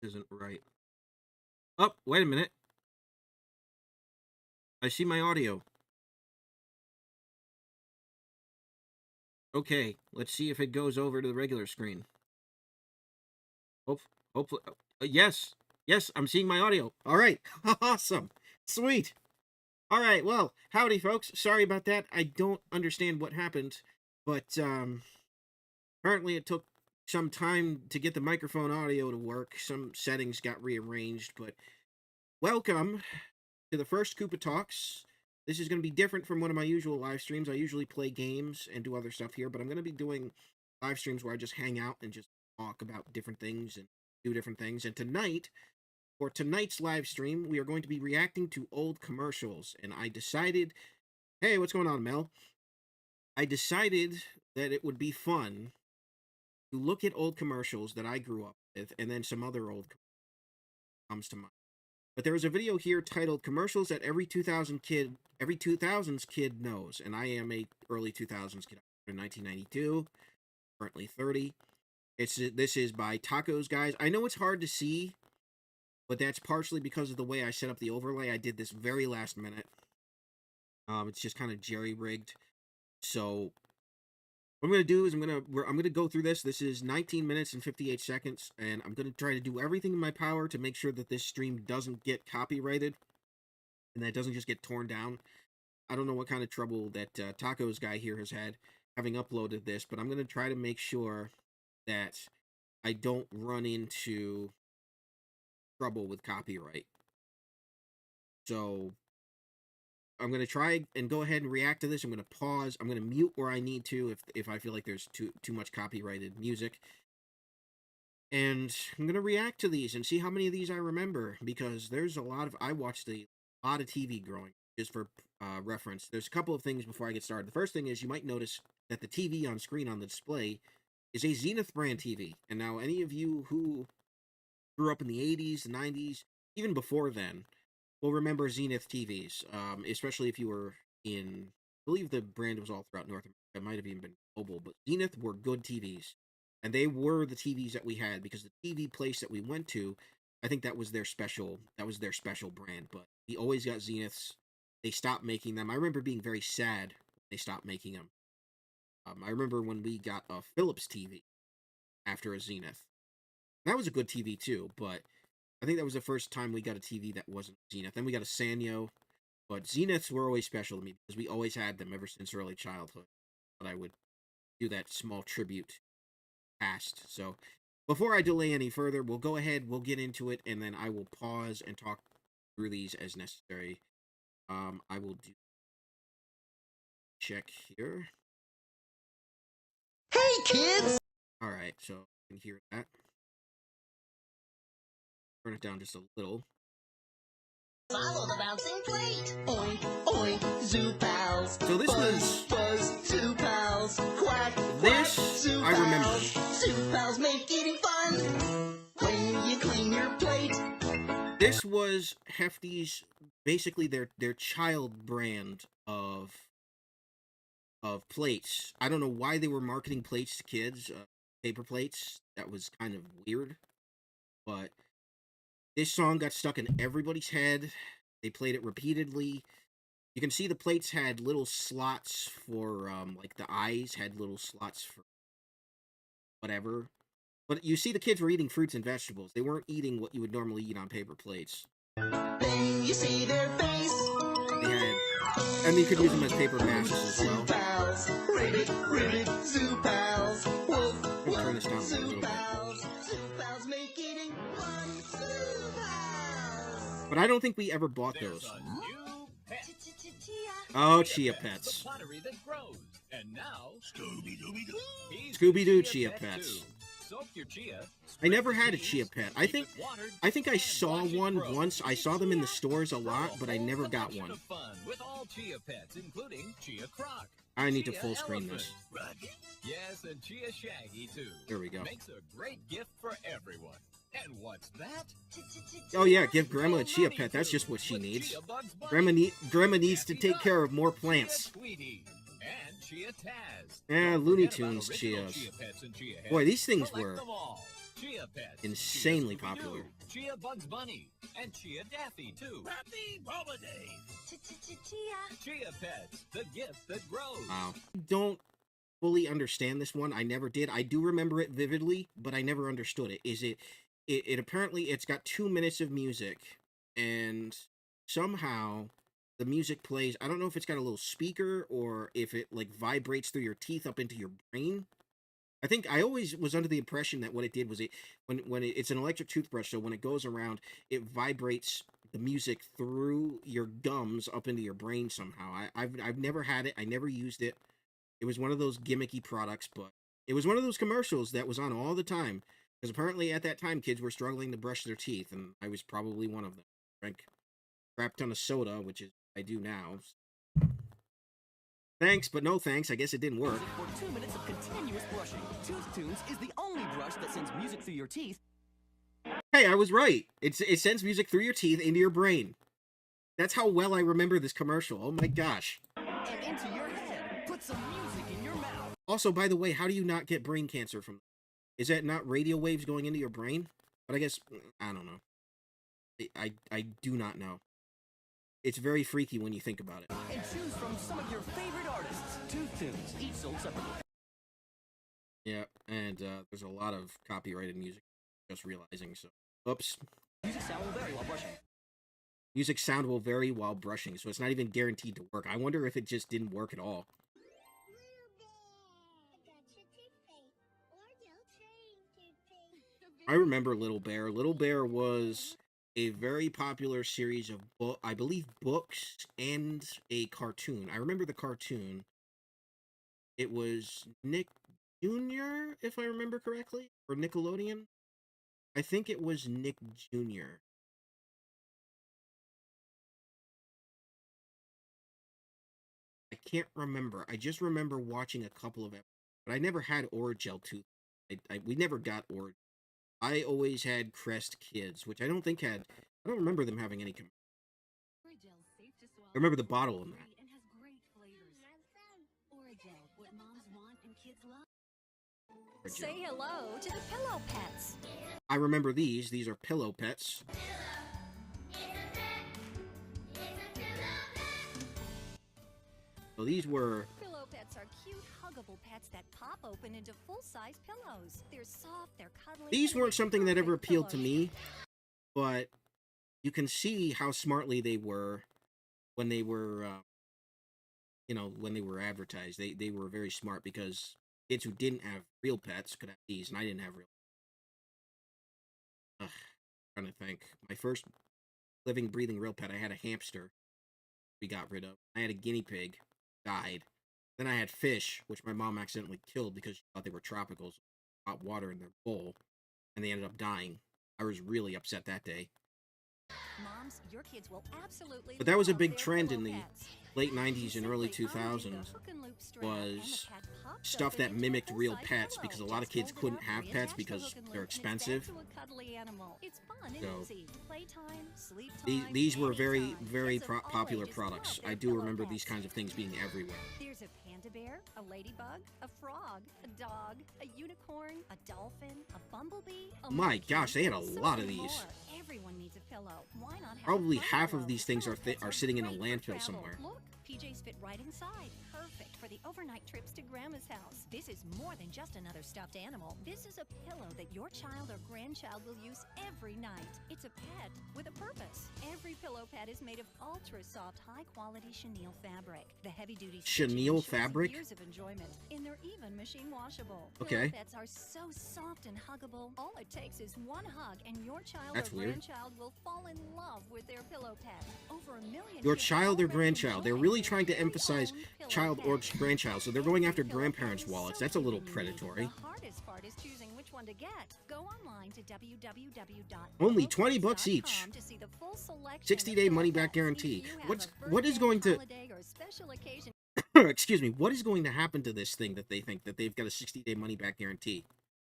isn't right. Oh, wait a minute. I see my audio. Okay, let's see if it goes over to the regular screen. Hopefully, yes, yes, I'm seeing my audio. All right, awesome, sweet. All right, well, howdy, folks. Sorry about that. I don't understand what happened, but apparently it took some time to get the microphone audio to work. Some settings got rearranged, but welcome to the first Koopa Talks. This is going to be different from one of my usual live streams. I usually play games and do other stuff here, but I'm going to be doing live streams where I just hang out and just talk about different things and do different things. And tonight, for tonight's live stream, we are going to be reacting to old commercials. And I decided, hey, what's going on, Mel? I decided that it would be fun to look at old commercials that I grew up with, and then some other old comes to mind. But there is a video here titled "Commercials that every 2000s kid knows," and I am a early 2000s kid. In 1992, currently 30. This is by Tacos Guys. I know it's hard to see, but that's partially because of the way I set up the overlay. I did this very last minute. It's just kind of jerry-rigged. So what I'm going to do is I'm going to go through this. This is 19 minutes and 58 seconds, and I'm going to try to do everything in my power to make sure that this stream doesn't get copyrighted and that it doesn't just get torn down. I don't know what kind of trouble that Tacos Guy here has had having uploaded this, but I'm going to try to make sure that I don't run into trouble with copyright. So I'm going to try and go ahead and react to this. I'm going to pause. I'm going to mute where I need to if I feel like there's too much copyrighted music. And I'm going to react to these and see how many of these I remember, because there's a lot of... I watched a lot of TV growing, just for reference. There's a couple of things before I get started. The first thing is you might notice that the TV on screen on the display is a Zenith brand TV. And now any of you who grew up in the 80s, the 90s, even before then, will remember Zenith TVs, especially if you were in... I believe the brand was all throughout North America. It might have even been global, but Zenith were good TVs. And they were the TVs that we had, because the TV place that we went to, I think that was their special brand. But we always got Zeniths. They stopped making them. I remember being very sad when they stopped making them. I remember when we got a Philips TV after a Zenith. That was a good TV too, but I think that was the first time we got a TV that wasn't Zenith. Then we got a Sanyo, but Zeniths were always special to me because we always had them ever since early childhood. But I would do that small tribute past. So before I delay any further, we'll go ahead, we'll get into it, and then I will pause and talk through these as necessary. I will do check here. Hey, kids! Alright, so you can hear that. Turn it down just a little. Follow the bouncing plate. Oink, oink, zoo pals. So this was... Buzz, zoo pals. Quack, this, quack, zoo I remember. pals. Zoo pals make eating fun when you clean your plate. This was Hefty's, basically their child brand of plates. I don't know why they were marketing plates to kids, paper plates. That was kind of weird. But this song got stuck in everybody's head. They played it repeatedly. You can see the plates had little slots for, like the eyes had little slots for whatever. But you see the kids were eating fruits and vegetables. They weren't eating what you would normally eat on paper plates. Then you see their face. They had, and you could use them as paper masks as well. Zoo pals. Ribbit, ribbit, zoo pals. Woof, Let me turn this down a zoo little bit. pals. Zoo pals make eating fun. Zoo pals. But I don't think we ever bought There's those. a new pet. Oh, Chia Pets. The pottery that grows. And now, Scooby-Dooby-Doo. He's Scooby-Doo the Chia Pet Pets. too. Soak your chia. I never spread had a the Chia cheese, Pet. keep it watered, I think I and saw watch it one grow. once. I saw them in the stores a lot, but I never whole got collection one. of fun with all Chia Pets, including Chia Croc. I need to Chia full screen Elephant, this. Yes, and Chia Shaggy too. There we go. Makes a great gift for everyone. And what's that? Oh yeah, give Grandma a Chia Pet. That's just what she With needs. Chia Bugs Bunny, Grandma needs to Daffy take Duck, care of more Chia plants. Tweety, and Chia Taz. Eh, Don't Looney forget about Tunes original Chias. Chia Pets and Chia Heads. Boy, these things Collect were them all. Chia Pets. Insanely Chia Scooby-Doo, popular. Chia Bugs Bunny, and Chia Daffy, too. Happy holidays! Chia. Chia Pets, the gift that grows. Wow. Don't fully understand this one. I never did. I do remember it vividly, but I never understood it. It apparently it's got 2 minutes of music, and somehow the music plays. I don't know if it's got a little speaker or if it like vibrates through your teeth up into your brain. I think I always was under the impression that what it did was it's an electric toothbrush, so when it goes around, it vibrates the music through your gums up into your brain somehow. I've never had it. I never used it. It was one of those gimmicky products, but it was one of those commercials that was on all the time. Because apparently at that time, kids were struggling to brush their teeth, and I was probably one of them. Drank a crap ton of soda, which is I do now. Thanks, but no thanks. I guess it didn't work. For 2 minutes of continuous brushing, Tooth Tunes is the only brush that sends music through your teeth. Hey, I was right. It sends music through your teeth into your brain. That's how well I remember this commercial. Oh my gosh. And into your head. Put some music in your mouth. Also, by the way, how do you not get brain cancer from? Is that not radio waves going into your brain? But I guess I don't know. I do not know. It's very freaky when you think about it. And choose from some of your favorite artists. Tooth Tunes, each sold separately. Yeah, and there's a lot of copyrighted music. Just realizing, so oops. Music sound will vary while brushing. Music sound will vary while brushing, so it's not even guaranteed to work. I wonder if it just didn't work at all. I remember Little Bear. Little Bear was a very popular series of, I believe, books and a cartoon. I remember the cartoon. It was Nick Jr., if I remember correctly, or Nickelodeon. I think it was Nick Jr. I can't remember. I just remember watching a couple of episodes, but I never had Oragel tooth. We never got Oragel. I always had Crest Kids, which I don't think had. I don't remember them having any. I remember the bottle in that. Say hello to the Pillow Pets. I remember these. These are Pillow Pets. So these were. Pillow Pets are cute, huggable pets that pop open into full-size pillows. They're soft, they're cuddly. These weren't something that ever perfect appealed to pillow me, but you can see how smartly they were when they were, when they were advertised. They were very smart because kids who didn't have real pets could have these, and I didn't have real. Trying to think. My first living, breathing real pet, I had a hamster. We got rid of. I had a guinea pig. Died. Then I had fish, which my mom accidentally killed because she thought they were tropicals. Hot water in their bowl, and they ended up dying. I was really upset that day. Moms, your kids will absolutely But that was a love big their trend Pillow in the Pets. late 90s and early Simply undo the 2000s hook and loop strap, was and the cat pops stuff open that into a mimicked real full-size pets pillow. because a lot of Just kids fold it couldn't up, have reattach pets the because hook and they're loop, and it's expensive. back to a cuddly animal. It's fun and So, easy. Playtime, sleep time, These were very, anytime. very Kids of all popular ages products. love their I do Pillow remember Pets. these kinds of things being everywhere. There's a panda bear, a ladybug, a frog, a dog, a unicorn, a dolphin, a bumblebee, a My monkey, gosh, they had a and so lot of many these. more. Everyone needs a pillow. Why not have Probably a fun half pillow? of these things Pillow are Pets sitting in a great for landfill travel. somewhere. Look, PJs fit right inside. Perfect for the overnight trips to Grandma's house. This is more than just another stuffed animal. This is a pillow that your child or grandchild will use every night. It's a pet with a purpose. Every pillow pad is made of ultra-soft, high-quality chenille fabric. The heavy-duty Chenille stitching ensures fabric? years of enjoyment, and they're even machine washable. Okay. Pillow pets are so soft and huggable. All it takes is one hug, and your child That's or weird. grandchild will fall in love with their pillow pet. Over 1 million Your kids child or already grandchild. They're enjoy really their trying to very emphasize own pillow child or pet. grandchild, so they're going after Every pillow grandparents' pet is wallets. so That's a little cute and unique. predatory. The hardest part is choosing which one to get. Go online to Only 20 bucks each. www.pillowpets.com to see the full selection 60-day of money pillow back pets. guarantee. If you have What a is going birthday, to holiday, or special occasion, excuse me, what is going to happen to this thing that they think that they've got a 60-day money back guarantee?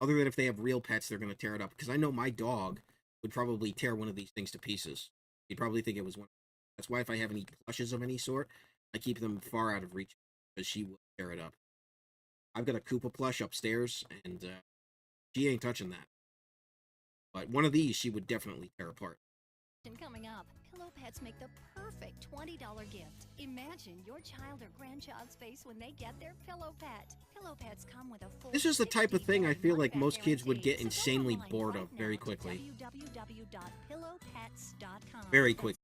Other than if they have real pets, they're going to tear it up. Because I know my dog would probably tear one of these things to pieces. He'd probably think it was one. That's why if I have any plushes of any sort, I keep them far out of reach because she will tear it up. I've got a Koopa plush upstairs, and she ain't touching that. but one of these she would definitely tear apart. Coming up, pillow pets make the perfect $20 gift. Imagine your child or grandchild's face when they get their pillow pet. Pillow pets come with a full This is the type of thing I 60-day feel like money-back most kids would get guarantee. So go insanely online bored right of now very to quickly. www.pillowpets.com. Very quick.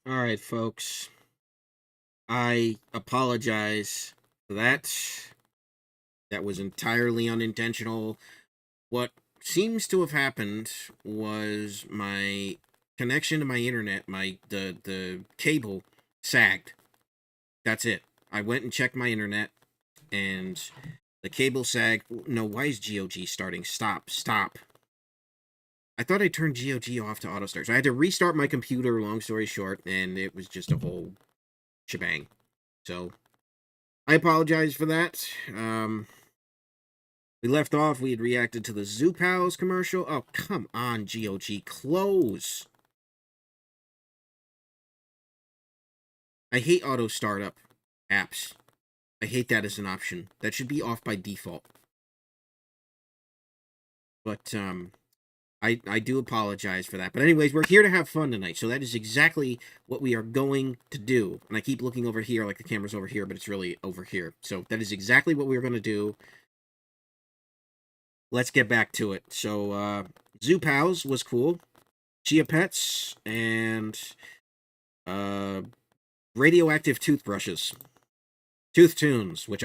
All right, folks. I apologize for that. That was entirely unintentional. What seems to have happened was my connection to my internet, the cable sagged. That's it. I went and checked my internet and the cable sagged. No, why is GOG starting? Stop. I thought I turned GOG off to auto start. So I had to restart my computer, long story short, and it was just a whole shebang. So I apologize for that. We left off, we had reacted to the Zoo Pals commercial. Oh, come on, GOG, close. I hate auto startup apps. I hate that as an option. That should be off by default. But, I do apologize for that. But anyways, we're here to have fun tonight, so that is exactly what we are going to do. And I keep looking over here like the camera's over here, but it's really over here. So that is exactly what we're going to do. Let's get back to it. So, Zoo Pals was cool. Chia Pets and radioactive toothbrushes. Tooth Tunes, which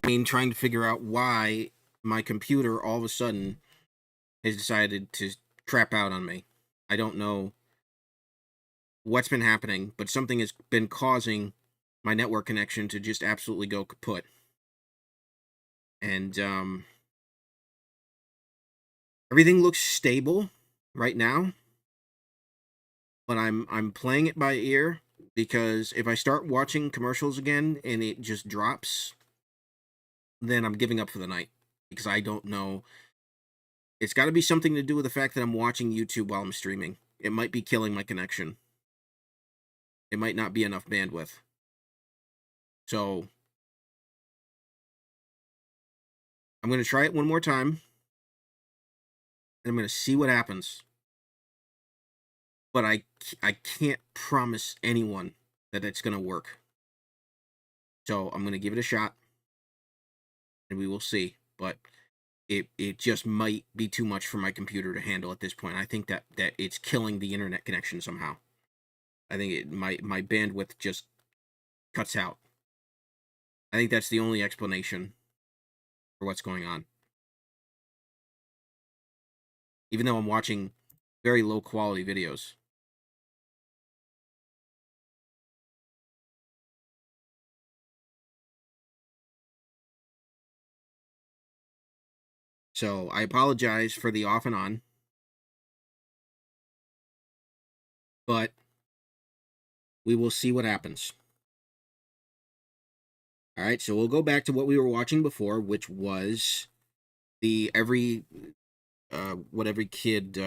brain trying to figure out why my computer all of a sudden has decided to crap out on me. I don't know what's been happening, but something has been causing my network connection to just absolutely go kaput. And everything looks stable right now, but I'm playing it by ear, because if I start watching commercials again and it just drops, then I'm giving up for the night, because I don't know. It's got to be something to do with the fact that I'm watching YouTube while I'm streaming. It might be killing my connection. It might not be enough bandwidth. So I'm going to try it one more time, and I'm going to see what happens. But I can't promise anyone that it's going to work. So I'm going to give it a shot, and we will see. But it just might be too much for my computer to handle at this point. I think that it's killing the internet connection somehow. I think my bandwidth just cuts out. I think that's the only explanation for what's going on. Even though I'm watching very low quality videos. So I apologize for the off and on, but we will see what happens. All right, so we'll go back to what we were watching before, which was the every kid's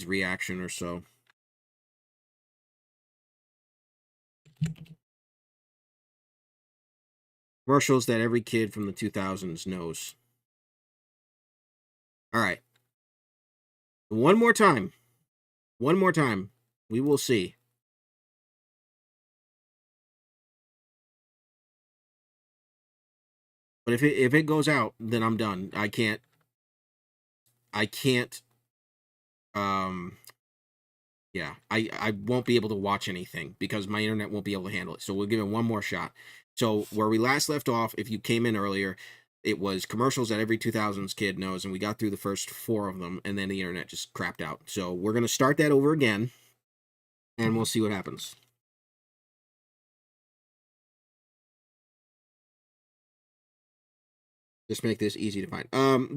reaction or so. Commercials that every kid from the 2000s knows. All right. One more time. We will see. But if it goes out, then I'm done. I can't yeah, I won't be able to watch anything because my internet won't be able to handle it. So we'll give it one more shot. So where we last left off, if you came in earlier, it was commercials that every 2000s kid knows, and we got through the first 4 of them, and then the internet just crapped out. So we're going to start that over again, and we'll see what happens. Just make this easy to find.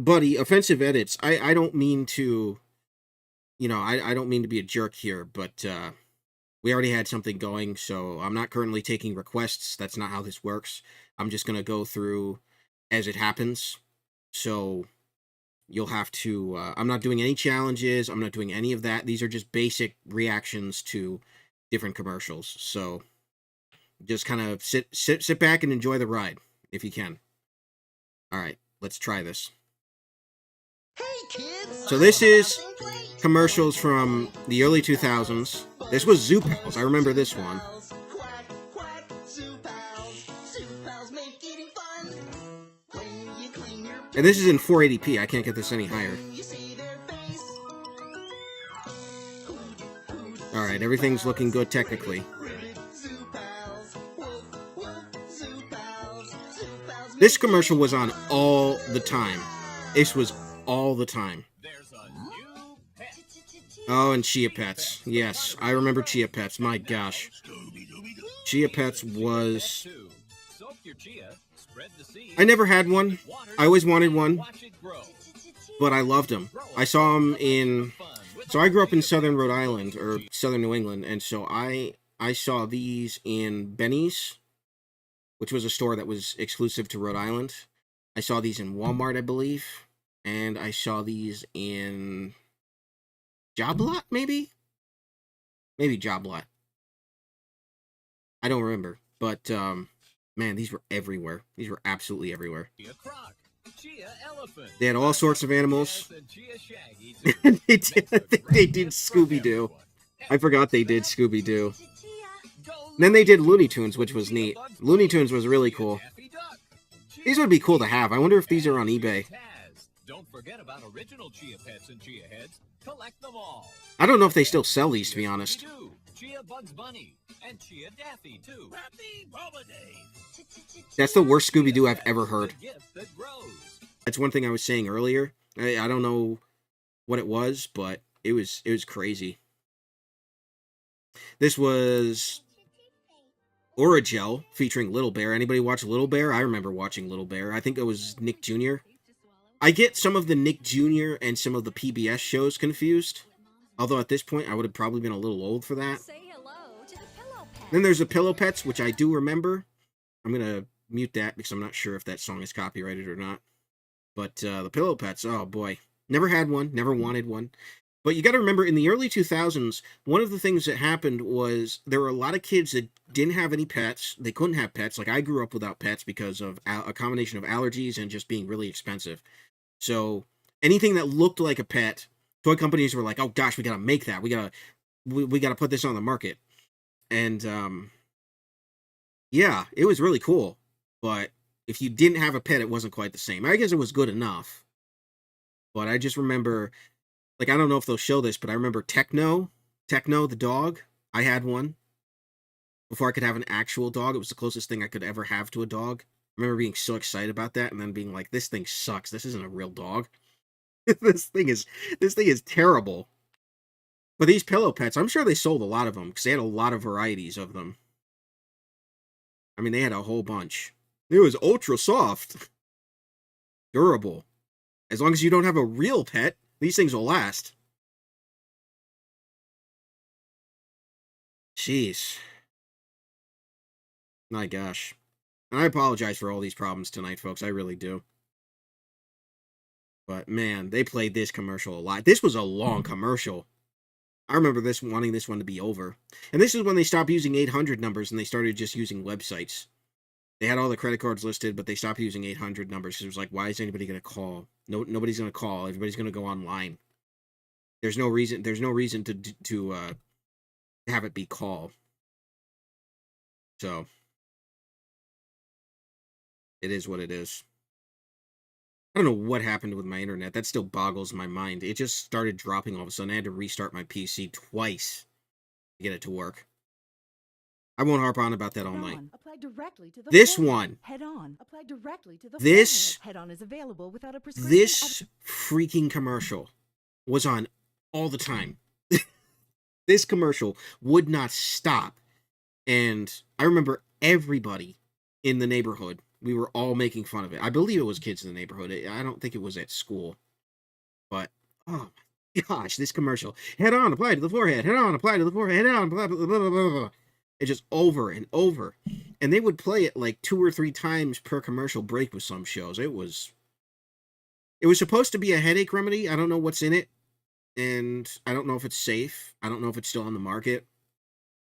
Buddy, offensive edits. I don't mean to, I don't mean to be a jerk here, but we already had something going, so I'm not currently taking requests. That's not how this works. I'm just going to go through as it happens. So you'll have to, I'm not doing any challenges. I'm not doing any of that. These are just basic reactions to different commercials. So just kind of sit back and enjoy the ride if you can. All right, let's try this. Hey kids! So this is commercials from the early 2000s. This was Zoo Pals. I remember this one. Quack, quack, Zoo Pals. Zoo Pals make eating fun. When you clean your And this is in 480p. I can't get this any higher. you see their face. All right, everything's looking good technically. Zoo Pals. Woof, woof, Zoo Pals. Zoo Pals This commercial was on all the time. This was all the time. There's a new pet. Oh, and Chia Pets. Yes, I remember Chia Pets. My gosh. Chia Pets was... Two. Soak your chia, spread the seed. I never had one. I always wanted one, Watch it grow. but I loved them. I saw them in... So I grew up in southern Rhode Island, or southern New England, and so I saw these in Benny's, which was a store that was exclusive to Rhode Island. I saw these in Walmart, I believe, and I saw these in Job Lot, maybe? Maybe Job Lot. I don't remember, but, man, these were everywhere. These were absolutely everywhere. Chia croc, chia elephant. They had all sorts of animals. Yes, and chia shaggy, too. they did, I think they did Scooby-Doo. I forgot they did Scooby-Doo. Then they did Looney Tunes, which was neat. Looney Tunes was really cool. These would be cool to have. I wonder if these are on eBay. Don't forget about original chia pets and chia heads. Collect them all. I don't know if they still sell these, to be honest. We do. Chia Chia Bugs Bunny. And Chia Daffy, too. Happy holidays! That's the worst Scooby-Doo I've ever heard. The gift that grows. That's one thing I was saying earlier. I don't know what it was, but it was crazy. This was Origel featuring Little Bear. Anybody watch Little Bear? I remember watching Little Bear. I think it was Nick Jr. I get some of the Nick Jr. and some of the PBS shows confused. Although at this point, I would have probably been a little old for that. Say hello to the Pillow Pets. Then there's the Pillow Pets, which I do remember. I'm going to mute that because I'm not sure if that song is copyrighted or not. But the Pillow Pets, oh boy. Never had one, never wanted one. But you got to remember, in the early 2000s, one of the things that happened was there were a lot of kids that didn't have any pets. They couldn't have pets. Like, I grew up without pets because of a combination of allergies and just being really expensive. So anything that looked like a pet, toy companies were like, "Oh gosh, we gotta make that. We gotta put this on the market." And yeah, it was really cool. But if you didn't have a pet, it wasn't quite the same. I guess it was good enough. But I just remember, like, I don't know if they'll show this, but I remember Techno the dog. I had one before I could have an actual dog. It was the closest thing I could ever have to a dog. I remember being so excited about that and then being like, this thing sucks. This isn't a real dog. this thing is terrible. But these Pillow Pets, I'm sure they sold a lot of them because they had a lot of varieties of them. I mean, they had a whole bunch. It was ultra soft. Durable. As long as you don't have a real pet, these things will last. Jeez. My gosh. And I apologize for all these problems tonight, folks. I really do. But, man, they played this commercial a lot. This was a long commercial. I remember wanting this one to be over. And this is when they stopped using 800 numbers and they started just using websites. They had all the credit cards listed, but they stopped using 800 numbers. It was like, why is anybody going to call? Nobody's going to call. Everybody's going to go online. There's no reason to have it be call. So it is what it is. I don't know what happened with my internet. That still boggles my mind. It just started dropping all of a sudden. I had to restart my PC twice to get it to work. I won't harp on about that all night. Apply directly to the This forehead. one. Head on. Apply directly to the This- forehead. Head on is available without a prescription. This freaking commercial was on all the time. This commercial would not stop. And I remember everybody in the neighborhood, we were all making fun of it. I believe it was kids in the neighborhood. I don't think it was at school. But, oh my gosh, this commercial. Head on, apply to the forehead. Head on, apply to the forehead. Head on, blah, blah, blah, blah, blah, blah. It's just over and over. And they would play it like 2 or 3 times per commercial break with some shows. It was supposed to be a headache remedy. I don't know what's in it. And I don't know if it's safe. I don't know if it's still on the market.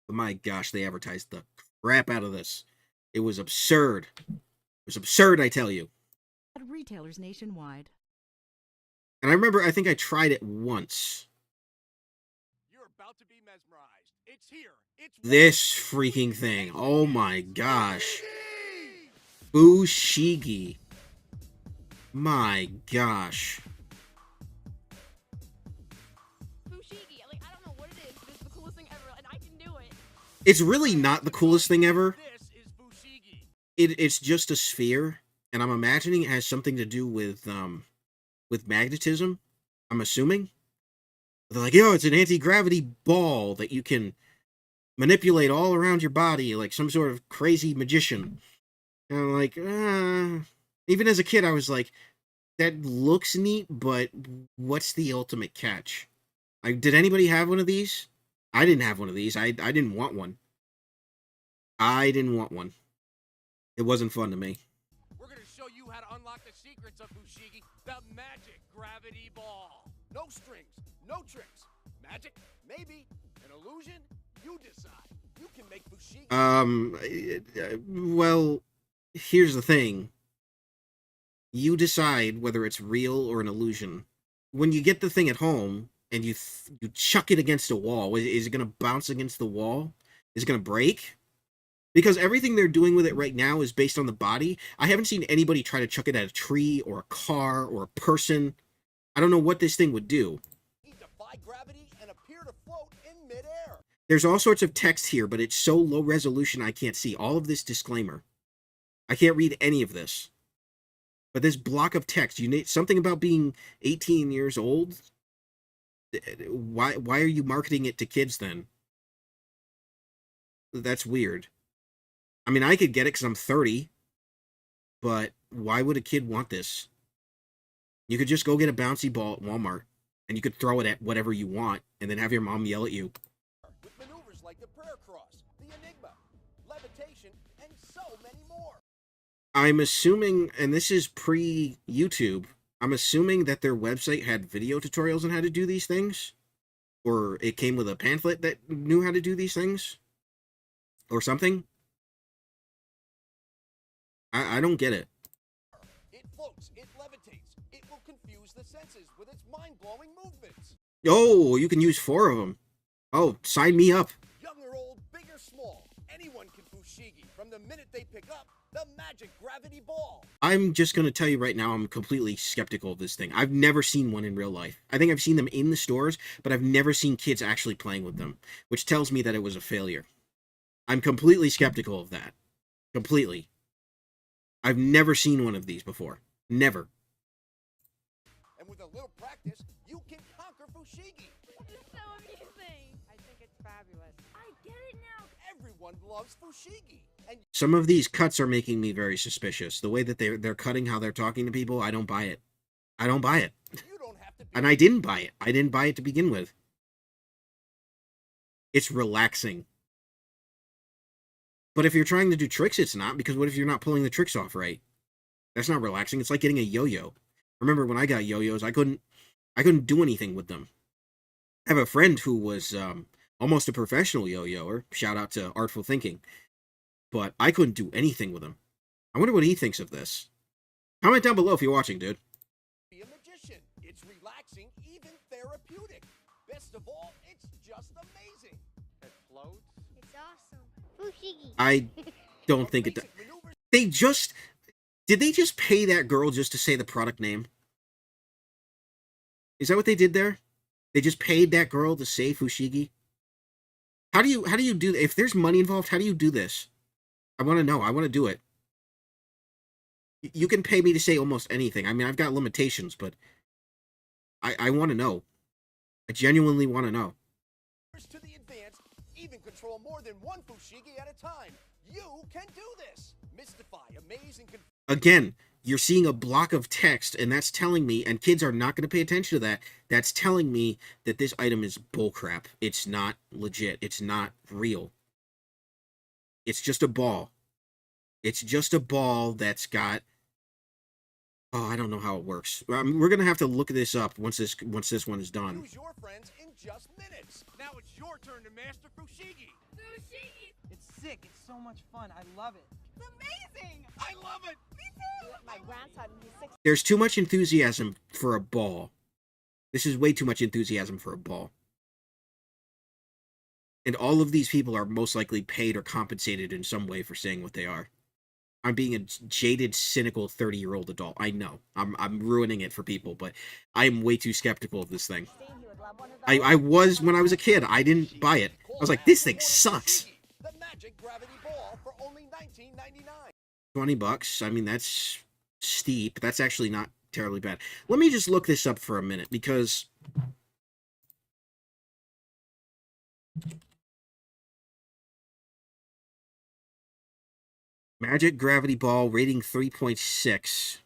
But my gosh, they advertised the crap out of this. It was absurd. It was absurd, I tell you. At retailers nationwide. And I remember, I think I tried it once. You're about to be mesmerized. It's here. It's This freaking thing. Oh my gosh. Fushigi. My gosh. Fushigi, like, I don't know what it is, but it's the coolest thing ever, and I can do it. It's really not the coolest thing ever. This is Fushigi. It's just a sphere, and I'm imagining it has something to do with magnetism. I'm assuming. They're like, yo, it's an anti-gravity ball that you can manipulate all around your body like some sort of crazy magician. And I'm like, even as a kid, I was like, that looks neat, but what's the ultimate catch? Like, did anybody have one of these? I didn't have one of these. I didn't want one. I didn't want one. It wasn't fun to me. We're going to show you how to unlock the secrets of Fushigi, the magic gravity ball. No strings, no tricks. Magic? Maybe. An illusion? You decide. You can make Fushigi. Well, here's the thing. You decide whether it's real or an illusion. When you get the thing at home and you chuck it against a wall, is it going to bounce against the wall? Is it going to break? Because everything they're doing with it right now is based on the body. I haven't seen anybody try to chuck it at a tree or a car or a person. I don't know what this thing would do. Defy gravity and appear to float in midair. There's all sorts of text here, but it's so low resolution I can't see. All of this disclaimer. I can't read any of this. But this block of text, you need something about being 18 years old. Why are you marketing it to kids then? That's weird. I mean, I could get it because I'm 30, but why would a kid want this? You could just go get a bouncy ball at Walmart, and you could throw it at whatever you want, and then have your mom yell at you. With maneuvers like the prayer cross, the enigma, levitation, and so many more. I'm assuming, and this is pre-YouTube, I'm assuming that their website had video tutorials on how to do these things, or it came with a pamphlet that knew how to do these things, or something. I don't get it. It floats, it levitates, it will confuse the senses with its mind-blowing movements. Oh, you can use 4 of them. Oh, sign me up. Young or old, big or small, anyone can fushigi from the minute they pick up the magic gravity ball. I'm just going to tell you right now, I'm completely skeptical of this thing. I've never seen one in real life. I think I've seen them in the stores, but I've never seen kids actually playing with them, which tells me that it was a failure. I'm completely skeptical of that. Completely. I've never seen one of these before. Never. And with a little practice, you can conquer fushigi. This is so amusing. I think it's fabulous. I get it now. Everyone loves fushigi. And Some of these cuts are making me very suspicious. The way that they're cutting how they're talking to people, I don't buy it. I don't buy it. you don't have to be And I didn't buy it. I didn't buy it to begin with. It's relaxing. But if you're trying to do tricks, it's not, because what if you're not pulling the tricks off right? That's not relaxing. It's like getting a yo-yo. Remember when I got yo-yos, I couldn't do anything with them. I have a friend who was almost a professional yo-yoer. Shout out to Artful Thinking. But I couldn't do anything with them. I wonder what he thinks of this. Comment down below if you're watching, dude. be a magician. It's relaxing, even therapeutic. Best of all, it's just amazing. It floats. It's awesome. Fushigi. I don't think it does. Basic maneuvers Did they just pay that girl just to say the product name? Is that what they did there? They just paid that girl to say Fushigi? How do you do, if there's money involved, how do you do this? I want to know. I want to do it. You can pay me to say almost anything. I mean, I've got limitations, but I want to know. I genuinely want to know. to the advanced, even control more than one fushigi at a time. You can do this. Mystify, amaze, and Again, you're seeing a block of text, and that's telling me, and kids are not going to pay attention to that, that's telling me that this item is bullcrap. It's not legit. It's not real. It's just a ball. It's just a ball that's got... Oh, I don't know how it works. We're going to have to look this up once this one is done. use your friends in just minutes. Now it's your turn to master fushigi. Fushigi. It's sick. It's so much fun. I love it. It's amazing. I love it. Me too. My grandson, he's 6. There's too much enthusiasm for a ball. This is way too much enthusiasm for a ball. And all of these people are most likely paid or compensated in some way for saying what they are. I'm being a jaded, cynical 30-year-old adult. I know. I'm ruining it for people, but I'm way too skeptical of this thing. I was when I was a kid. I didn't buy it. I was like, this thing sucks. The magic gravity ball for only $19.99. $20. I mean, that's steep. That's actually not terribly bad. Let me just look this up for a minute, because Magic Gravity Ball rating 3.6.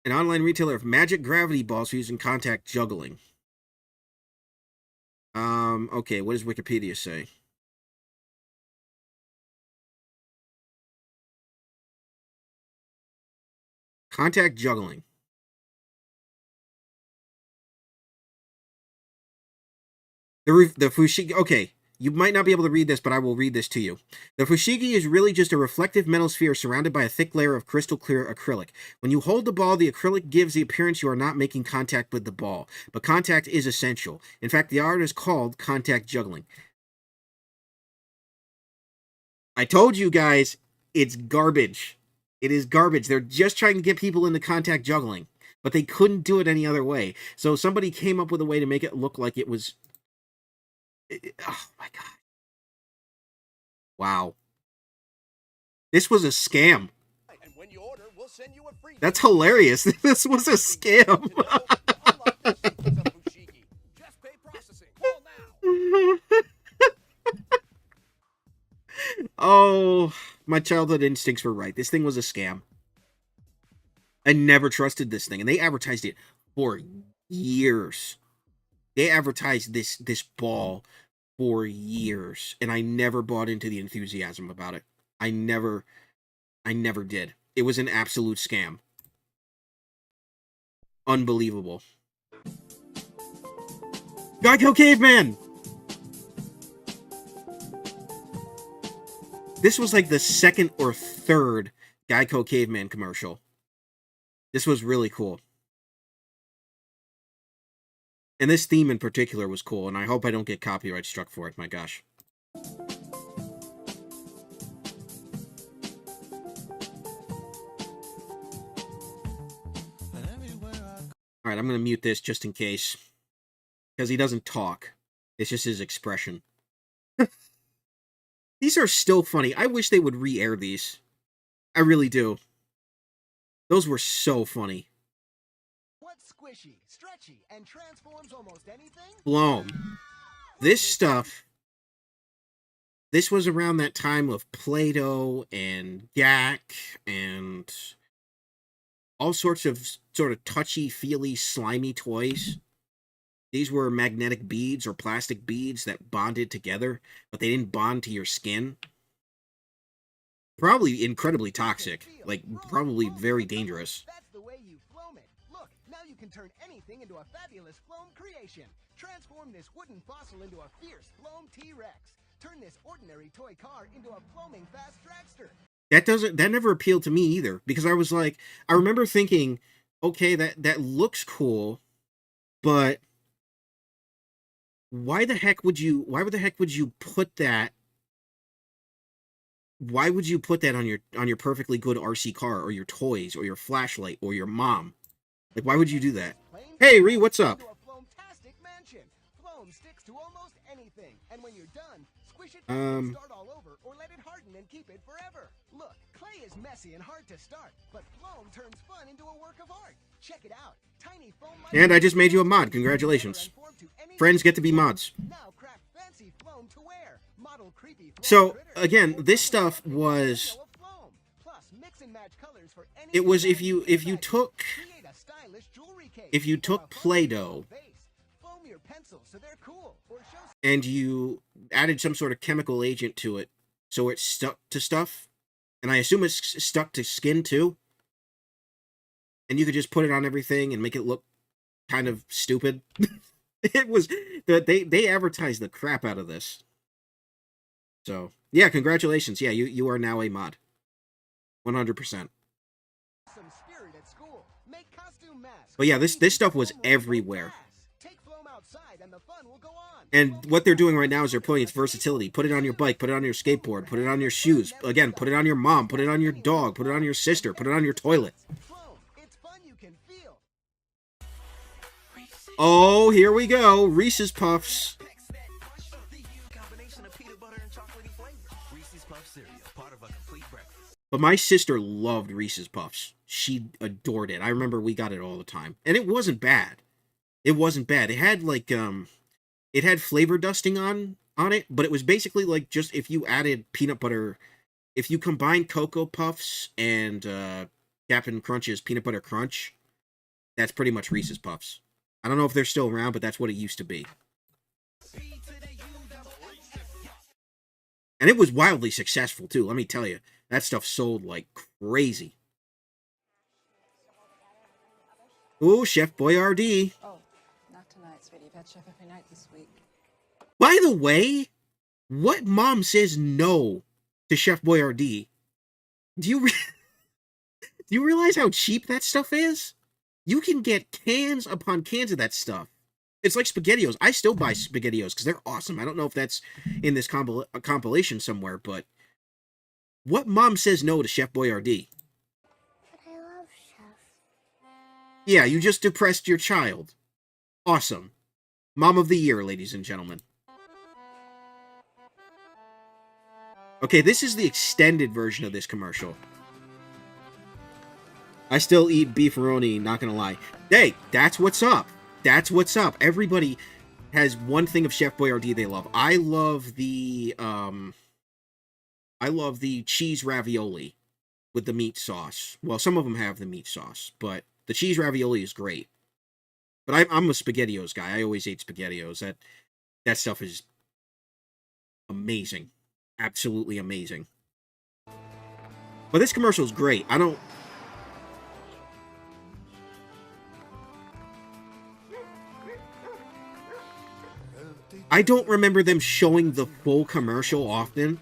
An online retailer of magic gravity balls for using contact juggling. Okay, what does Wikipedia say? Contact juggling. The fushigi, okay, you might not be able to read this, but I will read this to you. The fushigi is really just a reflective metal sphere surrounded by a thick layer of crystal clear acrylic. When you hold the ball, the acrylic gives the appearance you are not making contact with the ball, but contact is essential. In fact, the art is called contact juggling. I told you guys, it's garbage. It is garbage. They're just trying to get people into contact juggling. but they couldn't do it any other way. So somebody came up with a way to make it look like it was... Oh, my God. Wow. This was a scam. And when you order, we'll send you a free That's hilarious. This was a scam. Just pay processing. Call now. Oh, my childhood instincts were right. This thing was a scam. I never trusted this thing, and they advertised it for years. They advertised this ball for years, and I never bought into the enthusiasm about it. I never did. It was an absolute scam. Unbelievable. Geico Caveman! This was like the second or third Geico Caveman commercial. This was really cool. And this theme in particular was cool, and I hope I don't get copyright struck for it, my gosh. Alright, I'm going to mute this just in case. Because he doesn't talk. It's just his expression. These are still funny. I wish they would re-air these. I really do. Those were so funny. What's squishy, stretchy, and transforms almost anything? Blown. This stuff... This was around that time of Play-Doh and Gak and all sorts of sort of touchy-feely, slimy toys. These were magnetic beads or plastic beads that bonded together, but they didn't bond to your skin. Probably incredibly toxic. Like, probably very dangerous. That's the way you floam it. Look, now you can turn anything into a fabulous floam creation. Transform this wooden fossil into a fierce floam T-Rex. Turn this ordinary toy car into a floaming fast dragster. That never appealed to me either, because I was like, I remember thinking, okay, that looks cool, but why the heck would you put that? Why would you put that on your perfectly good RC car or your toys or your flashlight or your mom? Like, why would you do that? Hey, Ree, what's up? Floam-tastic mansion. Floam sticks to almost anything, and when you're done, squish it Um. start all over, or let it harden and keep it forever. Look, clay is messy and hard to start, but floam turns fun into a work of art. Check it out. Tiny foam. And I just made you a mod. Congratulations. Friends get to be mods. Now craft fancy floam to wear. Model creepy floam So, critters. again, this stuff was... Plus, mix and match colors for any It was if design you took... create a stylish jewelry case If you or took a foam Play-Doh base. Foam your pencils so they're cool, or show and you added some sort of chemical agent to it so it stuck to stuff, and I assume it's stuck to skin too, and you could just put it on everything and make it look kind of stupid. It was... They advertised the crap out of this. So, yeah, congratulations. Yeah, you are now a mod. 100%. some spirit at school. Make costume masks. But yeah, this stuff was everywhere. Take floam outside and the fun will go on. And what they're doing right now is they're putting its versatility. Put it on your bike, put it on your skateboard, put it on your shoes. Again, put it on your mom, put it on your dog, put it on your sister, put it on your toilet. Floam, it's fun you can feel. Oh, here we go. Reese's Puffs. Combination of peanut butter and chocolatey flavor. Reese's Puff cereal, part of a complete breakfast. But my sister loved Reese's Puffs. She adored it. I remember we got it all the time. And it wasn't bad. It wasn't bad. It had like it had flavor dusting on it, but it was basically like just if you added peanut butter, if you combined Cocoa Puffs and Captain Crunch's Peanut Butter Crunch, that's pretty much Reese's Puffs. I don't know if they're still around, but that's what it used to be. And it was wildly successful, too, let me tell you. That stuff sold like crazy. Ooh, Chef Boyardee. Oh, not tonight, sweetie. You've had chef every night this week. By the way, what mom says no to Chef Boyardee? Do you realize how cheap that stuff is? You can get cans upon cans of that stuff. It's like SpaghettiOs. I still buy SpaghettiOs because they're awesome. I don't know if that's in this compilation somewhere, but what mom says no to Chef Boyardee? But I love Chef. Yeah, you just depressed your child. Awesome. Mom of the year, ladies and gentlemen. Okay, this is the extended version of this commercial. I still eat beefaroni, not gonna lie. Hey, that's what's up. That's what's up. Everybody has one thing of Chef Boyardee they love. I love the cheese ravioli with the meat sauce. Well, some of them have the meat sauce, but the cheese ravioli is great. But I'm a SpaghettiOs guy. I always ate SpaghettiOs. That stuff is amazing. Absolutely amazing. But this commercial is great. I don't remember them showing the full commercial often.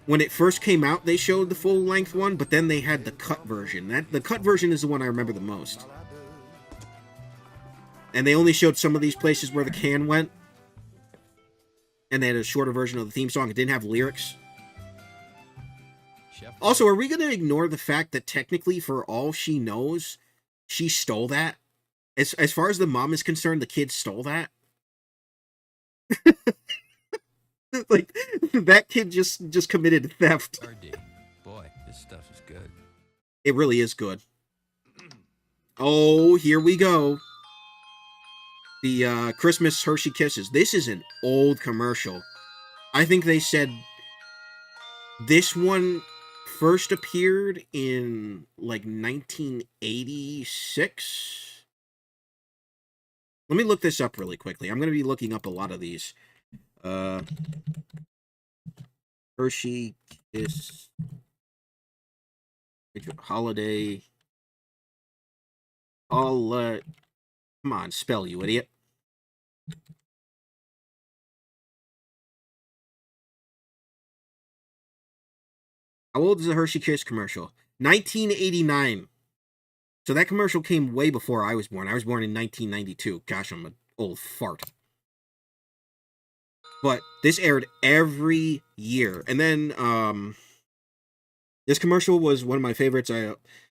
When it first came out, they showed the full-length one, but then they had the cut version. The cut version is the one I remember the most. And they only showed some of these places where the can went. And they had a shorter version of the theme song. It didn't have lyrics. Also, are we going to ignore the fact that technically, for all she knows, she stole that? As far as the mom is concerned, the kid stole that? Like, that kid just committed theft. Boy, this stuff is good. It really is good. Oh, here we go. The Christmas Hershey Kisses. This is an old commercial. I think they said this one first appeared in, like, 1986? Let me look this up really quickly. I'm going to be looking up a lot of these. Hershey Kiss Holiday. Come on, spell, you idiot. How old is the Hershey Kiss commercial? 1989. So that commercial came way before I was born. I was born in 1992. Gosh, I'm an old fart. But this aired every year. And then, this commercial was one of my favorites. I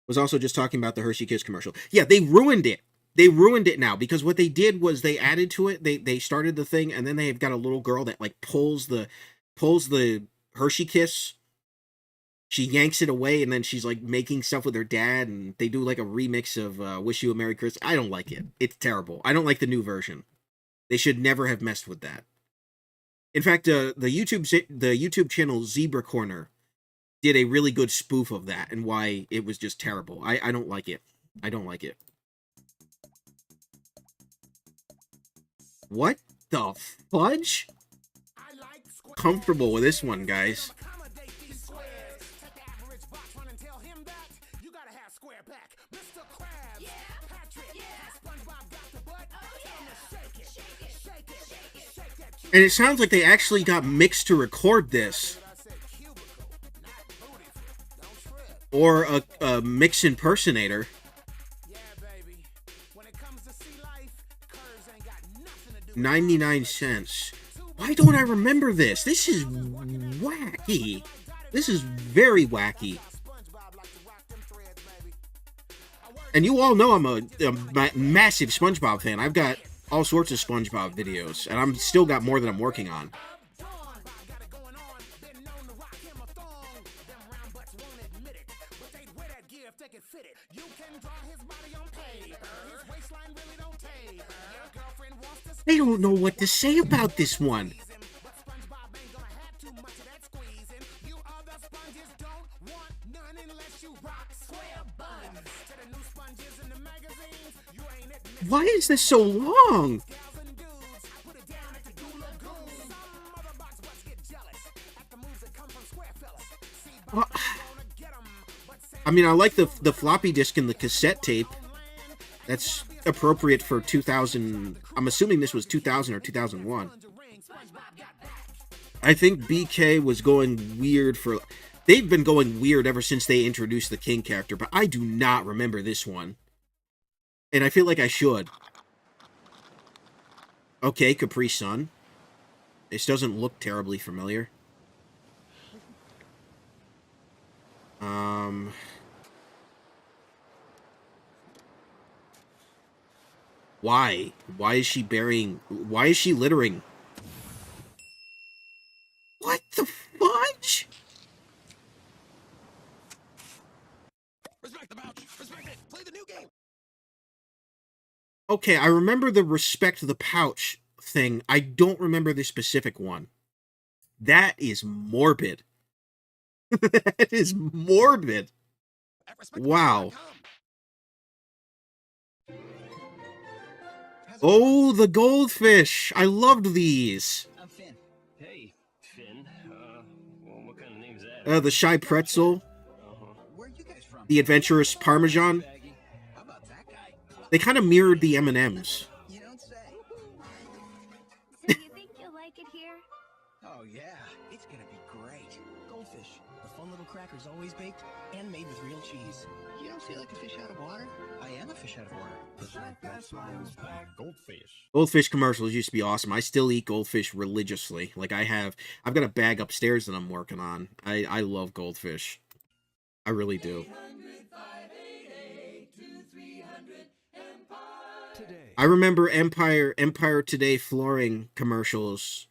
was also just talking about the Hershey Kiss commercial. Yeah, they ruined it. They ruined it now, because what they did was they added to it. They started the thing, and then they've got a little girl that, like, pulls the Hershey Kiss. She yanks it away, and then she's, like, making stuff with her dad, and they do, like, a remix of Wish You a Merry Christmas. I don't like it. It's terrible. I don't like the new version. They should never have messed with that. In fact, the YouTube channel Zebra Corner did a really good spoof of that, and why it was just terrible. I don't like it. I don't like it. What the fudge? Comfortable with this one, guys. And it sounds like they actually got mixed to record this. Or a mix impersonator. 99 cents. Why don't I remember this? This is wacky. This is very wacky. And you all know I'm a massive SpongeBob fan. I've got all sorts of SpongeBob videos, and I'm still got more that I'm working on. They don't know what to say about this one. Why is this so long? I mean, I like the floppy disk and the cassette tape. That's appropriate for 2000. I'm assuming this was 2000 or 2001. I think BK was going weird for... They've been going weird ever since they introduced the King character, but I do not remember this one. And I feel like I should. Okay, Capri Sun. This doesn't look terribly familiar. Why? Why is she burying... Why is she littering? What the fudge? Respect the pouch. Respect it. Play the new game. Okay, I remember the respect the pouch thing. I don't remember the specific one. That is morbid. That is morbid. Wow. Oh, the goldfish. I loved these. I'm Finn. Hey, Finn. Well, what kind of name is that? The shy pretzel. Where are you guys from? The adventurous parmesan. How about that guy? They kind of mirrored the M&Ms. You don't say. So you think you'll like it here? Oh yeah, it's gonna be great. Goldfish, the fun little crackers always baked and made with real cheese. You don't feel like a fish out of water? I am a fish out of water. Goldfish. Goldfish commercials used to be awesome. I still eat goldfish religiously. Like I've got a bag upstairs that I'm working on. I love goldfish. I really do. I remember Empire Today flooring commercials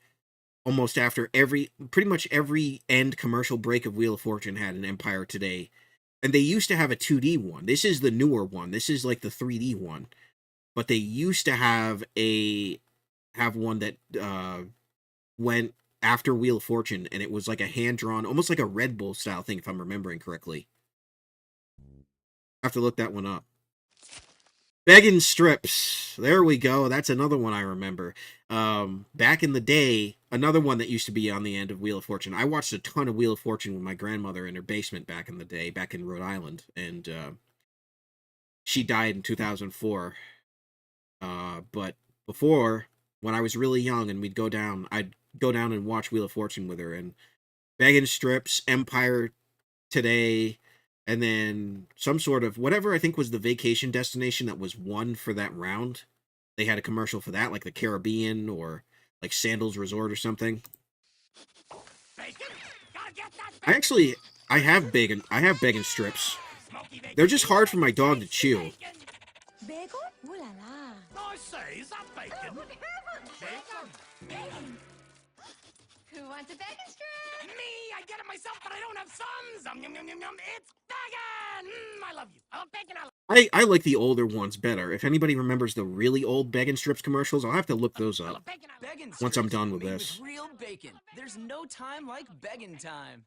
almost after pretty much every end commercial break of Wheel of Fortune had an Empire Today. And they used to have a 2D one. This is the newer one. This is like the 3D one. But they used to have one that went after Wheel of Fortune, and it was like a hand-drawn, almost like a Red Bull style thing, if I'm remembering correctly. I have to look that one up. Beggin' strips. There we go. That's another one I remember. Back in the day, another one that used to be on the end of Wheel of Fortune. I watched a ton of Wheel of Fortune with my grandmother in her basement back in the day, back in Rhode Island. And she died in 2004. But before, when I was really young and I'd go down and watch Wheel of Fortune with her. And Beggin' Strips, Empire Today, and then some sort of whatever I think was the vacation destination that was won for that round. They had a commercial for that, like the Caribbean or like Sandals Resort or something. I have Beggin' Strips. They're just hard for my dog to chew. Bacon? Ooh la la. I say, is that bacon? Bacon. Who wants a bacon strip? Me, I get it myself, but I don't have some. Yum, yum, yum, yum. It's bacon. I love you. I love bacon. I like the older ones better. If anybody remembers the really old Beggin' Strips commercials, I'll have to look those up once I'm done with this. Real bacon. There's no time like begging time.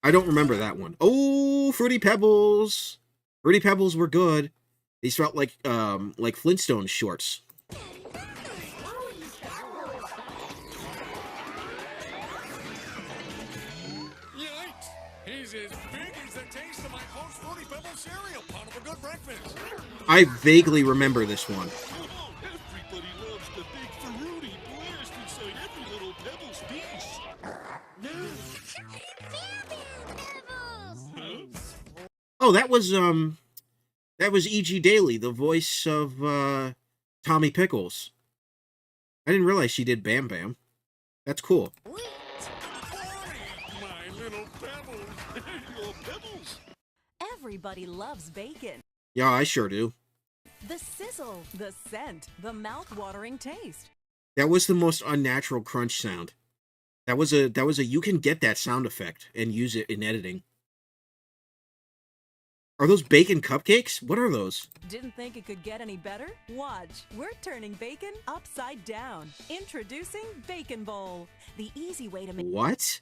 I don't remember that one. Oh, Fruity Pebbles. Fruity Pebbles were good. These felt like Flintstones shorts. Yikes! He's as big as the taste of my Post Fruity Pebbles cereal, part of a good breakfast. I vaguely remember this one. Oh, everybody loves the big fruity blast inside every little Pebbles piece. Oh, that was E.G. Daily, the voice of Tommy Pickles. I didn't realize she did Bam Bam. That's cool. My little Pebbles. Your Pebbles. Everybody loves bacon. Yeah, I sure do. The sizzle, the scent, the mouth-watering taste. That was the most unnatural crunch sound. That was a you can get that sound effect and use it in editing. Are those bacon cupcakes? What are those? Didn't think it could get any better? Watch. We're turning bacon upside down. Introducing Bacon Bowl. The easy way to make What?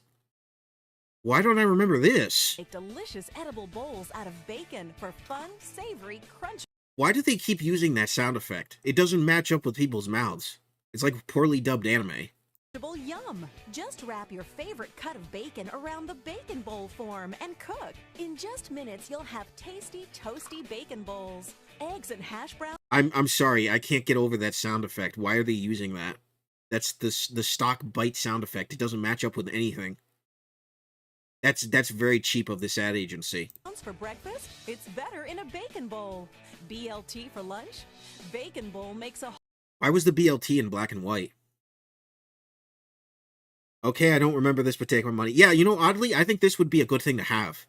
Why don't I remember this? delicious edible bowls out of bacon for fun, savory, crunchy. Why do they keep using that sound effect? It doesn't match up with people's mouths. It's like poorly dubbed anime. Yum! Just wrap your favorite cut of bacon around the bacon bowl form and cook. In just minutes, you'll have tasty, toasty bacon bowls. Eggs and hash browns. I'm sorry, I can't get over that sound effect. Why are they using that? That's the stock bite sound effect. It doesn't match up with anything. That's very cheap of this ad agency. For breakfast, it's better in a bacon bowl. BLT for lunch? Bacon bowl makes a... Why was the BLT in black and white? Okay, I don't remember this, but take my money. Yeah, you know, oddly, I think this would be a good thing to have.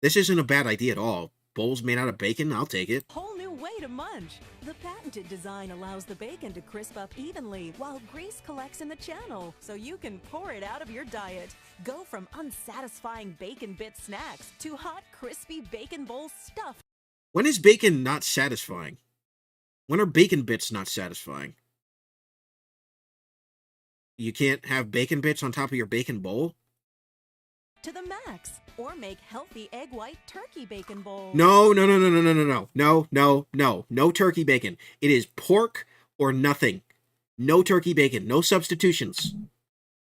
This isn't a bad idea at all. Bowls made out of bacon, I'll take it. Whole new way to munch. The patented design allows the bacon to crisp up evenly while grease collects in the channel, so you can pour it out of your diet. Go from unsatisfying bacon bit snacks to hot, crispy bacon bowl stuffed. When is bacon not satisfying? When are bacon bits not satisfying? You can't have bacon bits on top of your bacon bowl? To the max, or make healthy egg white turkey bacon bowl. No, no, no, no, no, no, no, no, no, no, no, no turkey bacon. It is pork or nothing. No turkey bacon, no substitutions.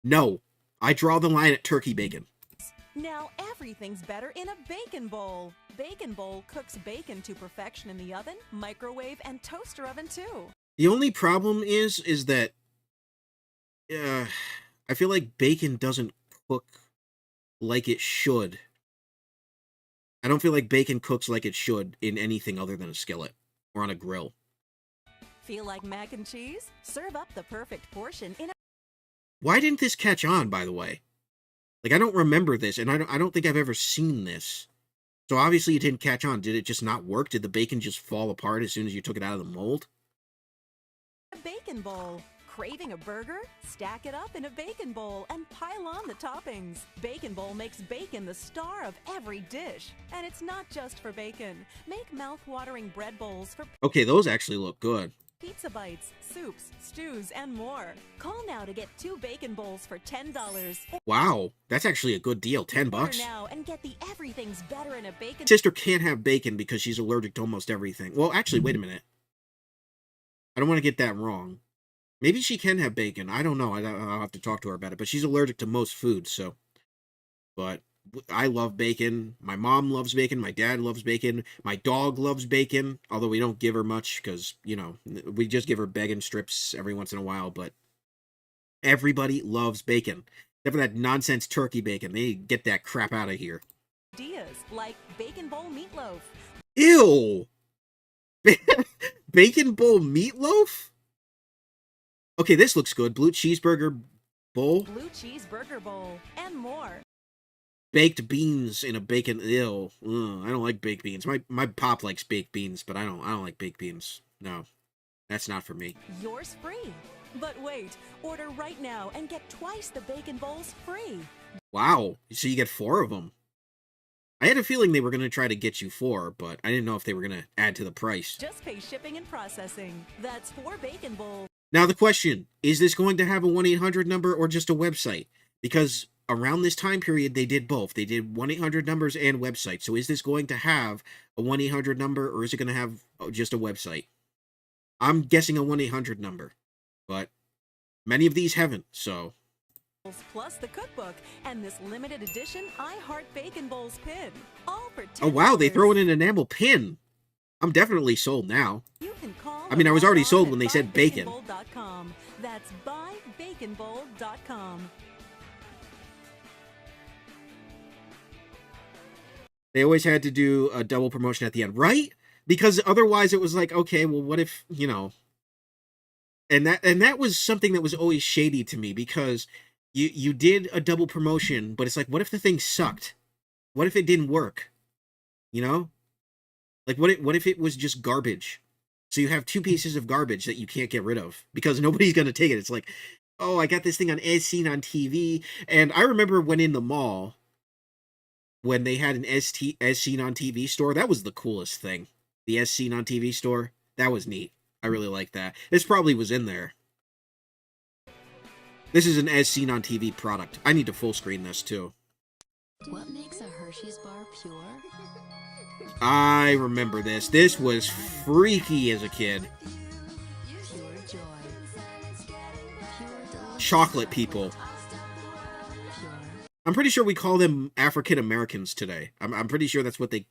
No, I draw the line at turkey bacon. Now everything's better in a bacon bowl. Bacon bowl cooks bacon to perfection in the oven, microwave, and toaster oven too. The only problem is that I feel like bacon doesn't cook like it should. I don't feel like bacon cooks like it should in anything other than a skillet or on a grill. Feel like mac and cheese? Serve up the perfect portion in a... Why didn't this catch on, by the way? Like, I don't remember this, and I don't think I've ever seen this. So obviously it didn't catch on. Did it just not work? Did the bacon just fall apart as soon as you took it out of the mold? A bacon bowl. Craving a burger? Stack it up in a bacon bowl and pile on the toppings. Bacon bowl makes bacon the star of every dish. And it's not just for bacon. Make mouth-watering bread bowls for Okay, those actually look good. pizza bites, soups, stews, and more. Call now to get 2 bacon bowls for $10. Wow, that's actually a good deal. $10 Order bucks. now and get the everything's better in a bacon... Sister can't have bacon because she's allergic to almost everything. Well, actually, wait a minute. I don't want to get that wrong. Maybe she can have bacon. I don't know. I'll have to talk to her about it. But she's allergic to most foods, so... But I love bacon. My mom loves bacon. My dad loves bacon. My dog loves bacon. Although we don't give her much because, you know, we just give her bacon strips every once in a while. But everybody loves bacon. Except for that nonsense turkey bacon. They get that crap out of here. Ideas like bacon bowl meatloaf. Ew! Bacon bowl meatloaf? Okay, this looks good. Blue cheeseburger bowl. Blue cheeseburger bowl, and more. Baked beans in a bacon. Ew. Ugh, I don't like baked beans. My pop likes baked beans, but I don't like baked beans. No, that's not for me. Yours free. But wait, order right now and get twice the bacon bowls free. Wow, so you get 4 of them. I had a feeling they were going to try to get you 4, but I didn't know if they were going to add to the price. Just pay shipping and processing. That's 4 bacon bowls. Now the question, is this going to have a 1-800 number or just a website? Because around this time period, they did both. They did 1-800 numbers and websites. So is this going to have a 1-800 number or is it going to have just a website? I'm guessing a 1-800 number, but many of these haven't, so... Plus the cookbook and this limited edition I Heart Bacon Bowls pin. All for $10. Oh wow, they throw in an enamel pin. I'm definitely sold now. You can call I mean, I was already or sold log when on they at said bacon. buybaconbowl.com. That's buybaconbowl.com. They always had to do a double promotion at the end, right? Because otherwise it was like, okay, well, what if, you know... And that was something that was always shady to me, because you did a double promotion, but it's like, what if the thing sucked? What if it didn't work? You know? Like, what if it was just garbage? So you have 2 pieces of garbage that you can't get rid of, because nobody's going to take it. It's like, oh, I got this thing on As Seen on TV, and I remember when in the mall, when they had an As Seen on TV store, that was the coolest thing. The As Seen on TV store, that was neat. I really like that. This probably was in there. This is an As Seen on TV product. I need to full screen this too. What makes a Hershey's bar pure? I remember this. This was freaky as a kid. Pure joy. Pure Chocolate people. Pure. I'm pretty sure we call them African Americans today. I'm pretty sure that's what they...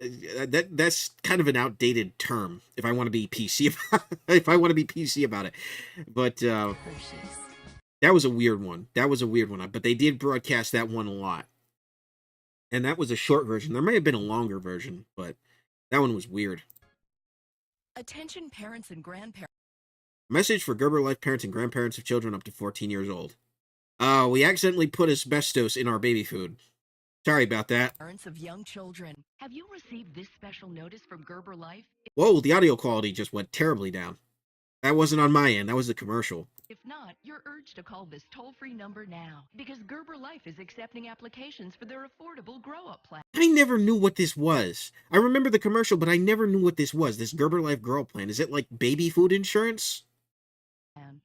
That's kind of an outdated term. If I want to be PC, about it, but that was a weird one. But they did broadcast that one a lot, and that was a short version. There may have been a longer version, but that one was weird. Attention, parents and grandparents. Message for Gerber Life parents and grandparents of children up to 14 years old. We accidentally put asbestos in our baby food. Sorry about that. Parents of young children. Have you received this special notice from Gerber Life? Whoa, the audio quality just went terribly down. That wasn't on my end. That was the commercial. If not, you're urged to call this toll-free number now because Gerber Life is accepting applications for their affordable grow-up plan. I never knew what this was. I remember the commercial, but I never knew what this was. This Gerber Life Grow Plan. Is it like baby food insurance?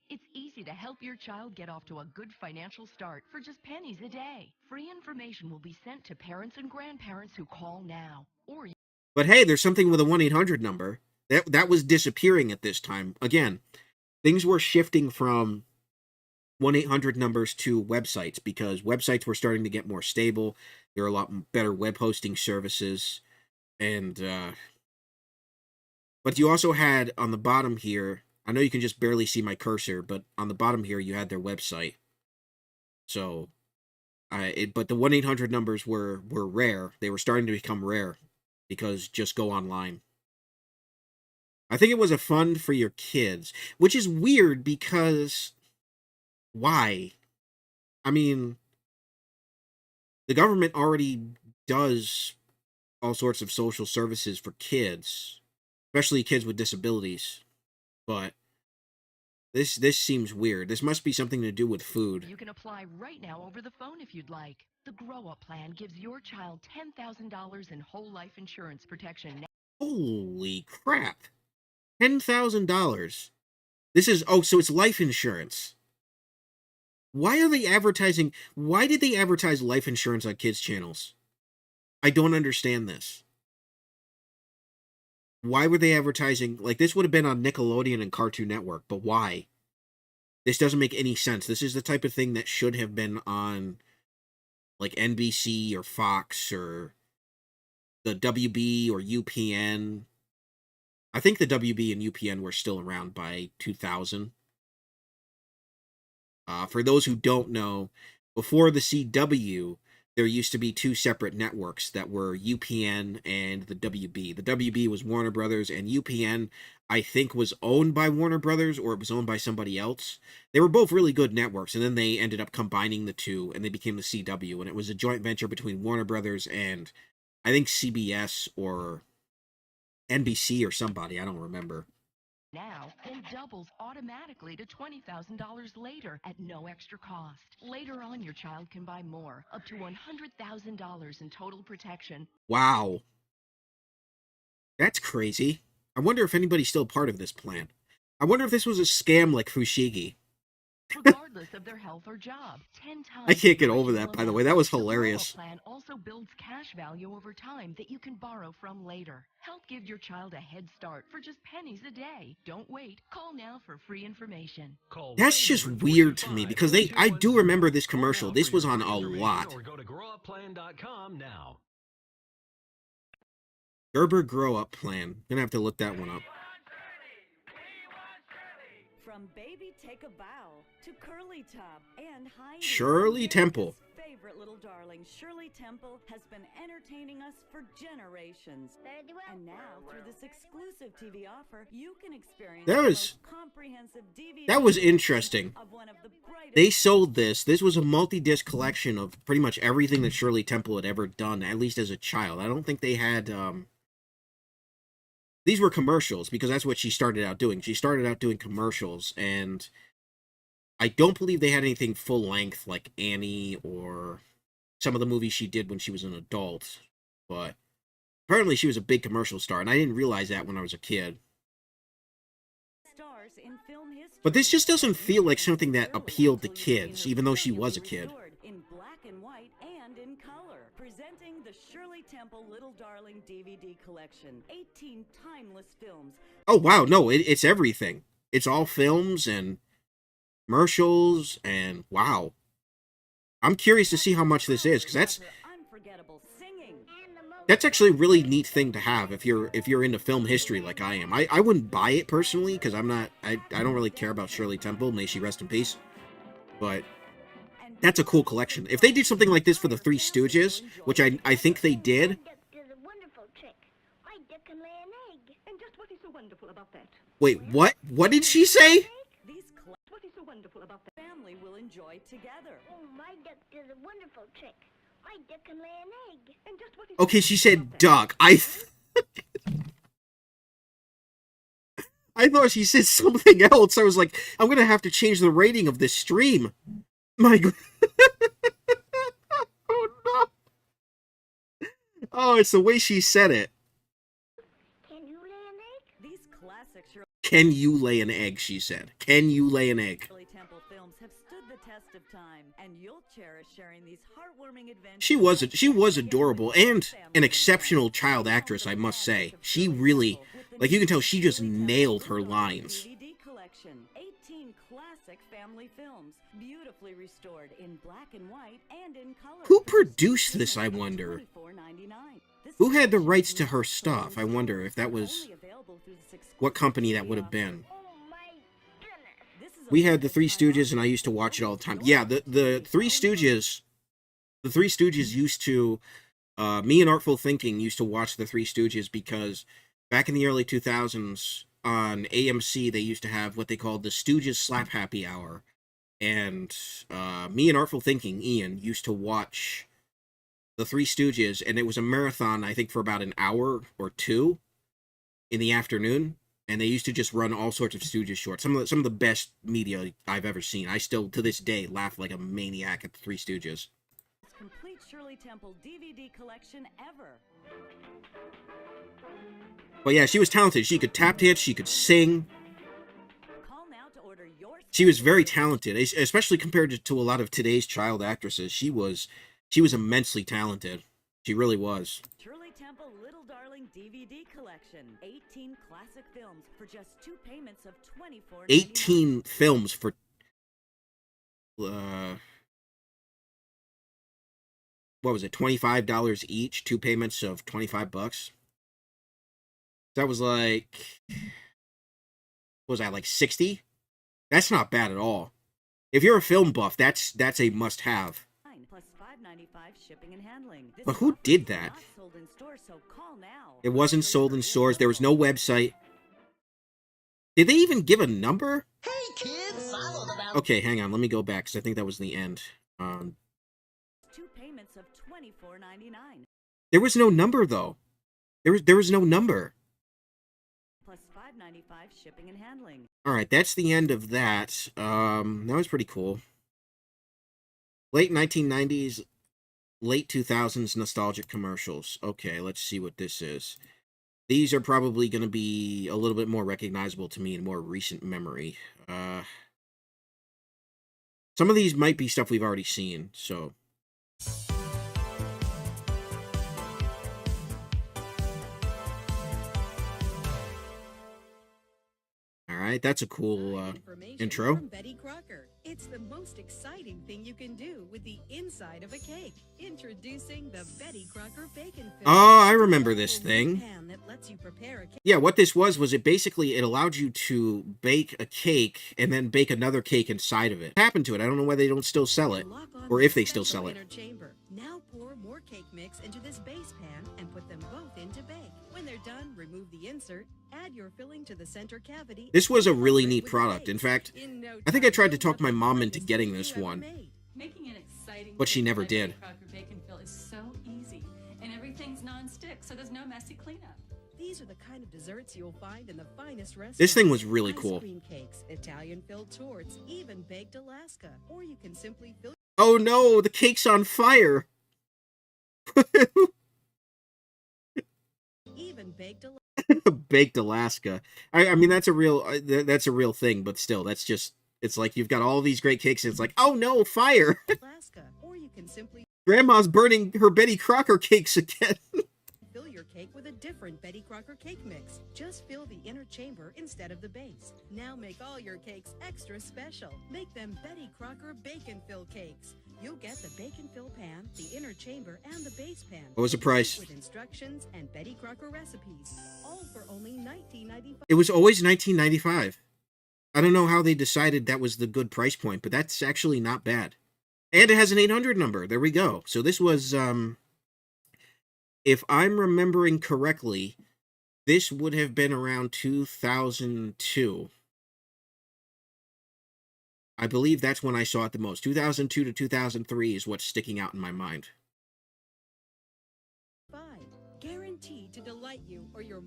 It's easy to help your child get off to a good financial start for just pennies a day. Free information will be sent to parents and grandparents who call now. But hey, there's something with a 1-800 number. That was disappearing at this time. Again, things were shifting from 1-800 numbers to websites because websites were starting to get more stable. There are a lot better web hosting services. And, but you also had on the bottom here, I know you can just barely see my cursor, but on the bottom here, you had their website. So, but the 1-800 numbers were rare. They were starting to become rare because just go online. I think it was a fund for your kids, which is weird because why? I mean, the government already does all sorts of social services for kids, especially kids with disabilities. But this seems weird. This must be something to do with food. You can apply right now over the phone if you'd like. The Grow Up Plan gives your child $10,000 in whole life insurance protection. Holy crap. $10,000. This is, oh, so it's life insurance. Why are they advertising? Why did they advertise life insurance on kids' channels? I don't understand this. Why were they advertising? Like, this would have been on Nickelodeon and Cartoon Network, but why? This doesn't make any sense. This is the type of thing that should have been on, like, NBC or Fox or the WB or UPN. I think the WB and UPN were still around by 2000. For those who don't know, before the CW, there used to be two separate networks that were UPN and the WB. The WB was Warner Brothers, and UPN, I think, was owned by Warner Brothers, or it was owned by somebody else. They were both really good networks, and then they ended up combining the two, and they became the CW, and it was a joint venture between Warner Brothers and, I think, CBS or NBC or somebody, I don't remember. Now, and doubles automatically to $20,000 later at no extra cost. Later on, your child can buy more, up to $100,000 in total protection. Wow. That's crazy. I wonder if anybody's still part of this plan. I wonder if this was a scam like Fushigi. Regardless of their health or job. 10 times. I can't get over that, by the way. That was hilarious. The plan also builds cash value over time that you can borrow from later. Help give your child a head start for just pennies a day. Don't wait. Call now for free information. That's just weird to me because I do remember this commercial. This was on a lot. Or go to growupplan.com now. Gerber Grow Up Plan. Gonna have to look that one up. From Baby Take a Bow to Curly Top and Heidi. Shirley Temple. Favorite little darling, Shirley Temple, has been entertaining us for generations. And now, through this exclusive TV offer, you can experience That was comprehensive DVD. That was interesting. They sold this. This was a multi-disc collection of pretty much everything that Shirley Temple had ever done, at least as a child. I don't think they had these were commercials because that's what she started out doing. She started out doing commercials, and I don't believe they had anything full length like Annie or some of the movies she did when she was an adult. But apparently she was a big commercial star, and I didn't realize that when I was a kid. But this just doesn't feel like something that appealed to kids, even though she was a kid. In black and white and in color. Presenting the Shirley Temple Little Darling DVD collection. 18 timeless films. Oh, wow. No, it's everything. It's all films and commercials, and wow. I'm curious to see how much this is, because that's actually a really neat thing to have if you're into film history like I am. I wouldn't buy it personally, because I don't really care about Shirley Temple. May she rest in peace. But that's a cool collection. If they did something like this for the Three Stooges, which I think they did. Wait, what? What did she say? What is so wonderful about the family will enjoy together. Oh, my duck does a wonderful trick. Okay, she said duck. I thought she said something else. I was like, I'm gonna have to change the rating of this stream. My God. Oh no. Oh, it's the way she said it. These classic Can you lay an egg? She said. Can you lay an egg? Shirley Temple films have stood the test of time, and you'll cherish sharing these heartwarming adventures. She was adorable and an exceptional child actress, I must say. She really, like, you can tell she just nailed her lines. DVD collection, 18 classic family films, beautifully restored in black and white and in color. Who produced this, I wonder? Who had the rights to her stuff? I wonder if that was what company that would have been. We had the Three Stooges, and I used to watch it all the time. Yeah, the Three Stooges. The Three Stooges used to. Me and Artful Thinking used to watch the Three Stooges because back in the early 2000s on AMC they used to have what they called the Stooges Slap Happy Hour, and me and Artful Thinking, Ian, used to watch the Three Stooges, and it was a marathon, I think, for about an hour or two in the afternoon. And they used to just run all sorts of Stooges shorts. Some of the best media I've ever seen. I still, to this day, laugh like a maniac at the Three Stooges. Complete Shirley Temple DVD collection ever. But yeah, she was talented. She could tap dance. She could sing. Call now to order your. She was very talented, especially compared to a lot of today's child actresses. She was immensely talented. She really was. Shirley Temple Little Darling DVD collection. 18 classic films for just 2 payments of $24.99. 18 films for what was it? $25 each, 2 payments of $25. That was like, what was that, like 60? That's not bad at all. If you're a film buff, that's a must-have. Plus $5.95 shipping and handling. But who did that? Not sold in stores, so call now. It wasn't sold in stores. There was no website. Did they even give a number? Hey kids, follow the Okay, hang on. Let me go back, because I think that was the end. 2 payments of $24.99. There was no number, though. There was no number. Plus $5.95 shipping and handling. Alright, that's the end of that. That was pretty cool. Late 1990s, late 2000s nostalgic commercials. Okay, let's see what this is. These are probably going to be a little bit more recognizable to me in more recent memory. Some of these might be stuff we've already seen, so... Alright, that's a cool intro. From Betty Crocker. It's the most exciting thing you can do with the inside of a cake. Introducing the Betty Crocker Bacon Film. Oh, I remember this thing. Pan that lets you prepare a cake. Yeah, what this was it basically, it allowed you to bake a cake and then bake another cake inside of it. What happened to it? I don't know why they don't still sell it. Or if they still sell it. Chamber. Now pour more cake mix into this base pan and put them both into bake. When they're done, remove the insert, add your filling to the center cavity. This was a really neat product. In fact, I think I tried to talk my mom into getting this one, Making an exciting but she never did. Betty Crocker bacon fill is so easy, and everything's non-stick, so there's no messy cleanup. These are the kind of desserts you'll find in the finest restaurants. This thing was really cool. Ice cream cakes, Italian-filled torts, even baked Alaska. Or you can simply fill... Oh no, the cake's on fire! even baked Alaska. Baked Alaska. I mean, that's a real thing, but still, that's just, it's like you've got all these great cakes, and it's like, oh no, fire! Alaska. Or you can simply... Grandma's burning her Betty Crocker cakes again. Fill your cake with a different Betty Crocker cake mix. Just fill the inner chamber instead of the base. Now make all your cakes extra special. Make them Betty Crocker bacon fill cakes. You'll get the bacon fill pan, the inner chamber, and the base pan. What was the price? With instructions and Betty Crocker recipes. All for only $19.95. It was always $19.95. I don't know how they decided that was the good price point, but that's actually not bad. And it has an 800 number. There we go. So this was, if I'm remembering correctly, this would have been around 2002. I believe that's when I saw it the most. 2002 to 2003 is what's sticking out in my mind.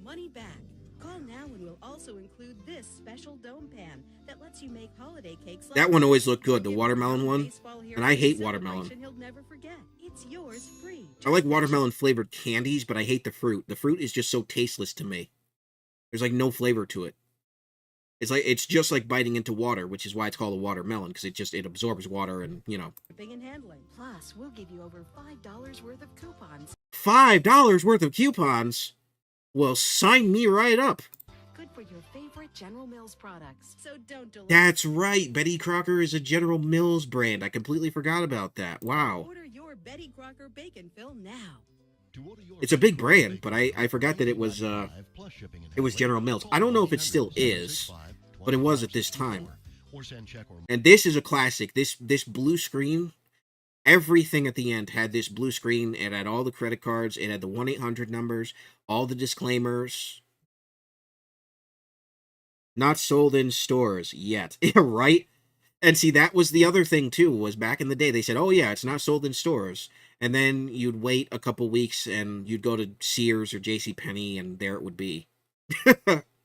money back. Call now and we'll also include this special dome pan that lets you make holiday cakes. That one always looked good, the watermelon one. And I hate watermelon. He'll never forget. It's yours free. I like watermelon flavored candies, but I hate the fruit. The fruit is just so tasteless to me. There's like no flavor to it. It's just like biting into water, which is why it's called a watermelon, because it absorbs water and, you know. Shipping and handling. Plus, we'll give you over $5 worth of coupons. $5 worth of coupons? Well, sign me right up. Good for your favorite General Mills products. So don't delay. That's right. Betty Crocker is a General Mills brand. I completely forgot about that. Wow. Order your Betty Crocker bacon fill now. It's a big brand, but I forgot that it was General Mills. I don't know if it still is, but it was at this time. And this is a classic. This blue screen, everything at the end had this blue screen. It had all the credit cards. It had the 1-800 numbers, all the disclaimers. Not sold in stores yet. Right? And see, that was the other thing, too, was back in the day, they said, oh, yeah, it's not sold in stores. And then you'd wait a couple weeks, and you'd go to Sears or JCPenney, and there it would be.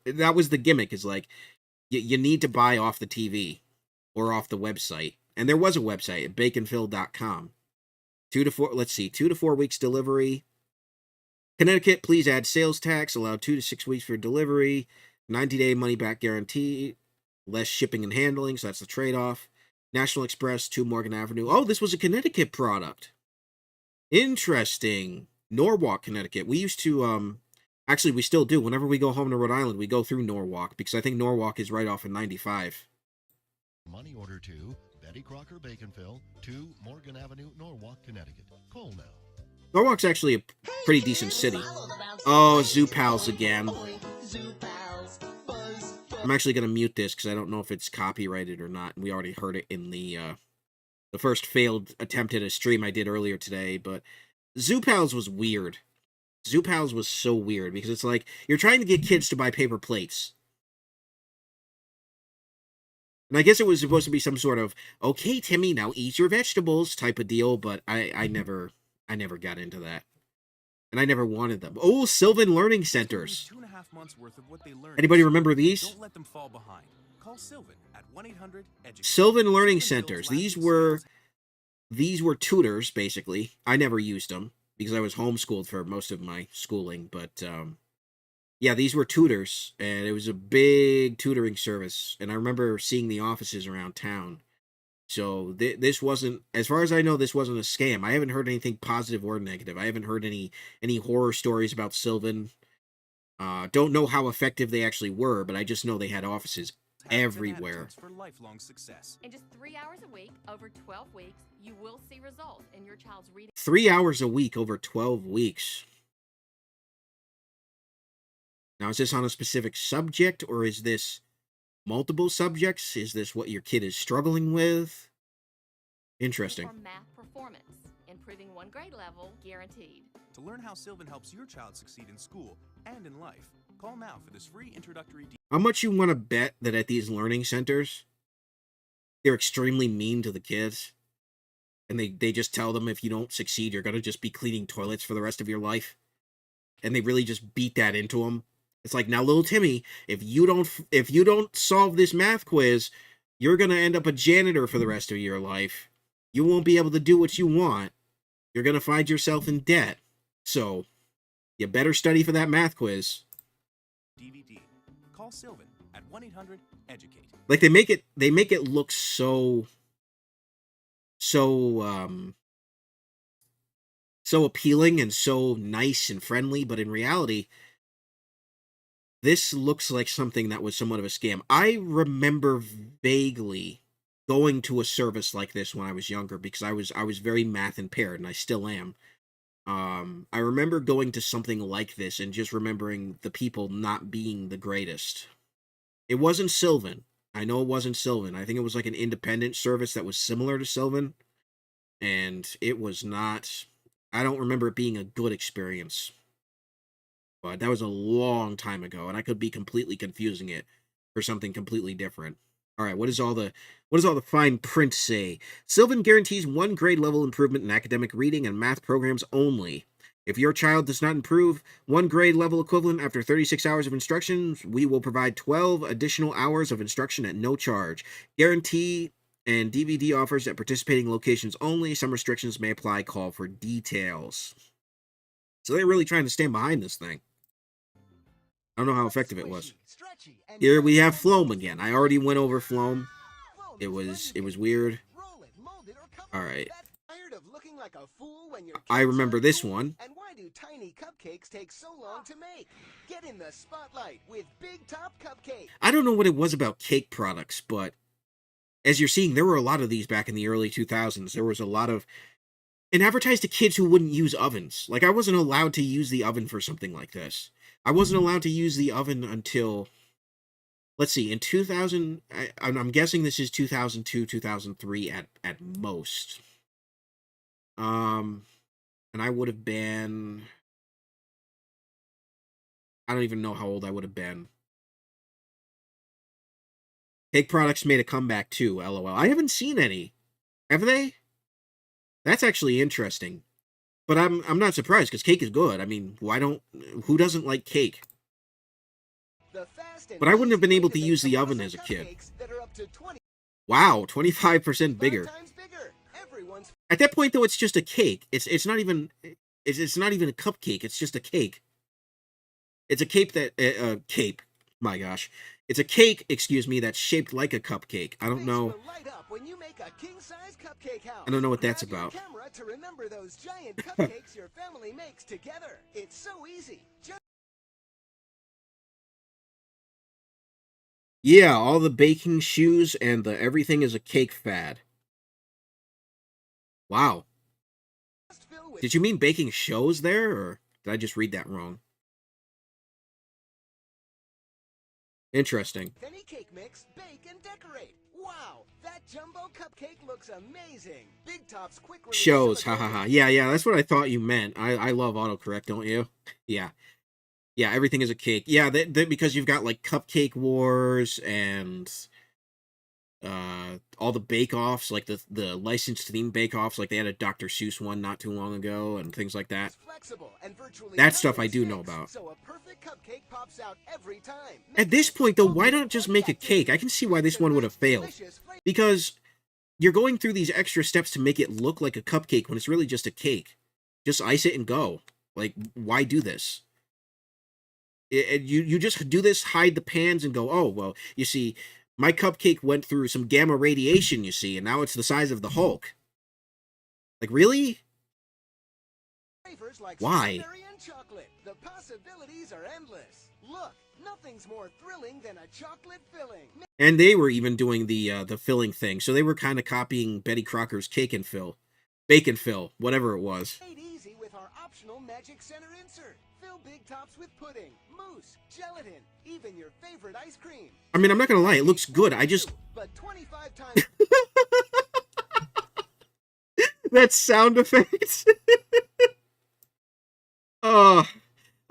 That was the gimmick, is like, you need to buy off the TV or off the website. And there was a website at baconfill.com. 2 to 4 weeks delivery. Connecticut, please add sales tax, allow 2 to 6 weeks for delivery, 90-day money-back guarantee, less shipping and handling, so that's the trade-off. National Express, 2 Morgan Avenue. Oh, this was a Connecticut product. Interesting. Norwalk, Connecticut. We used to, actually, we still do. Whenever we go home to Rhode Island, we go through Norwalk, because I think Norwalk is right off of 95. Money order 2, Betty Crocker Bacon Fill, 2 Morgan Avenue, Norwalk, Connecticut. Call now. Norwalk's actually a pretty decent city. Oh, Zoo Pals again. I'm actually going to mute this because I don't know if it's copyrighted or not. We already heard it in the first failed attempt at a stream I did earlier today. But Zoo Pals was weird. Zoo Pals was so weird because it's like you're trying to get kids to buy paper plates. And I guess it was supposed to be some sort of, okay, Timmy, now eat your vegetables type of deal. But I never got into that. And I never wanted them. Oh, Sylvan Learning Centers. 2.5 months worth of what they learned. Anybody remember these? Don't let them fall behind. Call Sylvan at 1-800-EDUCATE. Sylvan Learning Centers. These were tutors, basically. I never used them because I was homeschooled for most of my schooling. But, yeah, these were tutors. And it was a big tutoring service. And I remember seeing the offices around town. So this wasn't, as far as I know, this wasn't a scam. I haven't heard anything positive or negative. I haven't heard any horror stories about Sylvan. Don't know how effective they actually were, but I just know they had offices everywhere. For lifelong success. In just 3 hours a week, over 12 weeks, you will see results in your child's reading. 3 hours a week over 12 weeks. Now, is this on a specific subject, or is this multiple subjects? Is this what your kid is struggling with? Interesting. For math performance, improving 1 grade level, guaranteed. To learn how Sylvan helps your child succeed in school and in life, call now for this free introductory. How much you want to bet that at these learning centers, they're extremely mean to the kids? And they just tell them if you don't succeed, you're going to just be cleaning toilets for the rest of your life? And they really just beat that into them? It's like, now, little Timmy, if you don't solve this math quiz, you're going to end up a janitor for the rest of your life. You won't be able to do what you want. You're going to find yourself in debt. So, you better study for that math quiz. DVD. Call Sylvan at 1-800-EDUCATE. Like, they make it look so appealing and so nice and friendly, but in reality, this looks like something that was somewhat of a scam. I remember vaguely going to a service like this when I was younger because I was very math impaired, and I still am. I remember going to something like this and just remembering the people not being the greatest. It wasn't Sylvan. I know it wasn't Sylvan. I think it was like an independent service that was similar to Sylvan, and it was not. I don't remember it being a good experience. But that was a long time ago, and I could be completely confusing it for something completely different. All right, what does all the fine print say? Sylvan guarantees 1 grade level improvement in academic reading and math programs only. If your child does not improve one grade level equivalent after 36 hours of instructions, we will provide 12 additional hours of instruction at no charge. Guarantee and DVD offers at participating locations only. Some restrictions may apply. Call for details. So they're really trying to stand behind this thing. I don't know how effective it was. Here we have Floam again. I already went over Floam. It was weird. All right. I remember this one. And why do tiny cupcakes take so long to make? Get in the spotlight with Big Top Cupcake. I don't know what it was about cake products, but as you're seeing, there were a lot of these back in the early 2000s. There was a lot of... And advertised to kids who wouldn't use ovens. Like, I wasn't allowed to use the oven for something like this. I wasn't allowed to use the oven until... Let's see, in 2000... I'm guessing this is 2002, 2003 at most. And I would have been... I don't even know how old I would have been. Cake products made a comeback too, LOL. I haven't seen any. Have they? That's actually interesting. But I'm not surprised, because cake is good. I mean, who doesn't like cake? But I wouldn't have been able to use the oven as a kid. Wow, 25% bigger. At that point, though, it's just a cake. It's not even a cupcake. It's just a cake. It's a cake that cape. My gosh, it's a cake. Excuse me. That's shaped like a cupcake. I don't know. I don't know what that's about. Camera to remember those giant cupcakes your family makes together. It's so easy. Yeah, all the baking shoes and the everything is a cake fad. Wow. Did you mean baking shows there, or did I just read that wrong? Interesting. Any cake mix, bake and decorate. Wow, that jumbo cupcake looks amazing. Big Top's quick release Shows, ha ha ha. Yeah, that's what I thought you meant. I love autocorrect, don't you? Yeah. Yeah, everything is a cake. Yeah, because you've got like Cupcake Wars and all the bake-offs, like the licensed theme bake-offs, like they had a Dr. Seuss one not too long ago and things like that. That stuff I do know about. So a perfect cupcake pops out every time. At this point, though, why not just make a cake? I can see why this one would have failed. Because you're going through these extra steps to make it look like a cupcake when it's really just a cake. Just ice it and go. Like, why do this? You just do this, hide the pans, and go, oh, well, you see, my cupcake went through some gamma radiation, you see, and now it's the size of the Hulk. Like, really? Why? The possibilities are endless. Look, nothing's more thrilling than a chocolate filling. And they were even doing the filling thing, so they were kind of copying Betty Crocker's Cake and Fill. Bake and Fill, whatever it was. Made easy with our optional Magic Center insert. Fill Big Tops with pudding, mousse, gelatin, even your favorite ice cream. I mean, I'm not gonna lie, it looks good. I just... But 25 times... That sound effect. Oh,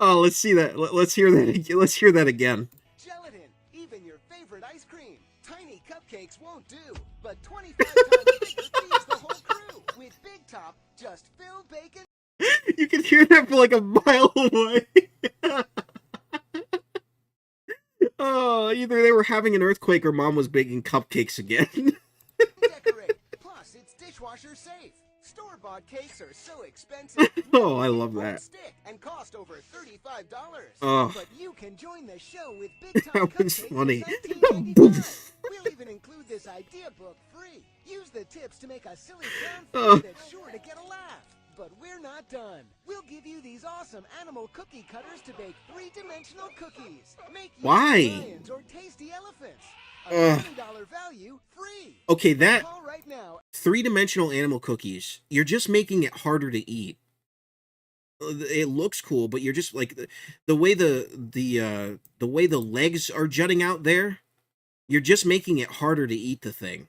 let's see that. Let's hear that. Let's hear that again. Gelatin, even your favorite ice cream. Tiny cupcakes won't do, but 25 times bigger feeds the whole crew. With Big Top, just fill bacon. You can hear that for like a mile away. Oh, either they were having an earthquake or Mom was baking cupcakes again. Decorate. Plus, it's dishwasher safe. Store-bought cakes are so expensive. Oh, I love that. Stick and cost over $35. Oh, but you can join the show with Big Top that was Cupcakes funny. for $19.99. We'll even include this idea book free. Use the tips to make a silly clown food that's sure to get a laugh. But we're not done. We'll give you these awesome animal cookie cutters to bake three-dimensional cookies. Make lions or tasty elephants. A $20 value free. Okay, that Call right now. three-dimensional animal cookies, you're just making it harder to eat. It looks cool, but you're just like the way the way the legs are jutting out there, you're just making it harder to eat the thing.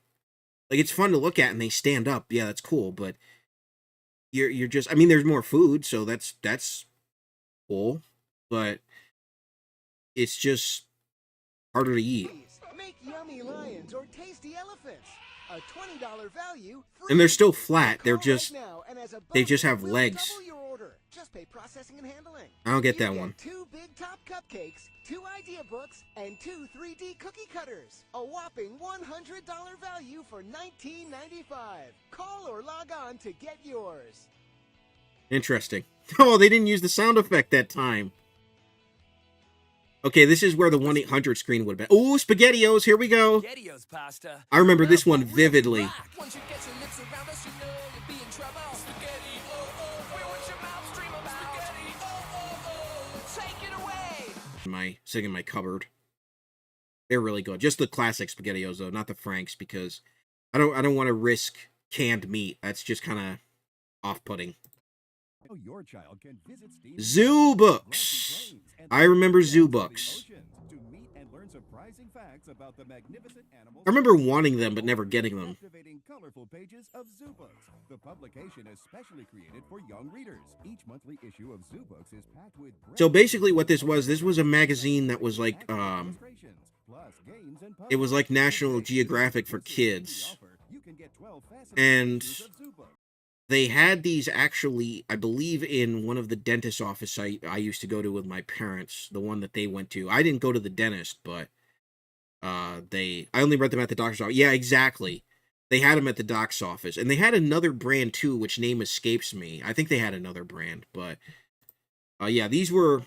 Like, it's fun to look at and they stand up. Yeah, that's cool, but you're just, I mean, there's more food, so that's cool, but it's just harder to eat. Make yummy lions or tasty elephants. A $20 value free. And they're still flat. They're Call just, right now, and as a they just bonus, have we'll legs. double your order. Just pay processing and handling. I don't get You that one. 2 big top cupcakes, 2 idea books, and 2 3D cookie cutters. A whopping $100 value for $19.95. Call or log on to get yours. Interesting. Oh, they didn't use the sound effect that time. Okay, this is where the 1-800 screen would have been. Ooh, SpaghettiOs, here we go. SpaghettiOs pasta. I remember this one vividly. Once you get your lips around us, you know you'll be in trouble. Spaghetti, oh, oh, where would your mouth stream about? Spaghetti, oh, take it away. Sitting in my cupboard. They're really good. Just the classic SpaghettiOs though, not the Franks, because I don't want to risk canned meat. That's just kind of off-putting. Your child can visit Zoo books. I remember zoo books. I remember wanting them but never getting them. Colorful pages of Zoo Books. The publication is specially created for young readers. Each monthly issue of Zoo Books is packed with So basically what this was a magazine that was like it was like National Geographic for kids. And they had these actually, I believe, in one of the dentist office I used to go to with my parents, the one that they went to. I didn't go to the dentist, but I only read them at the doctor's office. Yeah, exactly. They had them at the doc's office. And they had another brand, too, which name escapes me. I think they had another brand, but yeah, these were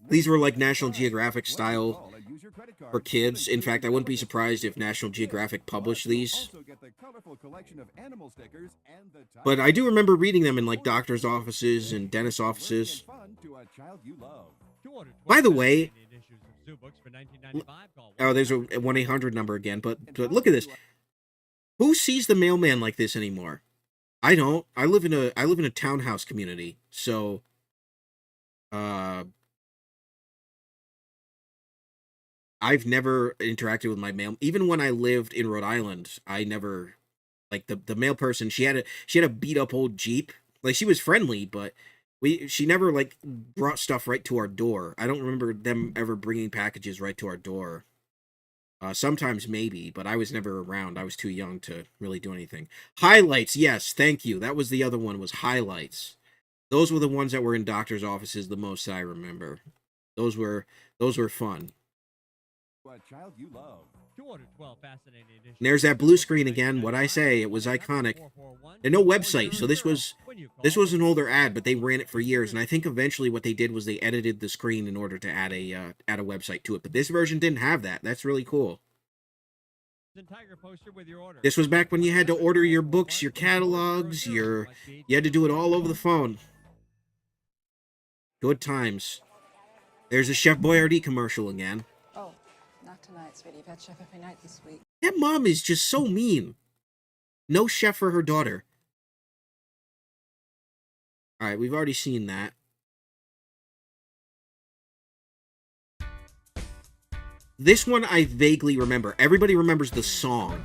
like National Geographic style for kids. In fact, I wouldn't be surprised if National Geographic published these. But I do remember reading them in like doctor's offices and dentist offices. By the way, oh, there's a 1-800 number again, but look at this. Who sees the mailman like this anymore? I don't. I live in a townhouse community, so I've never interacted with my mail. Even when I lived in Rhode Island, I never, like, the mail person, she had a beat up old Jeep. Like, she was friendly, but she never like brought stuff right to our door. I don't remember them ever bringing packages right to our door. Sometimes maybe, but I was never around. I was too young to really do anything. Highlights, yes, thank you. That was the other one, was highlights. Those were the ones that were in doctor's offices the most I remember. Those were fun. What child you love. 212 fascinating editions. And there's that blue screen again. What I say, it was iconic. And no website, so this was an older ad, but they ran it for years. And I think eventually what they did was they edited the screen in order to add a website to it. But this version didn't have that. That's really cool. This was back when you had to order your books, your catalogs, you had to do it all over the phone. Good times. There's a Chef Boyardee commercial again. Oh, not tonight, sweetie. You've had chef every night this week. That mom is just so mean. No chef for her daughter. Alright, we've already seen that. This one I vaguely remember. Everybody remembers the song.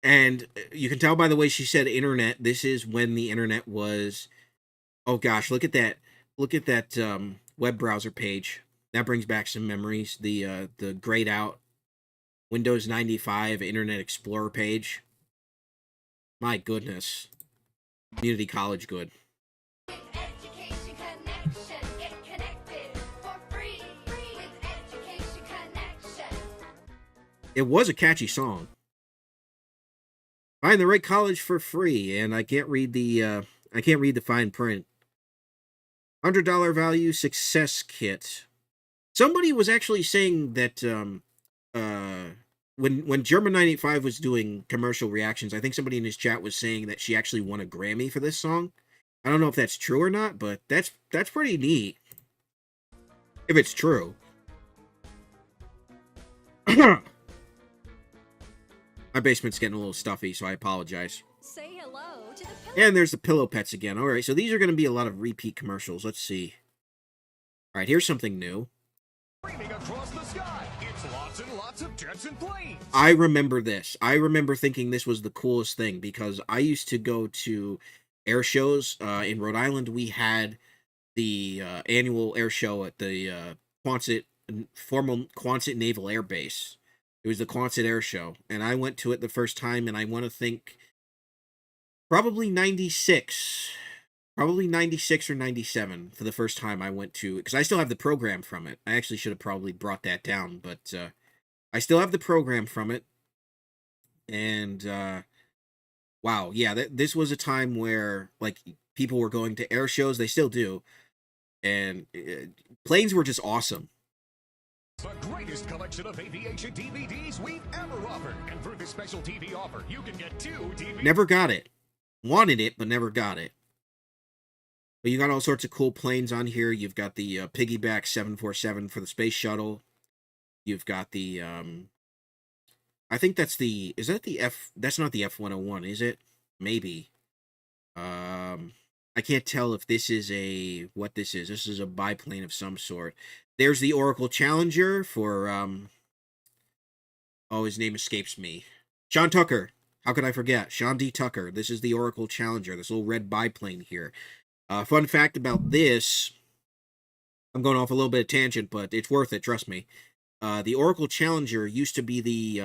And you can tell by the way she said internet, this is when the internet was... Oh gosh, look at that. Look at that web browser page. That brings back some memories. The grayed out Windows 95 Internet Explorer page. My goodness. Community college good. It was a catchy song. Find the right college for free, and I can't read the fine print. $100 value success kit. Somebody was actually saying that when German 985 was doing commercial reactions, I think somebody in his chat was saying that she actually won a Grammy for this song. I don't know if that's true or not, but that's pretty neat. If it's true. My basement's getting a little stuffy, so I apologize. Say hello to the And there's the pillow pets again. All right, so these are going to be a lot of repeat commercials. Let's see. All right, here's something new. Streaming across the sky, lots and lots of jets and planes. I remember this. I remember thinking this was the coolest thing because I used to go to air shows. In Rhode Island, we had the annual air show at the former Quonset Naval Air Base. It was the Quonset Air Show, and I went to it the first time, and I want to think probably 96. Probably 96 or 97 for the first time I went to, because I still have the program from it. I actually should have probably brought that down, but I still have the program from it. And wow, yeah, this was a time where like people were going to air shows. They still do, and planes were just awesome. The greatest collection of aviation DVDs we've ever offered, and through this special TV offer, you can get 2 DVDs. Never got it. Wanted it, but never got it. But you got all sorts of cool planes on here. You've got the piggyback 747 for the space shuttle. You've got the, I think that's the, is that the that's not the F-101, is it? Maybe. I can't tell if this is what this is. This is a biplane of some sort. There's the Oracle Challenger for, oh, his name escapes me. Sean Tucker. How could I forget? Sean D. Tucker. This is the Oracle Challenger, this little red biplane here. Fun fact about this, I'm going off a little bit of tangent, but it's worth it, trust me. The Oracle Challenger used to be the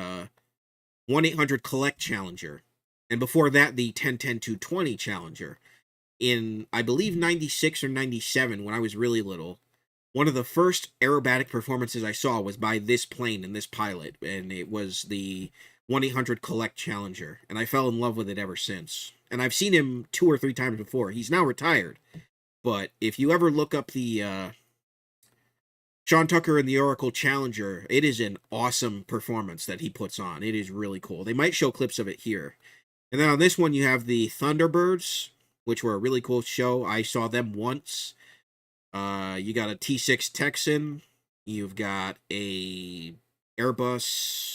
1-800-COLLECT Challenger, and before that, the 10-10-220 Challenger. In, I believe, 96 or 97, when I was really little, one of the first aerobatic performances I saw was by this plane and this pilot, and it was the 1-800-COLLECT Challenger, and I fell in love with it ever since. And I've seen him 2 or 3 times before. He's now retired. But if you ever look up the Sean Tucker and the Oracle Challenger, it is an awesome performance that he puts on. It is really cool. They might show clips of it here. And then on this one, you have the Thunderbirds, which were a really cool show. I saw them once. You got a T6 Texan. You've got a Airbus.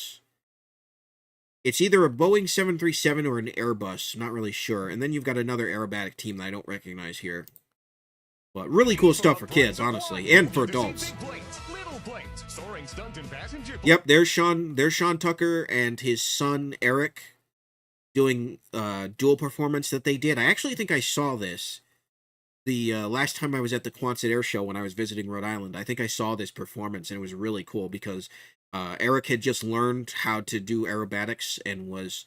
It's either a Boeing 737 or an Airbus. I'm not really sure. And then you've got another aerobatic team that I don't recognize here. But really cool stuff for kids, honestly, and for adults. Yep, there's Sean Tucker and his son Eric doing dual performance that they did. I actually think I saw this the last time I was at the Quonset Air Show when I was visiting Rhode Island. I think I saw this performance, and it was really cool because Eric had just learned how to do aerobatics and was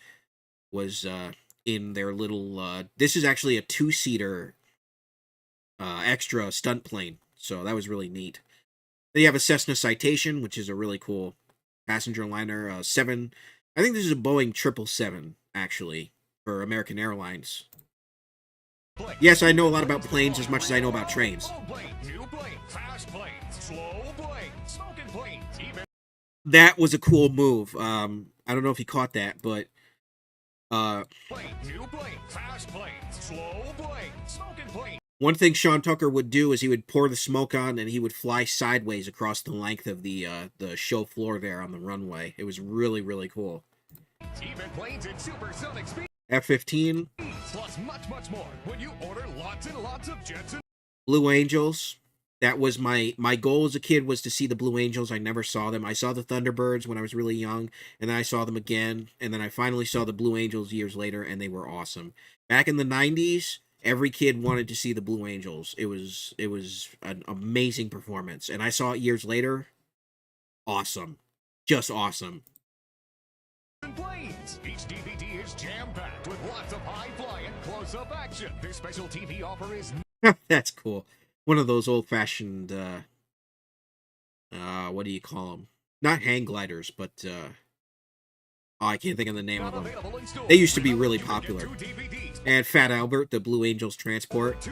in their little. This is actually a 2-seater extra stunt plane, so that was really neat. Then you have a Cessna Citation, which is a really cool passenger liner. I think this is a Boeing 777 actually for American Airlines. Yes, I know a lot about planes as much as I know about trains. That was a cool move. I don't know if you caught that, but one thing Sean Tucker would do is he would pour the smoke on and he would fly sideways across the length of the show floor there on the runway. It was really, really cool. F-15. Plus much more when you order lots and lots of jets and Blue Angels. That was my goal as a kid, was to see the Blue Angels. I never saw them. I saw the Thunderbirds when I was really young, and then I saw them again, and then I finally saw the Blue Angels years later, and they were awesome. Back in the 90s, every kid wanted to see the Blue Angels. It was an amazing performance, and I saw it years later. Awesome. Just awesome. planes. Each DVD is jam-packed with lots of high-flying, close-up action. This special TV offer is... That's cool. One of those old-fashioned, what do you call them? Not hang gliders, but, oh, I can't think of the name of them. They used to be really popular. And Fat Albert, the Blue Angels transport.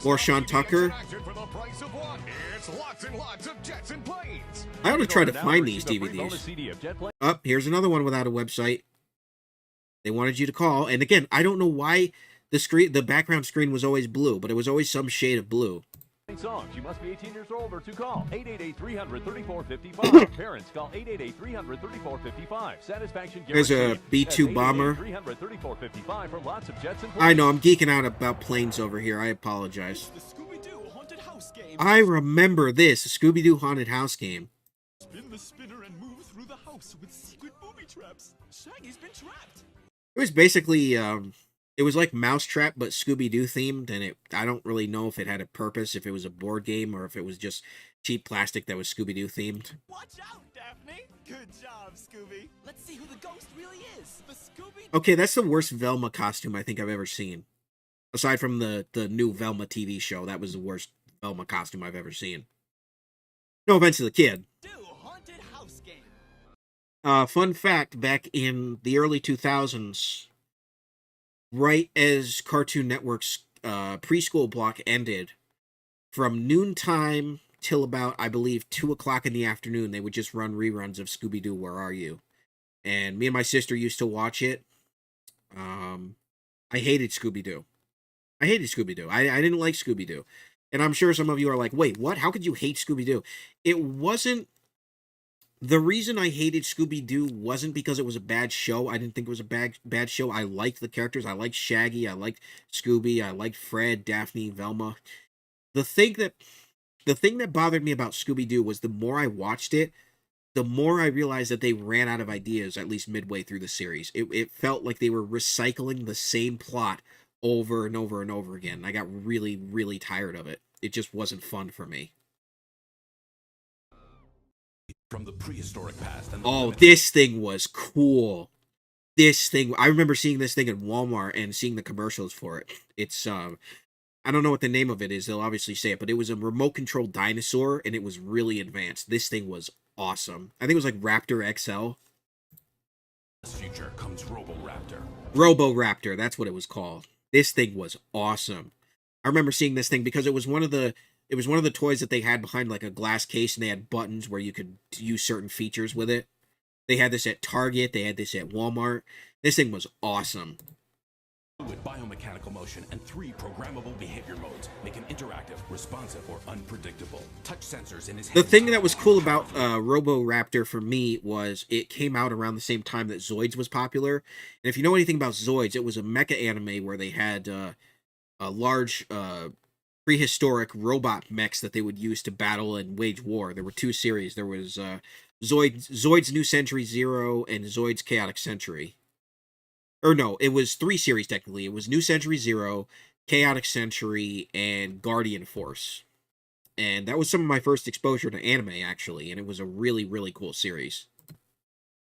Or Sean Tucker. I ought to try to find these DVDs. Oh, here's another one without a website. They wanted you to call. And again, I don't know why the background screen was always blue, but it was always some shade of blue. Songs. You must be 18 years old or to call 888-300-3455. Parents call 888-300-3455. Satisfaction guarantee. There's a B-2 bomber. 300-3455 for lots of jets and I know, I'm geeking out about planes over here. I apologize. I remember this, the Scooby-Doo Haunted House game. Spin the spinner and move through the house with secret booby traps. Shaggy's been trapped. It was basically, it was like Mousetrap, but Scooby-Doo themed, and I don't really know if it had a purpose, if it was a board game, or if it was just cheap plastic that was Scooby-Doo themed. Watch out, Daphne. Good job, Scooby. Let's see who the ghost really is. The Scooby. Okay, that's the worst Velma costume I think I've ever seen. Aside from the new Velma TV show, that was the worst Velma costume I've ever seen. No offense to the kid. Haunted house game. Fun fact, back in the early 2000s, right as Cartoon Network's preschool block ended, from noontime till about, I believe, 2 o'clock in the afternoon, they would just run reruns of Scooby-Doo, Where Are You? And me and my sister used to watch it. I hated Scooby-Doo. I didn't like Scooby-Doo. And I'm sure some of you are like, wait, what? How could you hate Scooby-Doo? It wasn't... The reason I hated Scooby-Doo wasn't because it was a bad show. I didn't think it was a bad show. I liked the characters. I liked Shaggy. I liked Scooby. I liked Fred, Daphne, Velma. The thing that bothered me about Scooby-Doo was the more I watched it, the more I realized that they ran out of ideas, at least midway through the series. It felt like they were recycling the same plot over and over and over again. I got really, really tired of it. It just wasn't fun for me. From the prehistoric past. And this thing was cool. I remember seeing this thing at Walmart and seeing the commercials for it. It's, I don't know what the name of it is. They'll obviously say it, but it was a remote-controlled dinosaur, and it was really advanced. This thing was awesome. I think it was like Raptor XL. This future comes Roboraptor. Roboraptor, that's what it was called. This thing was awesome. I remember seeing this thing because it was one of the toys that they had behind like a glass case, and they had buttons where you could use certain features with it. They had this at Target. They had this at Walmart. This thing was awesome. With biomechanical motion and 3 programmable behavior modes make him interactive, responsive, or unpredictable. Touch sensors in his hands. The thing that was cool about Roboraptor for me was it came out around the same time that Zoids was popular. And if you know anything about Zoids, it was a mecha anime where they had a large prehistoric robot mechs that they would use to battle and wage war. There were 2 series. There was Zoids New Century Zero and Zoids Chaotic Century. Or no, it was 3 series technically. It was New Century Zero, Chaotic Century, and Guardian Force. And that was some of my first exposure to anime, actually, and it was a really, really cool series.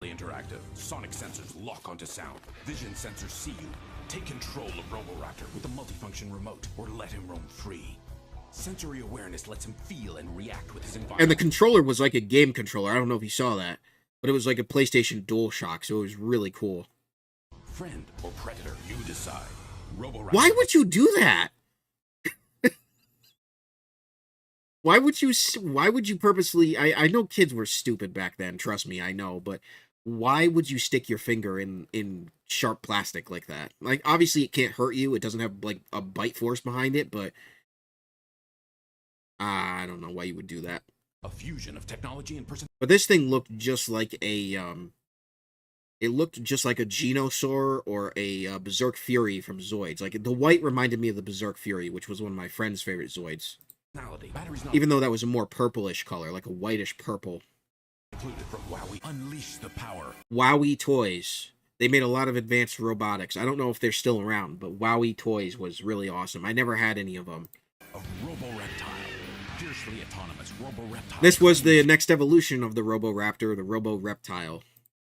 Interactive. Sonic sensors lock onto sound. Vision sensors see you. Take control of Roboraptor with a multifunction remote, or let him roam free. Sensory awareness lets him feel and react with his environment. And the controller was like a game controller. I don't know if you saw that, but it was like a PlayStation DualShock, so it was really cool. Friend or predator, you decide. Roboraptor. Why would you do that? Why would you purposely... I know kids were stupid back then, trust me, I know, but why would you stick your finger in sharp plastic like that? Like, obviously it can't hurt you, it doesn't have, like, a bite force behind it, but... I don't know why you would do that. A fusion of technology and person. But this thing looked just like a, it looked just like a Genosaur or a Berserk Fury from Zoids. Like, the white reminded me of the Berserk Fury, which was one of my friend's favorite Zoids. Even though that was a more purplish color, like a whitish purple. Included from WowWee. Unleash the power. WowWee Toys. They made a lot of advanced robotics. I don't know if they're still around, but WowWee Toys was really awesome. I never had any of them. A Roboreptile. Fiercely autonomous Roboreptile. This was the next evolution of the Roboraptor, the Roboreptile.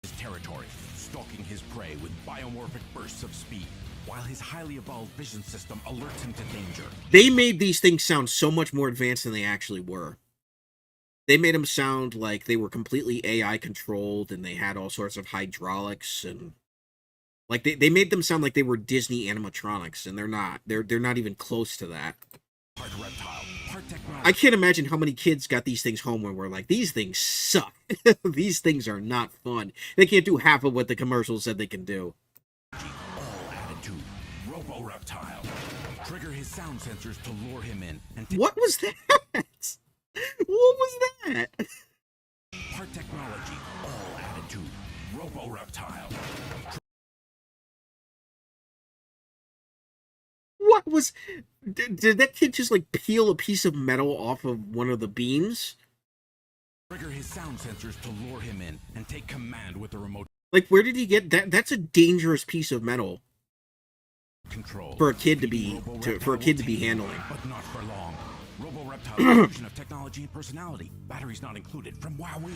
His territory, stalking his prey with biomorphic bursts of speed, while his highly evolved vision system alerts him to danger. They made these things sound so much more advanced than they actually were. They made them sound like they were completely AI controlled and they had all sorts of hydraulics and like they made them sound like they were Disney animatronics, and they're not. They're not even close to that. Part reptile, part technology. I can't imagine how many kids got these things home and were like, these things suck. These things are not fun. They can't do half of what the commercials said they can do. All attitude, Roboreptile. Trigger his sound sensors to lure him in. And what was that? What was that? Part technology, all attitude, Roboreptile. What was... Did that kid just, like, peel a piece of metal off of one of the beams? Trigger his sound sensors to lure him in and take command with the remote Like, where did he get that? That's a dangerous piece of metal control. for a kid to be handling. But not for long. Robo-Reptile's fusion of technology and personality. Batteries not included from WowWee.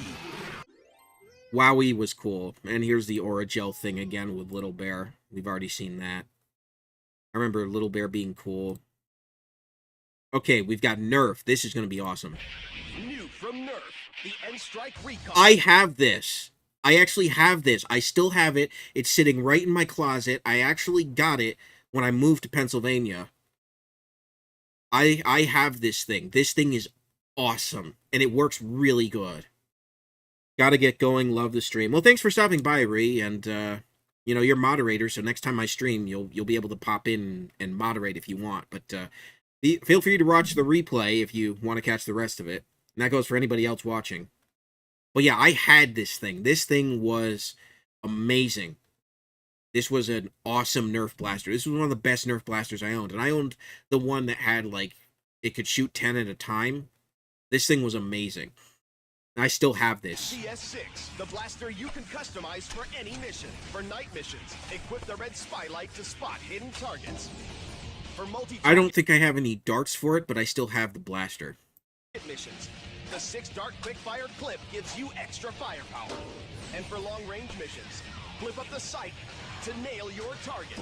WowWee was cool. And here's the Aura Gel thing again with Little Bear. We've already seen that. I remember Little Bear being cool. Okay, we've got Nerf. This is going to be awesome. New from Nerf, the N-Strike Recon. I have this. I actually have this. I still have it. It's sitting right in my closet. I actually got it when I moved to Pennsylvania. I have this thing. This thing is awesome. And it works really good. Gotta get going. Love the stream. Well, thanks for stopping by, Ree. And, you know, you're moderator, so next time I stream, you'll be able to pop in and moderate if you want. But feel free to watch the replay if you want to catch the rest of it. And that goes for anybody else watching. But yeah, I had this thing. This thing was amazing. This was an awesome Nerf blaster. This was one of the best Nerf blasters I owned. And I owned the one that had, like, it could shoot 10 at a time. This thing was amazing. And I still have this. CS6, the blaster you can customize for any mission. For night missions, equip the red spylight to spot hidden targets. For I don't think I have any darts for it, but I still have the blaster. missions, the 6-dart quick-fire clip gives you extra firepower. And for long-range missions, flip up the sight to nail your target.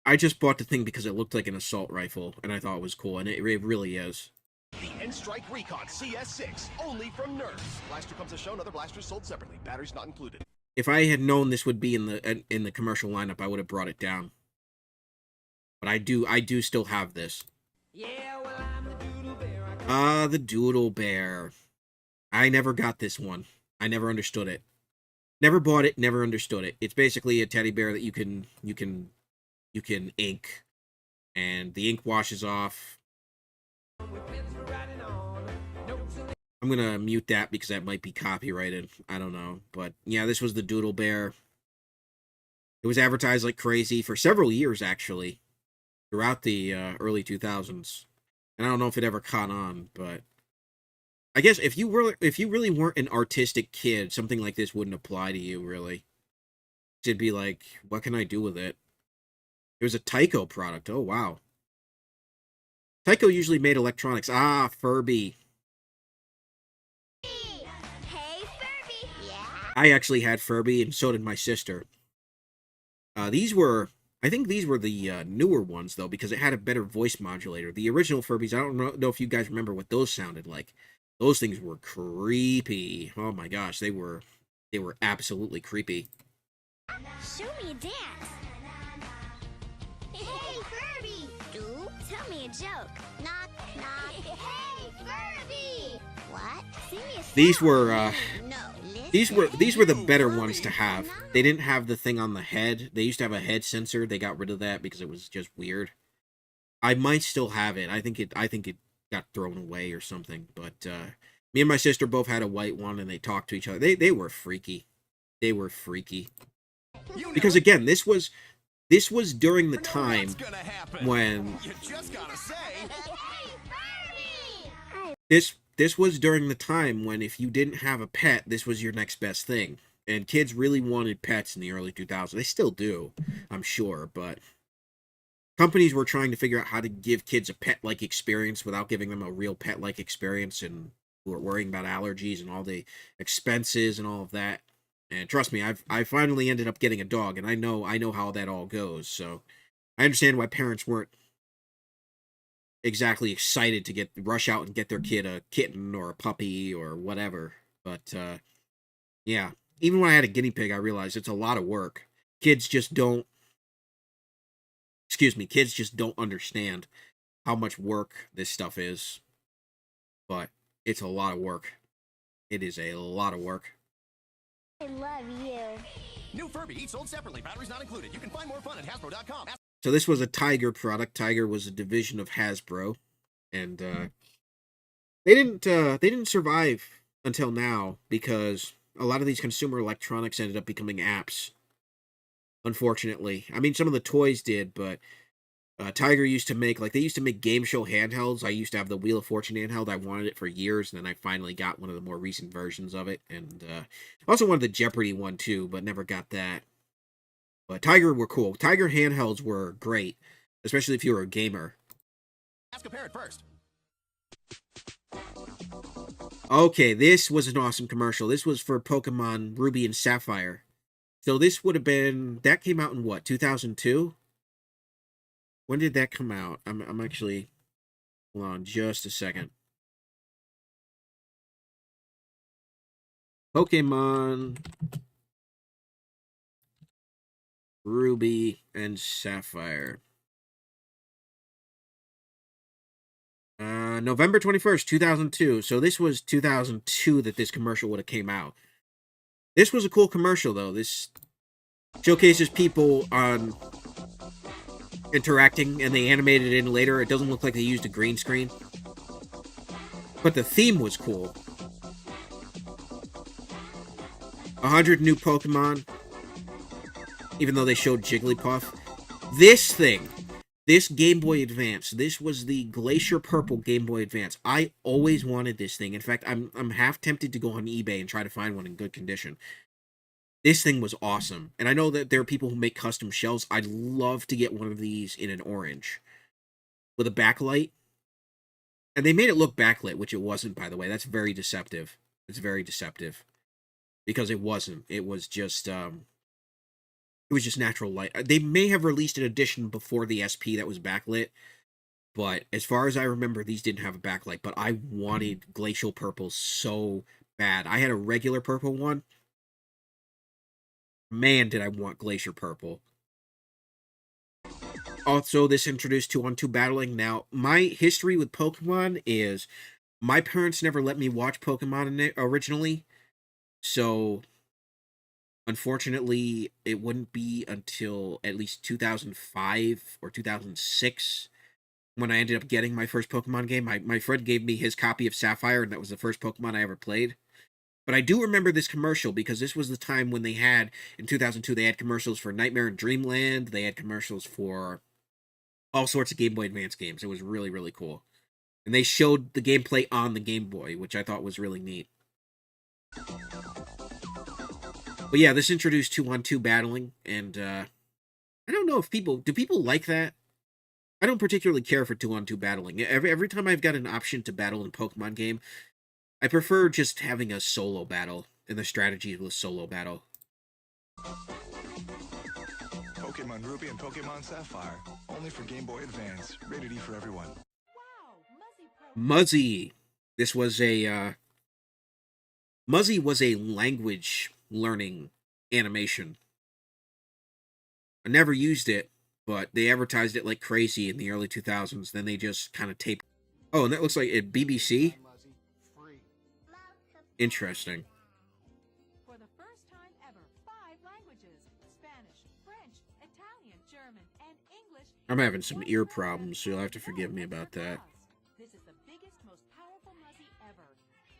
I just bought the thing because it looked like an assault rifle, and I thought it was cool, and it really is. The N-Strike Recon CS6, only from Nerf. Blaster comes as shown, other blasters sold separately. Batteries not included. If I had known this would be in the commercial lineup, I would have brought it down. But I do still have this. Yeah, well, I'm the Doodle Bear. The Doodle Bear. I never got this one. I never understood it. Never bought it, never understood it. It's basically a teddy bear that you can ink, and the ink washes off. I'm gonna mute that because that might be copyrighted. I don't know. But yeah, this was the Doodle Bear. It was advertised like crazy for several years, actually, throughout the early 2000s. And I don't know if it ever caught on, but I guess if you really weren't an artistic kid, something like this wouldn't apply to you, really. It'd be like, what can I do with it? It was a Tyco product. Oh, wow. Tyco usually made electronics. Ah, Furby. Hey, Furby! Yeah? I actually had Furby, and so did my sister. I think these were the newer ones, though, because it had a better voice modulator. The original Furbies, I don't know if you guys remember what those sounded like. Those things were creepy. Oh my gosh, they were absolutely creepy. Show me a dance. Hey, Furby! Do tell me a joke. Knock, knock. Hey, Furby! What? Sing me a song. These were the better ones to have. They didn't have the thing on the head. They used to have a head sensor. They got rid of that because it was just weird. I might still have it. I think it got thrown away or something. But me and my sister both had a white one, and they talked to each other. They were freaky. They were freaky. Because again, this was during the time when You just gotta say. this was during the time when if you didn't have a pet, this was your next best thing. And kids really wanted pets in the early 2000s. They still do, I'm sure, but companies were trying to figure out how to give kids a pet-like experience without giving them a real pet-like experience, and were worrying about allergies and all the expenses and all of that. And trust me, I finally ended up getting a dog, and I know how that all goes. So I understand why parents weren't exactly excited to rush out and get their kid a kitten or a puppy or whatever. But yeah, even when I had a guinea pig, I realized it's a lot of work. Kids just don't understand how much work this stuff is. But it's a lot of work. It is a lot of work. I love you. New Furby, each sold separately. Batteries not included. You can find more fun at Hasbro.com. So this was a Tiger product. Tiger was a division of Hasbro, and they didn't survive until now because a lot of these consumer electronics ended up becoming apps. Unfortunately, I mean some of the toys did, but Tiger used to make, like, they used to make game show handhelds. I used to have the Wheel of Fortune handheld. I wanted it for years, and then I finally got one of the more recent versions of it. And also wanted the Jeopardy one, too, but never got that. But Tiger were cool. Tiger handhelds were great, especially if you were a gamer. Ask a parrot first. Okay, this was an awesome commercial. This was for Pokemon Ruby and Sapphire. So this would have been, that came out in what, 2002? When did that come out? I'm actually, hold on just a second. Pokemon Ruby and Sapphire. November 21st, 2002. So this was 2002 that this commercial would have came out. This was a cool commercial, though. This showcases people on interacting, and they animated it in later. It doesn't look like they used a green screen. But the theme was cool. 100 new Pokemon. Even though they showed Jigglypuff. This thing. This Game Boy Advance. This was the Glacier Purple Game Boy Advance. I always wanted this thing. In fact, I'm half tempted to go on eBay and try to find one in good condition. This thing was awesome. And I know that there are people who make custom shells. I'd love to get one of these in an orange. With a backlight. And they made it look backlit, which it wasn't, by the way. That's very deceptive. It's very deceptive. Because it wasn't. It was just, it was just natural light. They may have released an edition before the SP that was backlit. But as far as I remember, these didn't have a backlight. But I wanted Glacial Purple so bad. I had a regular purple one. Man, did I want Glacier Purple. Also, this introduced 2-on-2 battling. Now, my history with Pokemon is my parents never let me watch Pokemon originally. So, unfortunately, it wouldn't be until at least 2005 or 2006 when I ended up getting my first Pokemon game. My friend gave me his copy of Sapphire, and that was the first Pokemon I ever played. But I do remember this commercial because this was the time when they had, in 2002, they had commercials for Nightmare in Dreamland. They had commercials for all sorts of Game Boy Advance games. It was really, really cool. And they showed the gameplay on the Game Boy, which I thought was really neat. But yeah, this introduced 2-on-2 battling, and I don't know if do people like that? I don't particularly care for 2-on-2 battling. Every time I've got an option to battle in a Pokemon game, I prefer just having a solo battle, and the strategy with solo battle. Pokemon Ruby and Pokemon Sapphire. Only for Game Boy Advance. Rated E for everyone. Muzzy. This was a, Muzzy was a language learning animation. I never used it, but they advertised it like crazy in the early 2000s. Then they just kind of taped. Oh, and that looks like a BBC? Interesting. For the first time ever, 5 languages: Spanish, French, Italian, German, and English. I'm having some ear problems, so you'll have to forgive me about that. This is the biggest, most powerful Muzzy ever.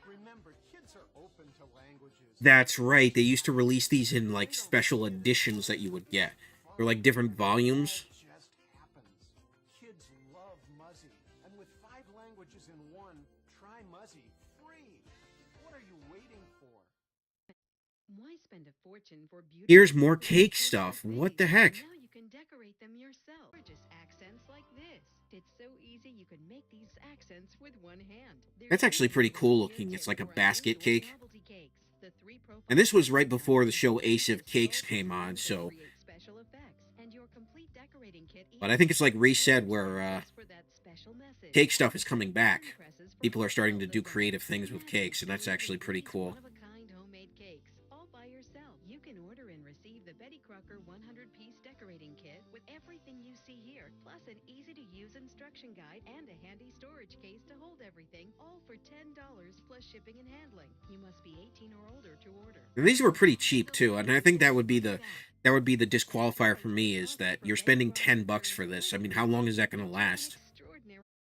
Remember, kids are open to languages. That's right. They used to release these in like special editions that you would get. Or like different volumes. Kids love Muzzy, and with 5 languages in one, try Muzzy free. What are you waiting for? Why spend a fortune for beautiful? Here's more cake stuff. What the heck? Now you can decorate them yourself. Gorgeous accents like this. It's so easy you can make these accents with one hand. That's actually pretty cool looking. It's like a basket cake. And this was right before the show Ace of Cakes came on, so... But I think it's like reset where cake stuff is coming back. People are starting to do creative things with cakes, and that's actually pretty cool. All by yourself. You can order and receive the Betty Crocker 100-piece decorating kit with everything you see here, plus an easy-to-use instruction guide and a handy storage case to hold everything, all for $10 plus shipping and handling. You must be 18 or older to order. And these were pretty cheap too, and I think that would be the disqualifier for me, is that you're spending $10 for this. I mean, how long is that going to last?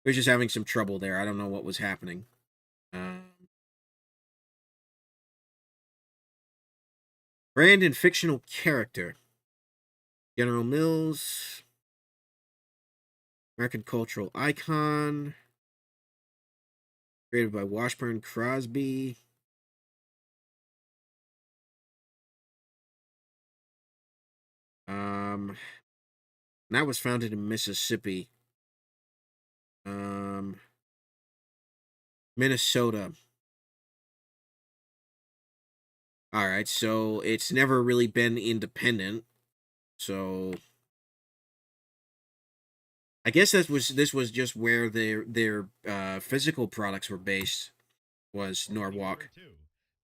We're just having some trouble there. I don't know what was happening. Brand and fictional character. General Mills. American cultural icon. Created by Washburn Crosby. That was founded in Mississippi. Minnesota. All right, so it's never really been independent. So I guess this was just where their physical products were based, was Norwalk.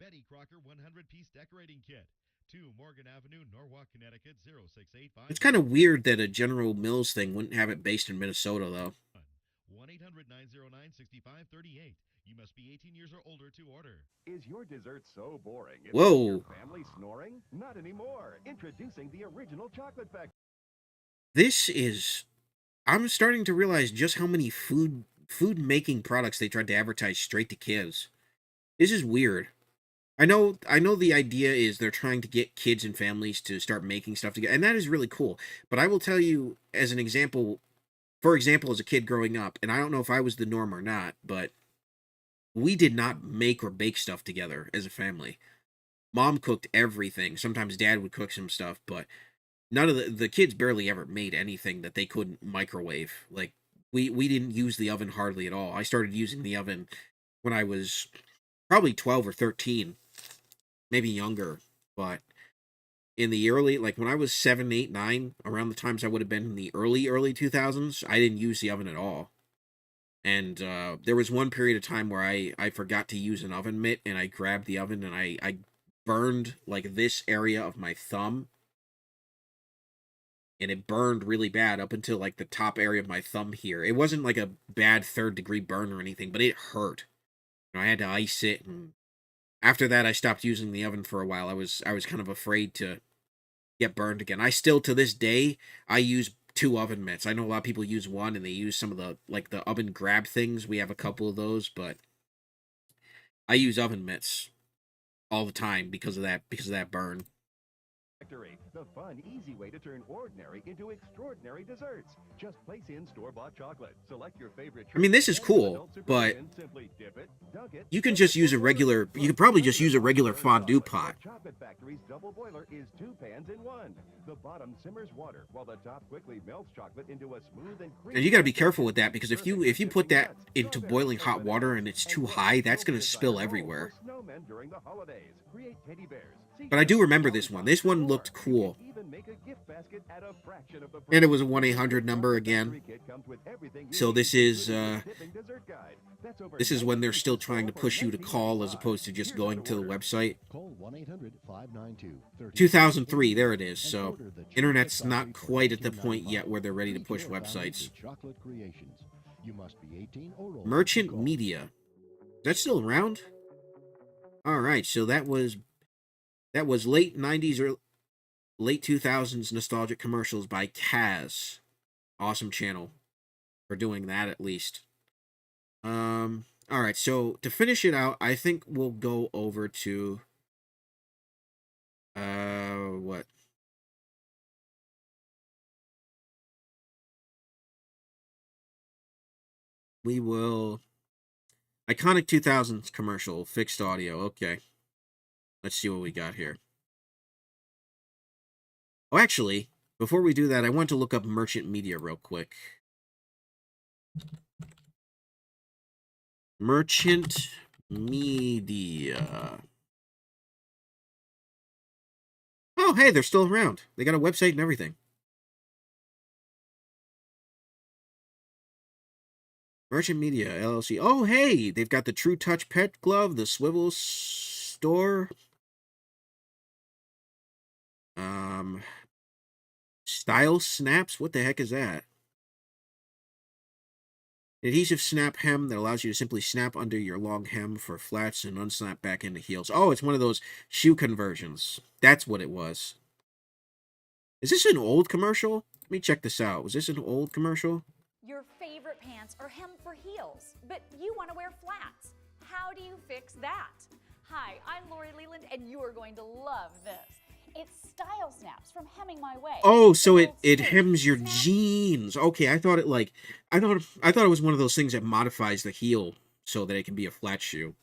Betty Crocker 100-piece decorating kit. 2 Morgan Avenue, Norwalk, Connecticut 06850. It's kind of weird that a General Mills thing wouldn't have it based in Minnesota, though. 1-800-909-6538. You must be 18 years or older to order. Is your dessert so boring? Whoa. Your family snoring? Not anymore. Introducing the original chocolate factory. This is... I'm starting to realize just how many food making products they tried to advertise straight to kids. This is weird. I know the idea is they're trying to get kids and families to start making stuff together, and that is really cool. But I will tell you, as an example, for example, as a kid growing up, and I don't know if I was the norm or not, but we did not make or bake stuff together as a family. Mom cooked everything. Sometimes Dad would cook some stuff, but none of the kids barely ever made anything that they couldn't microwave. Like, we didn't use the oven hardly at all. I started using the oven when I was probably 12 or 13, maybe younger. But in the early, like when I was 7, 8, 9, around the times I would have been in the early 2000s, I didn't use the oven at all. And there was one period of time where I forgot to use an oven mitt, and I grabbed the oven and I burned like this area of my thumb. And it burned really bad up until like the top area of my thumb here. It wasn't like a bad 3rd-degree burn or anything, but it hurt. I had to ice it, and after that I stopped using the oven for a while. I was kind of afraid to get burned again. I still, to this day, I use 2 oven mitts. I know a lot of people use one, and they use some of the oven grab things. We have a couple of those, but I use oven mitts all the time because of that burn. The fun, easy way to turn ordinary into extraordinary desserts. Just place in store-bought chocolate. Select your favorite. I mean, this is cool, but you can just use a regular. You could probably just use a regular fondue pot. Chocolate Factory's double boiler is 2 pans in 1. The bottom simmers water while the top quickly melts chocolate into a smooth and creamy. And you got to be careful with that, because if you put that into boiling hot water and it's too high, that's going to spill everywhere. Snowmen during the holidays. Create teddy bears. But I do remember this one. This one looked cool. And it was a 1-800 number again. So this is when they're still trying to push you to call as opposed to just going to the website. 2003, there it is. So internet's not quite at the point yet where they're ready to push websites. Merchant Media. Is that still around? All right, so that was late 90s or late 2000s nostalgic commercials by Kaz. Awesome channel for doing that, at least. All right, so to finish it out, I think we'll go over to what? We will iconic 2000s commercial, fixed audio. Okay. Let's see what we got here. Oh, actually, before we do that, I want to look up Merchant Media real quick. Merchant Media. Oh, hey, they're still around. They got a website and everything. Merchant Media, LLC. Oh, hey, they've got the True Touch Pet Glove, the Swivel Store. Style Snaps? What the heck is that? Adhesive snap hem that allows you to simply snap under your long hem for flats and unsnap back into heels. Oh, it's one of those shoe conversions. That's what it was. Is this an old commercial? Let me check this out. Was this an old commercial? Your favorite pants are hemmed for heels, but you want to wear flats. How do you fix that? Hi, I'm Lori Leland, and you are going to love this. It's style snaps from hemming my way. Oh, so it hems your jeans. Okay, I thought it was one of those things that modifies the heel so that it can be a flat shoe.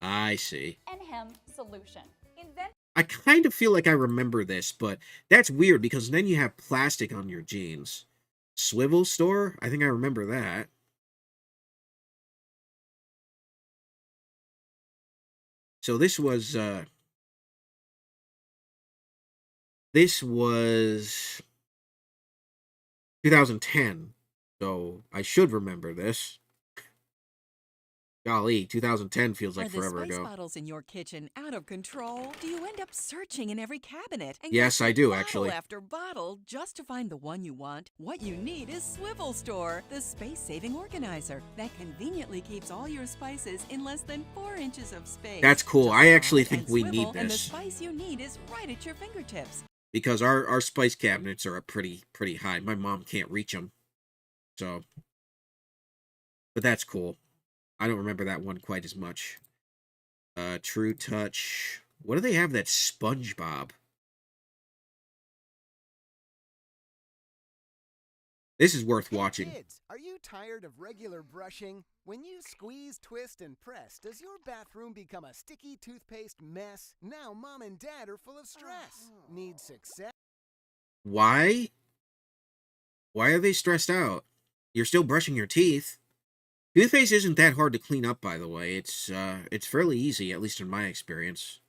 I see. And hem solution. Invent I kind of feel like I remember this, but that's weird because then you have plastic on your jeans. Swivel store? I think I remember that. So this was 2010. So I should remember this. Golly, 2010 feels like forever Are the ago. spice bottles in your kitchen out of control? Do you end up searching in every cabinet? And Yes, go I do, bottle actually. after bottle just to find the one you want? What you need is Swivel Store, the space-saving organizer that conveniently keeps all your spices in less than 4 inches of space. That's cool. Just I actually slide think and we swivel, need and the this. spice you need is right at your fingertips. Because our spice cabinets are pretty high. My mom can't reach them. So, but that's cool. I don't remember that one quite as much. True Touch. What do they have that's SpongeBob? This is worth watching. Kids, are you tired of regular brushing? When you squeeze, twist, and press, does your bathroom become a sticky toothpaste mess? Now mom and dad are full of stress. Need success? Why? Why are they stressed out? You're still brushing your teeth. Toothpaste isn't that hard to clean up, by the way. It's fairly easy, at least in my experience.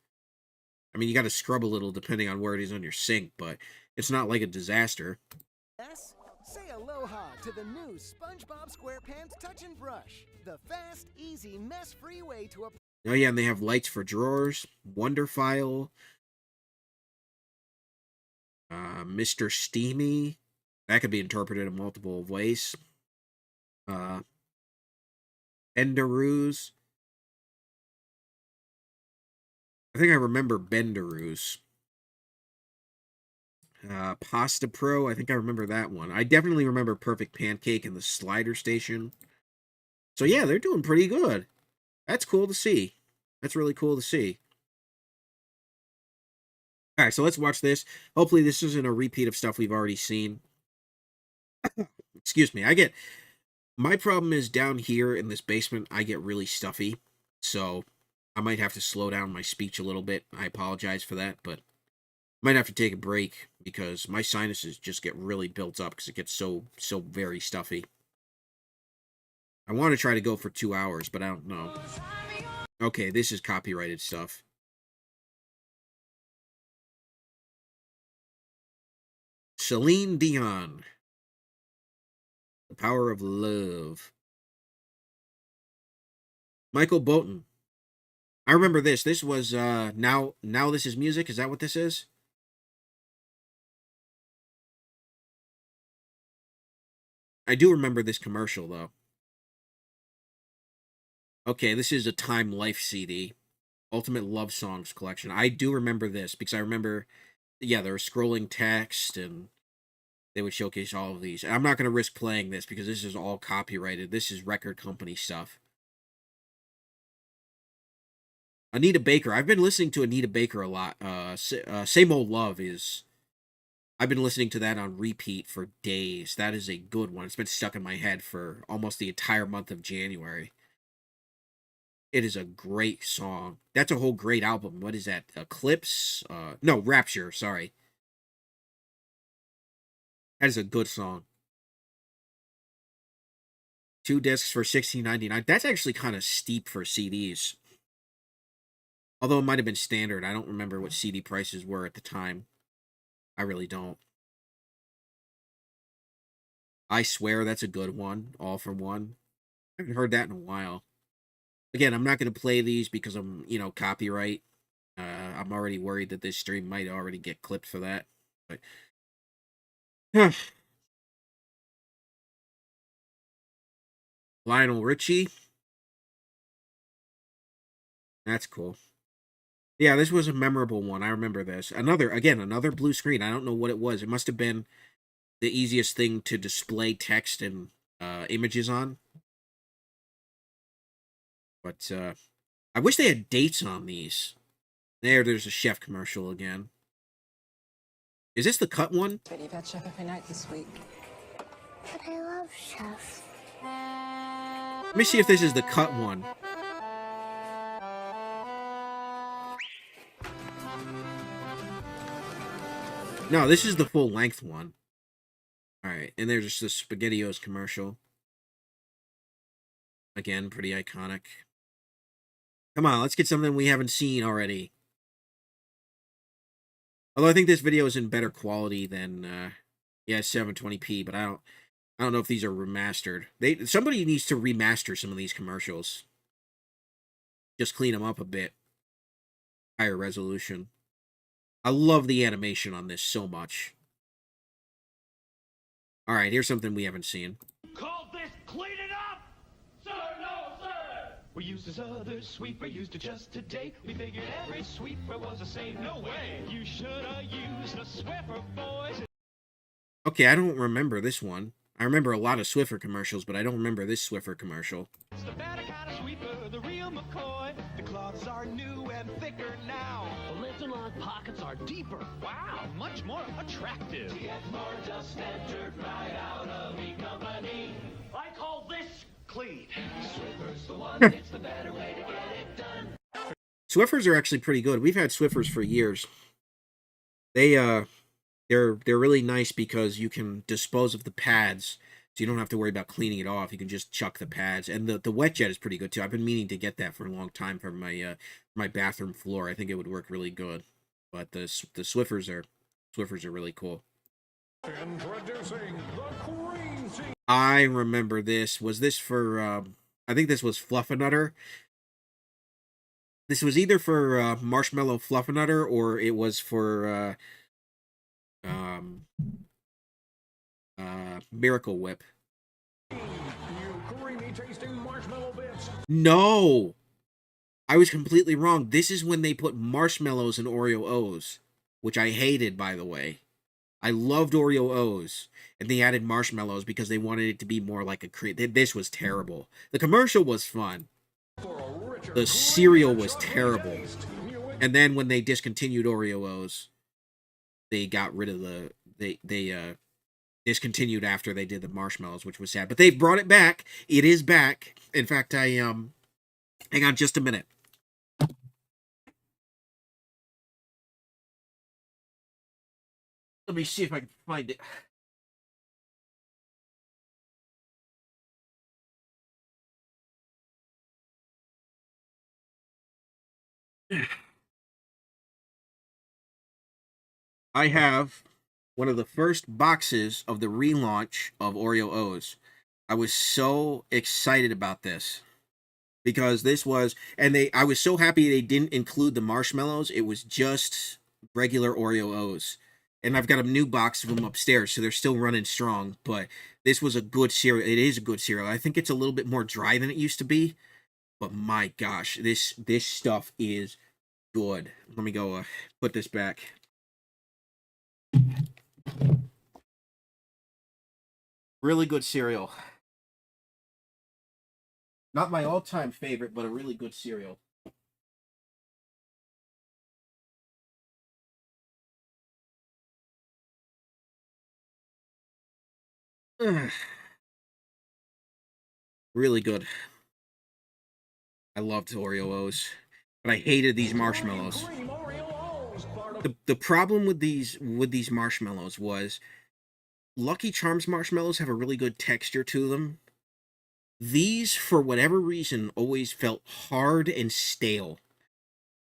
I mean, you got to scrub a little depending on where it is on your sink, but it's not like a disaster. Yes? Say aloha to the new SpongeBob SquarePants Touch and Brush. The fast, easy, mess-free way to apply. Oh yeah, and they have lights for drawers, Wonder File, Mr. Steamy. That could be interpreted in multiple ways. Bendaroos. I think I remember Bendaroos. Pasta Pro. I think I remember that one. I definitely remember Perfect Pancake and the Slider Station. So yeah, they're doing pretty good. That's cool to see. That's really cool to see. All right, so let's watch this. Hopefully this isn't a repeat of stuff we've already seen. Excuse me. My problem is down here in this basement, I get really stuffy. So I might have to slow down my speech a little bit. I apologize for that, but I might have to take a break because my sinuses just get really built up because it gets so very stuffy. I want to try to go for 2 hours, but I don't know. Okay, this is copyrighted stuff. Celine Dion. The Power of Love. Michael Bolton. I remember this. This was, Now This Is Music. Is that what this is? I do remember this commercial, though. Okay, this is a Time Life CD. Ultimate Love Songs Collection. I do remember this because I remember, yeah, there was scrolling text and they would showcase all of these. And I'm not going to risk playing this because this is all copyrighted. This is record company stuff. Anita Baker. I've been listening to Anita Baker a lot. Same Old Love is... I've been listening to that on repeat for days. That is a good one. It's been stuck in my head for almost the entire month of January. It is a great song. That's a whole great album. What is that? Eclipse? No, Rapture, sorry. That is a good song. 2 discs for $16.99. That's actually kind of steep for CDs. Although it might have been standard. I don't remember what CD prices were at the time. I really don't. I Swear, that's a good one. All for One. I haven't heard that in a while. Again, I'm not going to play these because I'm, copyright. I'm already worried that this stream might already get clipped for that. But Lionel Richie. That's cool. Yeah, this was a memorable one. I remember this. Another blue screen. I don't know what it was. It must have been the easiest thing to display text and images on. But I wish they had dates on these. There's a chef commercial again. Is this the cut one? But you've had Chef every night this week. But I love Chef. Let me see if this is the cut one. No, this is the full length one. Alright, and there's just the SpaghettiOs commercial. Again, pretty iconic. Come on, let's get something we haven't seen already. Although I think this video is in better quality than, yeah, 720p, but I don't know if these are remastered. Somebody needs to remaster some of these commercials. Just clean them up a bit. Higher resolution. I love the animation on this so much. Alright, here's something we haven't seen. Call this clean it up? Sir, no, sir! We used this other sweeper, used it just today. We figured every sweeper was the same. No way! You should've used a Swiffer, boys. Okay, I don't remember this one. I remember a lot of Swiffer commercials, but I don't remember this Swiffer commercial. It's the better kind of sweeper, the real McCoy. The cloths are new and thicker now. The lift and lock pockets are deeper. Wow, much more attractive. To get more dust and dirt right out of E-Company. I call this clean. Swiffer's the one, it's the better way to get it done. Swiffers are actually pretty good. We've had Swiffers for years. They're really nice because you can dispose of the pads, so you don't have to worry about cleaning it off. You can just chuck the pads, and the wet jet is pretty good too. I've been meaning to get that for a long time for my bathroom floor. I think it would work really good. But the Swiffers are really cool. Introducing the Queen Team. I remember this. Was this for? I think this was Fluffernutter. This was either for Marshmallow Fluffernutter or it was for Miracle Whip. You creamy tasting marshmallow bits. No! I was completely wrong. This is when they put marshmallows in Oreo O's, which I hated, by the way. I loved Oreo O's, and they added marshmallows because they wanted it to be more like a cream. This was terrible. The commercial was fun. The cereal was terrible. And then when they discontinued Oreo O's, they got rid of the... They discontinued after they did the marshmallows, which was sad. But they've brought it back. It is back. In fact, hang on just a minute. Let me see if I can find it. I have one of the first boxes of the relaunch of Oreo O's. I was so excited about this because this was, and I was so happy they didn't include the marshmallows. It was just regular Oreo O's. And I've got a new box of them upstairs, so they're still running strong. But this was a good cereal. It is a good cereal. I think it's a little bit more dry than it used to be. But my gosh, this stuff is good. Let me go put this back. Really good cereal. Not my all-time favorite, but a really good cereal. Really good. I loved Oreo O's, but I hated these marshmallows. The problem with these marshmallows was Lucky Charms marshmallows have a really good texture to them. These, for whatever reason, always felt hard and stale.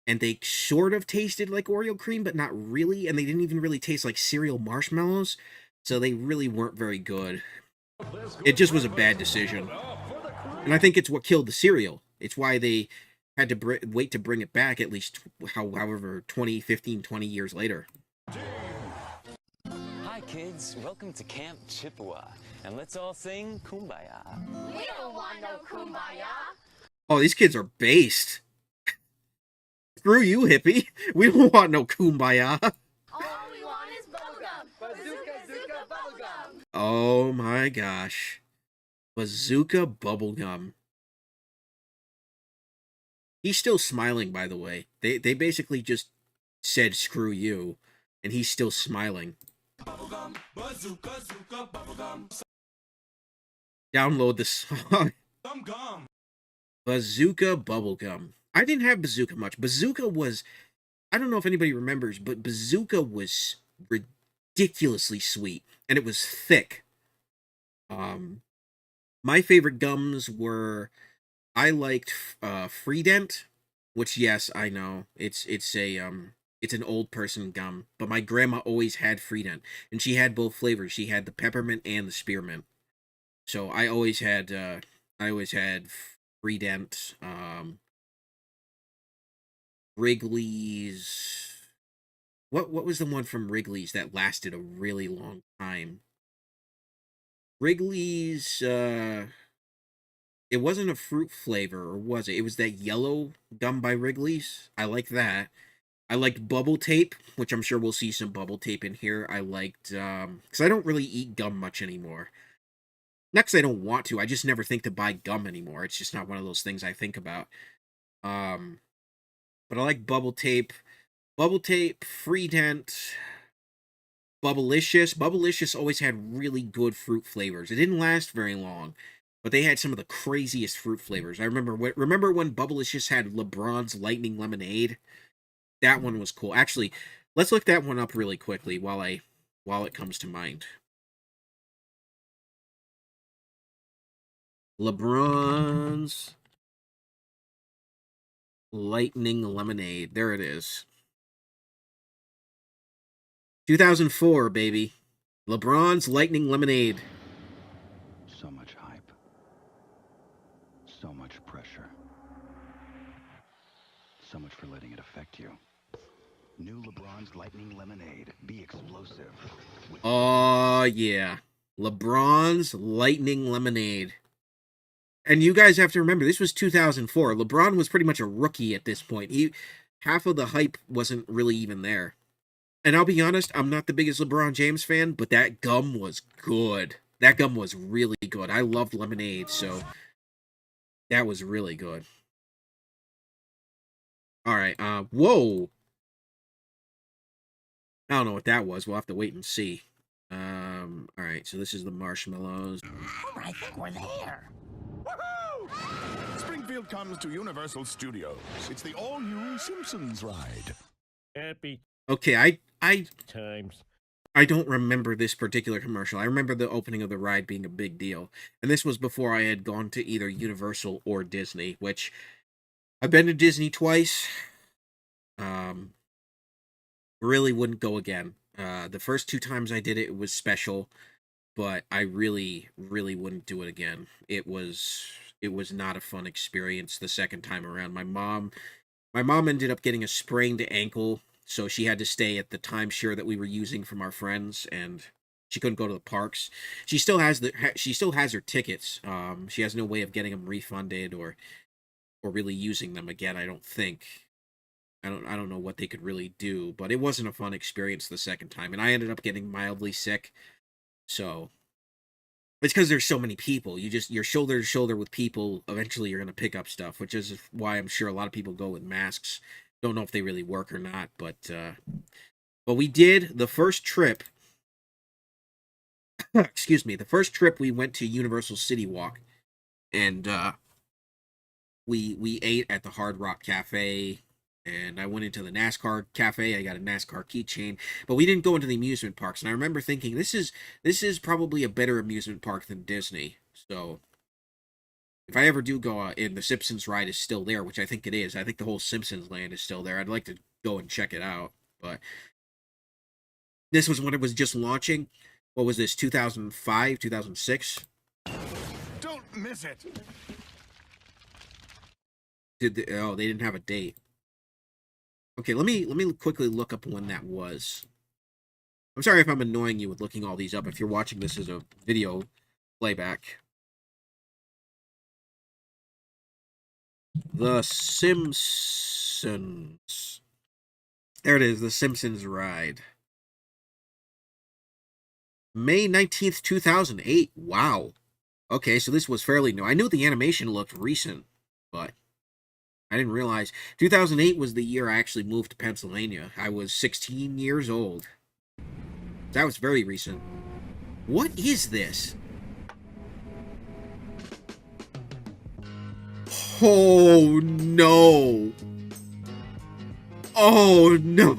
And they sort of tasted like Oreo cream, but not really. And they didn't even really taste like cereal marshmallows. So they really weren't very good. It just was a bad decision. And I think it's what killed the cereal. It's why they had to wait to bring it back at least, however, 20, 15, 20 years later. Hi, kids. Welcome to Camp Chippewa. And let's all sing Kumbaya. We don't want no kumbaya. Oh, these kids are based. Screw you, hippie. We don't want no kumbaya. All we want is bubblegum. Bazooka, bazooka, bubblegum. Oh my gosh. Bazooka bubblegum. He's still smiling, by the way. They basically just said screw you. And he's still smiling. Download the song. Bazooka Bubblegum. I didn't have Bazooka much. Bazooka was, I don't know if anybody remembers, but Bazooka was ridiculously sweet. And it was thick. My favorite gums were, I liked Freedent, which, yes, I know, it's an old person gum, but my grandma always had Freedent, and she had both flavors. She had the peppermint and the spearmint. So I always had Freedent, Wrigley's. What was the one from Wrigley's that lasted a really long time? Wrigley's, it wasn't a fruit flavor, or was it? It was that yellow gum by Wrigley's. I like that. I liked bubble tape, which I'm sure we'll see some bubble tape in here. I liked, because I don't really eat gum much anymore. Not because I don't want to, I just never think to buy gum anymore. It's just not one of those things I think about. But I like bubble tape, Freedent, Bubblicious. Bubblicious always had really good fruit flavors. It didn't last very long, but they had some of the craziest fruit flavors. I remember when Bubblicious had LeBron's Lightning Lemonade. That one was cool. Actually, let's look that one up really quickly while it comes to mind. LeBron's Lightning Lemonade. There it is. 2004, baby. LeBron's Lightning Lemonade. So much hype. So much pressure. So much for letting it affect you. New LeBron's Lightning Lemonade. Be explosive. Oh, yeah. LeBron's Lightning Lemonade. And you guys have to remember, this was 2004. LeBron was pretty much a rookie at this point. Half of the hype wasn't really even there. And I'll be honest, I'm not the biggest LeBron James fan, but that gum was good. That gum was really good. I loved lemonade, so that was really good. All right, whoa. I don't know what that was. We'll have to wait and see. All right, so this is the marshmallows. I think we're there. Springfield comes to Universal Studios. It's the all-new Simpsons ride. Happy. Okay, times. I don't remember this particular commercial. I remember the opening of the ride being a big deal. And this was before I had gone to either Universal or Disney, which I've been to Disney twice. Really wouldn't go again. The first 2 times I did it, it was special, but I really, really wouldn't do it again. It was not a fun experience the second time around. My mom ended up getting a sprained ankle, so she had to stay at the timeshare that we were using from our friends, and she couldn't go to the parks. She still has her tickets. She has no way of getting them refunded or really using them again, I don't think. I don't know what they could really do, but it wasn't a fun experience the second time, and I ended up getting mildly sick. So it's because there's so many people. You're shoulder to shoulder with people. Eventually, you're gonna pick up stuff, which is why I'm sure a lot of people go with masks. Don't know if they really work or not, but we did the first trip. Excuse me, the first trip we went to Universal City Walk, and we ate at the Hard Rock Cafe. And I went into the NASCAR cafe. I got a NASCAR keychain, but we didn't go into the amusement parks. And I remember thinking, this is probably a better amusement park than Disney. So if I ever do go in, the Simpsons ride is still there, which I think it is. I think the whole Simpsons land is still there. I'd like to go and check it out. But this was when it was just launching. What was this? 2005, 2006? Don't miss it. They didn't have a date. Okay, let me quickly look up when that was. I'm sorry if I'm annoying you with looking all these up. If you're watching this as a video playback. The Simpsons. There it is, The Simpsons ride. May 19th, 2008. Wow. Okay, so this was fairly new. I knew the animation looked recent, but I didn't realize 2008 was the year I actually moved to Pennsylvania. I was 16 years old. That was very recent. What is this? Oh no! Oh no!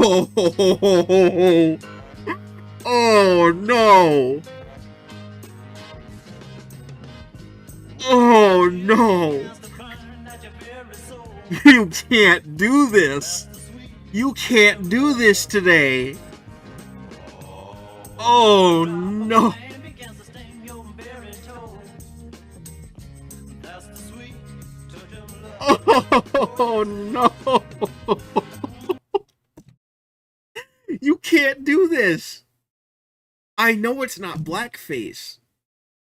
Oh no! Oh no! You can't do this! You can't do this today! Oh no! Oh no! You can't do this! I know it's not blackface,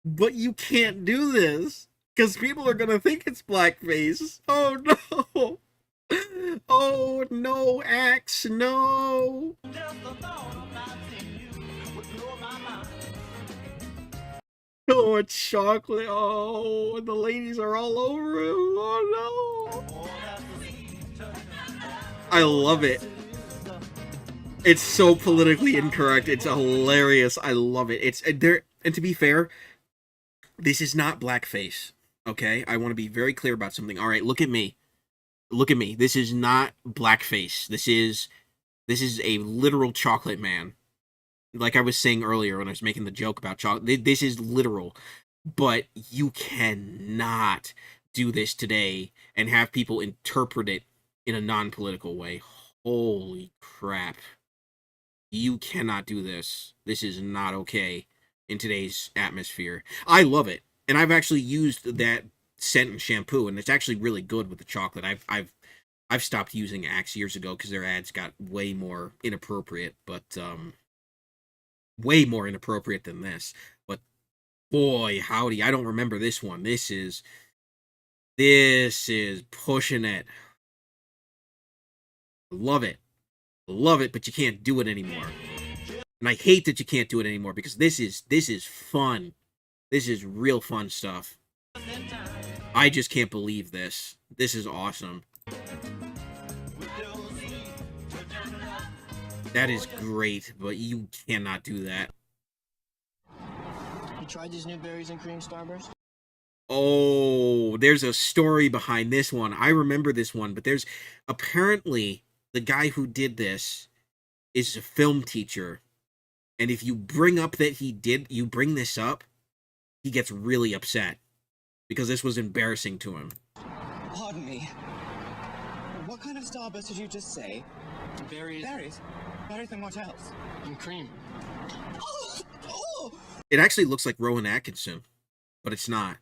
but you can't do this! Because people are gonna think it's blackface! Oh no! Oh no, Axe, no! Oh, it's chocolate. Oh, the ladies are all over him. Oh no! I love it. It's so politically incorrect. It's hilarious. I love it. It's there. And to be fair, this is not blackface. Okay, I want to be very clear about something. All right, look at me. Look at me. This is not blackface. This is a literal chocolate man. Like I was saying earlier when I was making the joke about chocolate. This is literal. But you cannot do this today and have people interpret it in a non-political way. Holy crap. You cannot do this. This is not okay in today's atmosphere. I love it. And I've actually used that scent and shampoo, and it's actually really good with the chocolate. I've stopped using Axe years ago because their ads got way more inappropriate, but way more inappropriate than this. But boy, howdy, I don't remember this one. This is pushing it. Love it. Love it, but you can't do it anymore. And I hate that you can't do it anymore because this is fun. This is real fun stuff. I just can't believe this. This is awesome. That is great, but you cannot do that. You tried these new berries and cream Starburst? Oh, there's a story behind this one. I remember this one, but there's apparently the guy who did this is a film teacher. And if you bring up that you bring this up, he gets really upset because this was embarrassing to him. Pardon me. What kind of Starburst did you just say? Berries. Berries? Berries and what else? And cream. Oh! Oh! It actually looks like Rowan Atkinson, but it's not.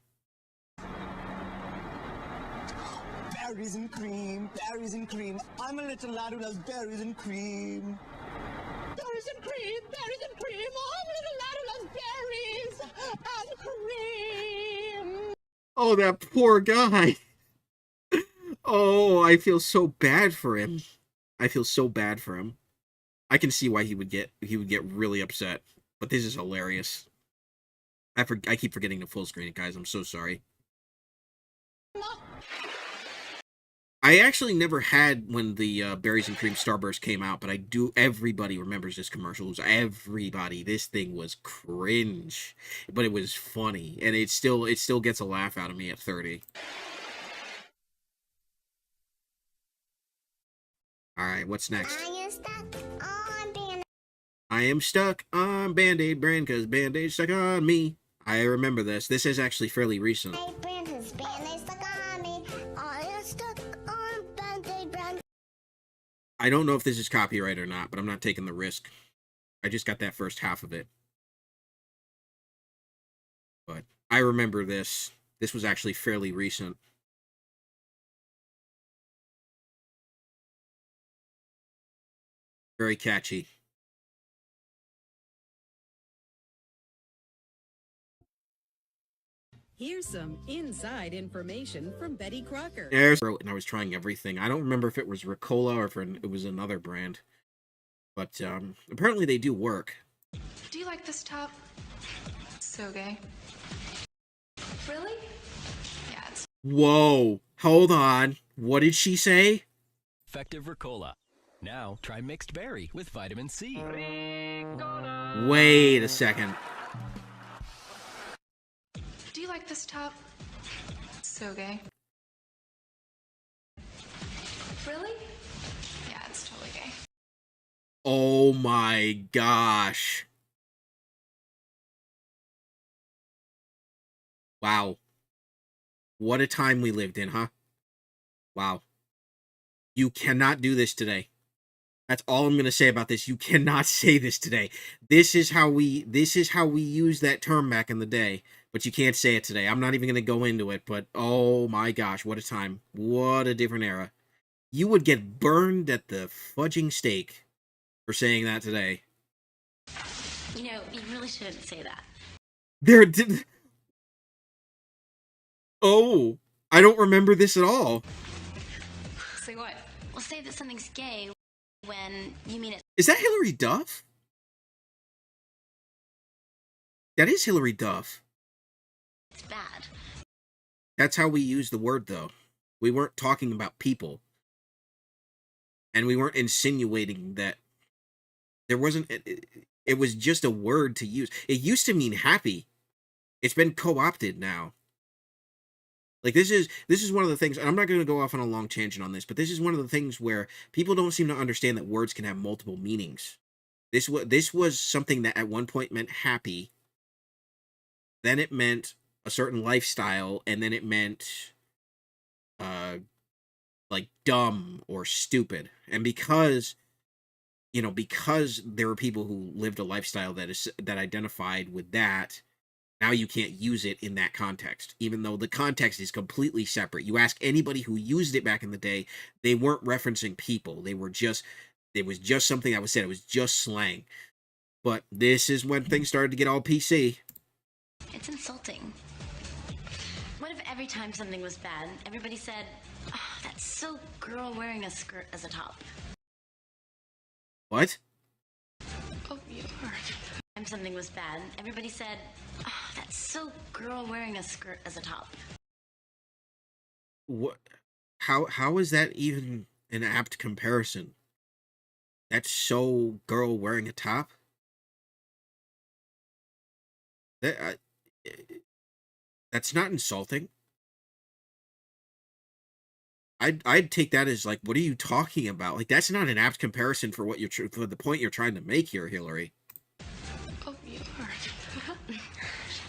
Berries and cream, berries and cream. I'm a little lad who loves berries and cream. Berries and cream, berries and cream. I'm a little lad who loves berries and cream. Oh, that poor guy. Oh, I feel so bad for him. I feel so bad for him. I can see why he would get really upset. But this is hilarious. I keep forgetting to full screen it, guys. I'm so sorry. I actually never had when the Berries and Cream Starburst came out, but I do. Everybody remembers this commercial. It was everybody. This thing was cringe, but it was funny, and it still gets a laugh out of me at 30. All right, what's next? I am stuck on Band-Aid brand because Band-Aid stuck on me. I remember this. This is actually fairly recent. I don't know if this is copyright or not, but I'm not taking the risk. I just got that first half of it. But I remember this. This was actually fairly recent. Very catchy. Here's some inside information from Betty Crocker. And I was trying everything. I don't remember if it was Ricola or if it was another brand. But apparently they do work. Do you like this top? So gay. Really? Yeah, it's... Whoa. Hold on. What did she say? Effective Ricola. Now try mixed berry with vitamin C. Wait a second. Do you like this top? So gay. Really? Yeah, it's totally gay. Oh my gosh. Wow. What a time we lived in, huh? Wow. You cannot do this today. That's all I'm going to say about this. You cannot say this today. This is how we used that term back in the day, but you can't say it today. I'm not even going to go into it, but oh my gosh, what a time. What a different era. You would get burned at the fudging stake for saying that today. You know, you really shouldn't say that. There did. Oh, I don't remember this at all. Say what? Well, say that something's gay when you mean it. Is that Hillary Duff? That is Hillary Duff. It's bad. That's how we use the word, though. We weren't talking about people. And we weren't insinuating that there wasn't... It was just a word to use. It used to mean happy. It's been co-opted now. Like, this is one of the things, and I'm not going to go off on a long tangent on this, but this is one of the things where people don't seem to understand that words can have multiple meanings. This was something that at one point meant happy, then it meant a certain lifestyle, and then it meant, like, dumb or stupid. And because there were people who lived a lifestyle that identified with that, now you can't use it in that context, even though the context is completely separate. You ask anybody who used it back in the day, they weren't referencing people. It was just something that was said. It was just slang. But this is when things started to get all PC. It's insulting. What if every time something was bad, everybody said, "Oh, that's so girl wearing a skirt as a top"? What? Oh, you are. Time something was bad, everybody said, "Oh, that's so girl wearing a skirt as a top." What? How is that even an apt comparison? That's so girl wearing a top? That's not insulting. I'd take that as like, what are you talking about? Like, that's not an apt comparison for what for the point you're trying to make here, Hillary. Oh, you are.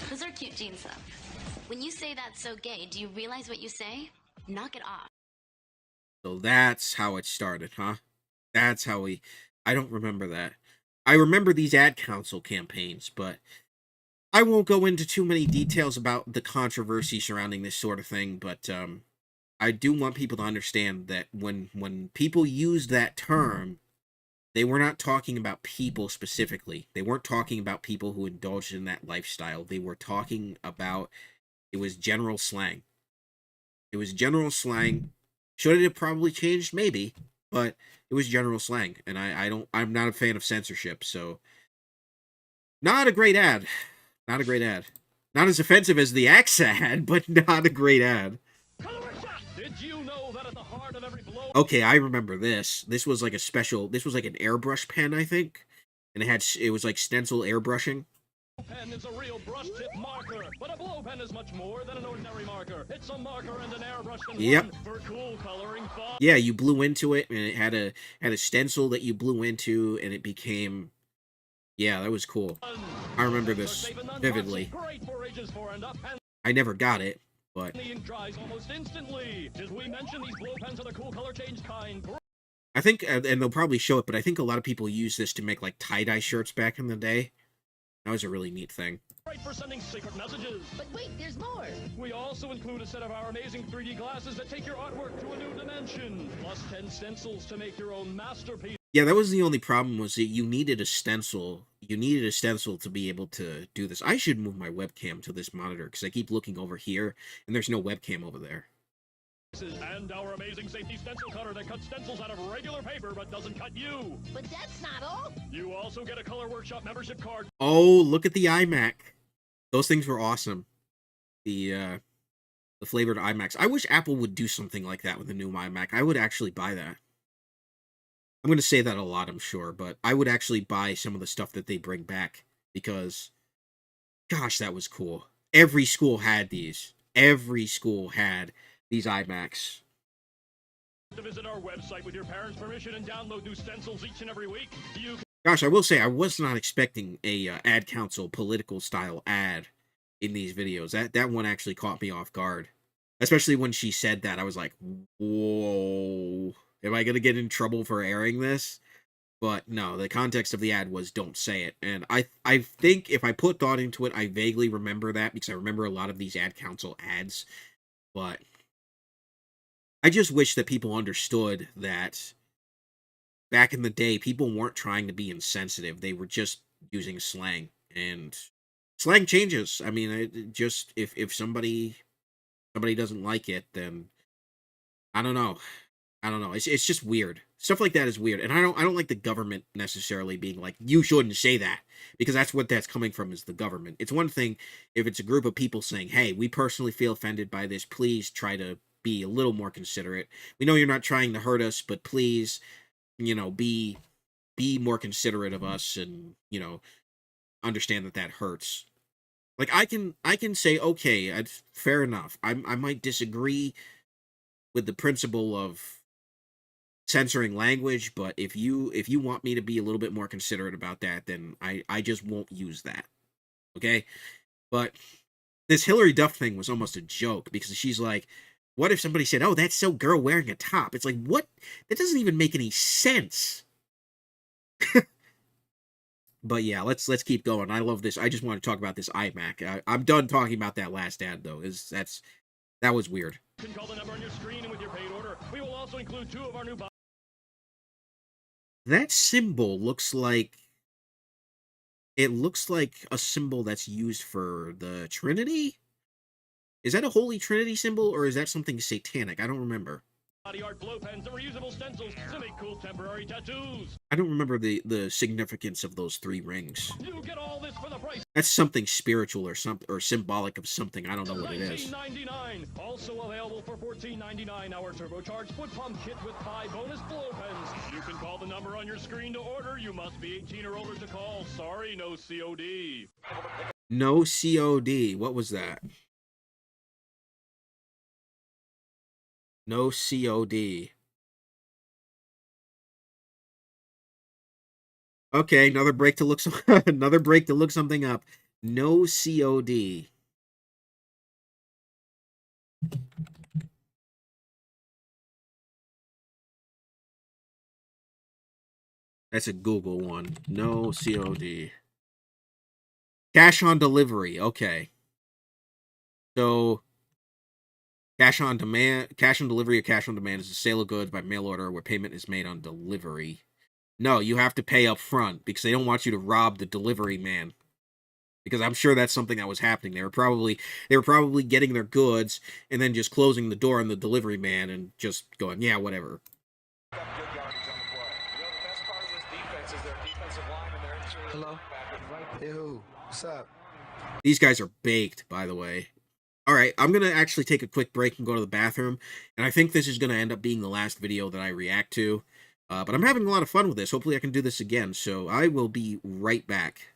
Those are cute jeans, though. When you say that's so gay, do you realize what you say? Knock it off. So that's how it started, huh? That's how I don't remember that. I remember these ad council campaigns, but I won't go into too many details about the controversy surrounding this sort of thing, but I do want people to understand that when people used that term, they were not talking about people specifically. They weren't talking about people who indulged in that lifestyle. They were talking about, it was general slang. It was general slang. Should it have probably changed? Maybe, but it was general slang, and I'm not a fan of censorship, so not a great ad. Not a great ad. Not as offensive as the Axe ad, but not a great ad. Did you know that at the heart of every blow... Okay, I remember this. This was like an airbrush pen, I think. And it was like stencil airbrushing. Pen is a real brush tip marker, but a blow pen is much more than an ordinary marker. It's a marker and an airbrush in one for cool coloring fun. Yeah, you blew into it, and it had a stencil that you blew into, and it became... Yeah, that was cool. I remember this vividly. I never got it, but... The ink dries almost instantly. Did we mention these blow pens are the cool color change kind? I think, and they'll probably show it, but I think a lot of people use this to make like tie-dye shirts back in the day. That was a really neat thing. Great for sending secret messages. But wait, there's more. We also include a set of our amazing 3D glasses that take your artwork to a new dimension, plus 10 stencils to make your own masterpiece. Yeah, that was the only problem, was that you needed a stencil. You needed a stencil to be able to do this. I should move my webcam to this monitor, because I keep looking over here, and there's no webcam over there. And our amazing safety stencil cutter that cuts stencils out of regular paper but doesn't cut you. But that's not all. You also get a Color Workshop membership card. Oh, look at the iMac. Those things were awesome. The The flavored iMacs. I wish Apple would do something like that with the new iMac. I would actually buy that. I'm going to say that a lot, I'm sure, but I would actually buy some of the stuff that they bring back because, gosh, that was cool. Every school had these. Every school had these iMacs. To visit our website with your parents' permission and download new stencils each and every week. Gosh, I will say I was not expecting a ad council political style ad in these videos. That one actually caught me off guard, especially when she said that. I was like, "Whoa, am I gonna get in trouble for airing this?" But no, the context of the ad was "Don't say it," and I think if I put thought into it, I vaguely remember that because I remember a lot of these ad council ads. But I just wish that people understood that back in the day, people weren't trying to be insensitive. They were just using slang, and slang changes. I mean, just if somebody doesn't like it, then I don't know. I don't know. It's just weird. Stuff like that is weird, and I don't like the government necessarily being like you shouldn't say that because that's what that's coming from is the government. It's one thing if it's a group of people saying, "Hey, we personally feel offended by this. Please try to be a little more considerate. We know you're not trying to hurt us, but please, be more considerate of us and understand that hurts." Like I can say okay, fair enough. I might disagree with the principle of censoring language, but if you want me to be a little bit more considerate about that, then I just won't use that. Okay? But this Hillary Duff thing was almost a joke because she's like, what if somebody said, "Oh, that's so girl wearing a top?" It's like, what? That doesn't even make any sense. But yeah, let's keep going. I love this. I just want to talk about this iMac. I'm done talking about that last ad though. That was weird. You can call the number on your screen, and with your paid order, we will also include 2 of our new That symbol looks like a symbol that's used for the Trinity. Is that a Holy Trinity symbol or is that something satanic? I don't remember. body art blow pens and reusable stencils to make cool temporary tattoos. I don't remember the significance of those 3 rings. You get all this for the price. That's something spiritual or something or symbolic of something. I don't know what it is. $19.99. Also available for $14.99. Our turbocharged foot pump kit with 5 bonus blow pens. You can call the number on your screen to order. You must be 18 or older to call. Sorry, no COD. No COD. What was that? No COD. Okay, another break to look another break to look something up. No COD. That's a Google one. No COD. Cash on delivery. Okay. So cash on delivery or cash on demand is a sale of goods by mail order where payment is made on delivery. No, you have to pay up front because they don't want you to rob the delivery man. Because I'm sure that's something that was happening. They were probably getting their goods and then just closing the door on the delivery man and just going, yeah, whatever. Hello? Hey, who? What's up? These guys are baked, by the way. All right, I'm going to actually take a quick break and go to the bathroom. And I think this is going to end up being the last video that I react to. But I'm having a lot of fun with this. Hopefully I can do this again. So I will be right back.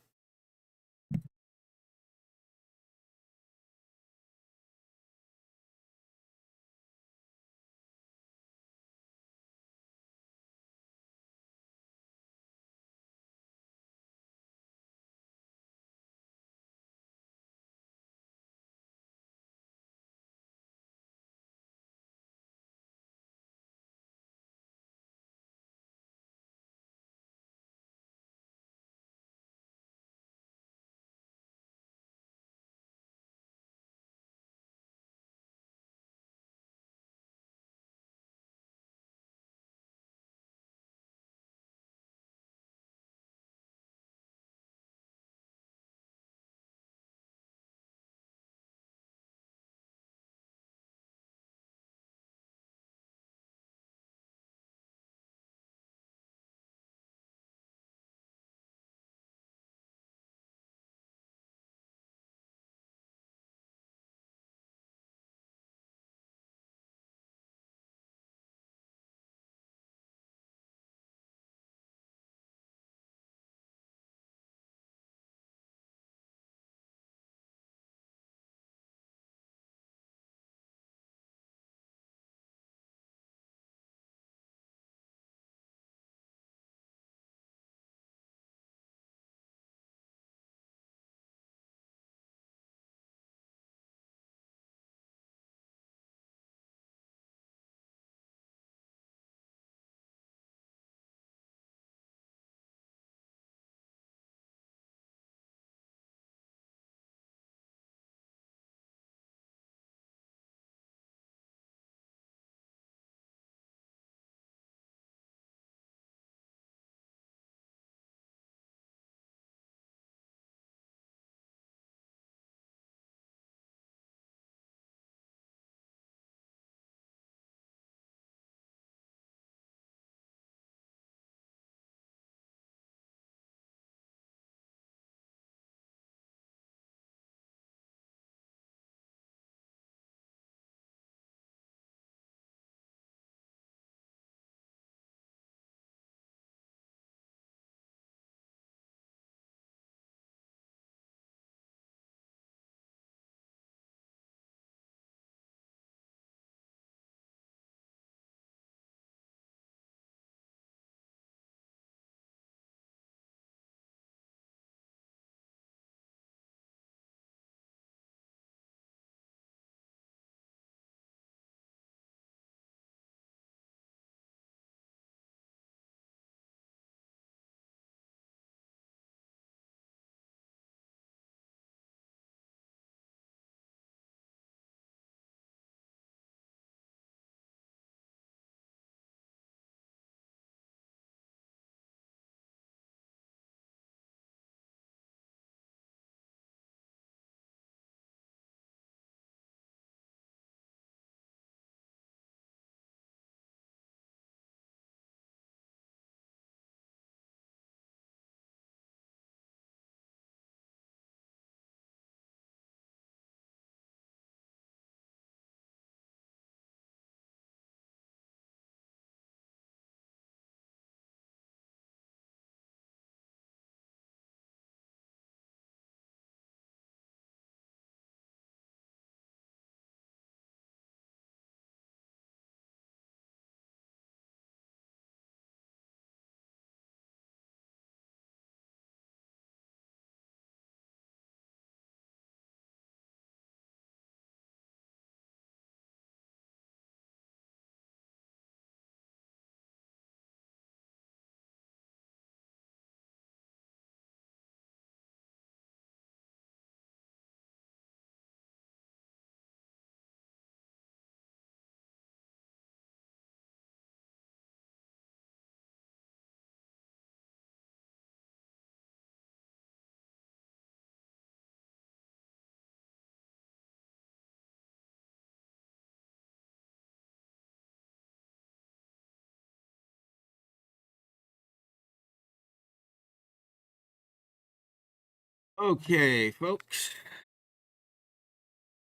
Okay, folks.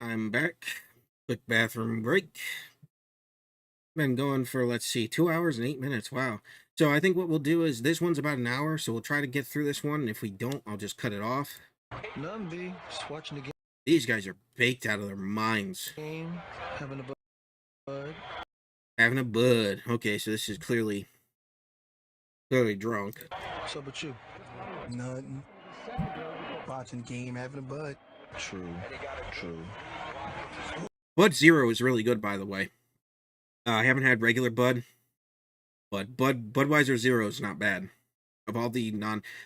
I'm back. Quick bathroom break. Been going for, let's see, 2 hours and 8 minutes. Wow. So I think what we'll do is this one's about an hour, so we'll try to get through this one. And if we don't, I'll just cut it off. None, B. Just watching the game. These guys are baked out of their minds. Having a bud. Having a bud. Okay, so this is clearly drunk. What's up with you? Nothing. Watching game, having a bud. True. Bud Zero is really good, by the way. I haven't had regular Bud, but Budweiser Zero is not bad. Of all the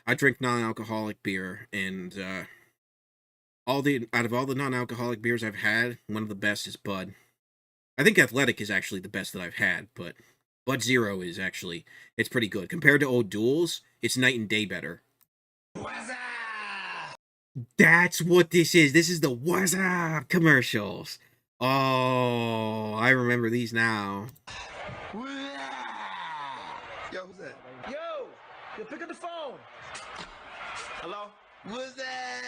I drink non-alcoholic beer, and out of all the non-alcoholic beers I've had, one of the best is Bud. I think Athletic is actually the best that I've had, but Bud Zero is actually, it's pretty good. Compared to O'Doul's, it's night and day better. That's what this is. This is the What's Up commercials. Oh, I remember these now. Yo, who's that? Yo, pick up the phone. Hello? What's that?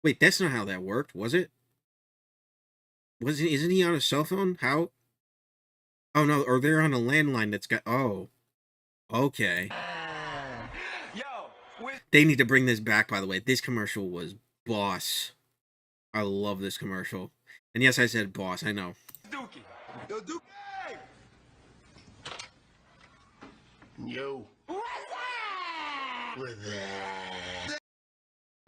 Wait, that's not how that worked, was it? Isn't he on a cell phone? How? Oh no, or they're on a landline that's got, oh. Okay. They need to bring this back, by the way. This commercial was boss. I love this commercial. And yes, I said boss, I know. Dookie. Yo, Dookie. Yo. What's that?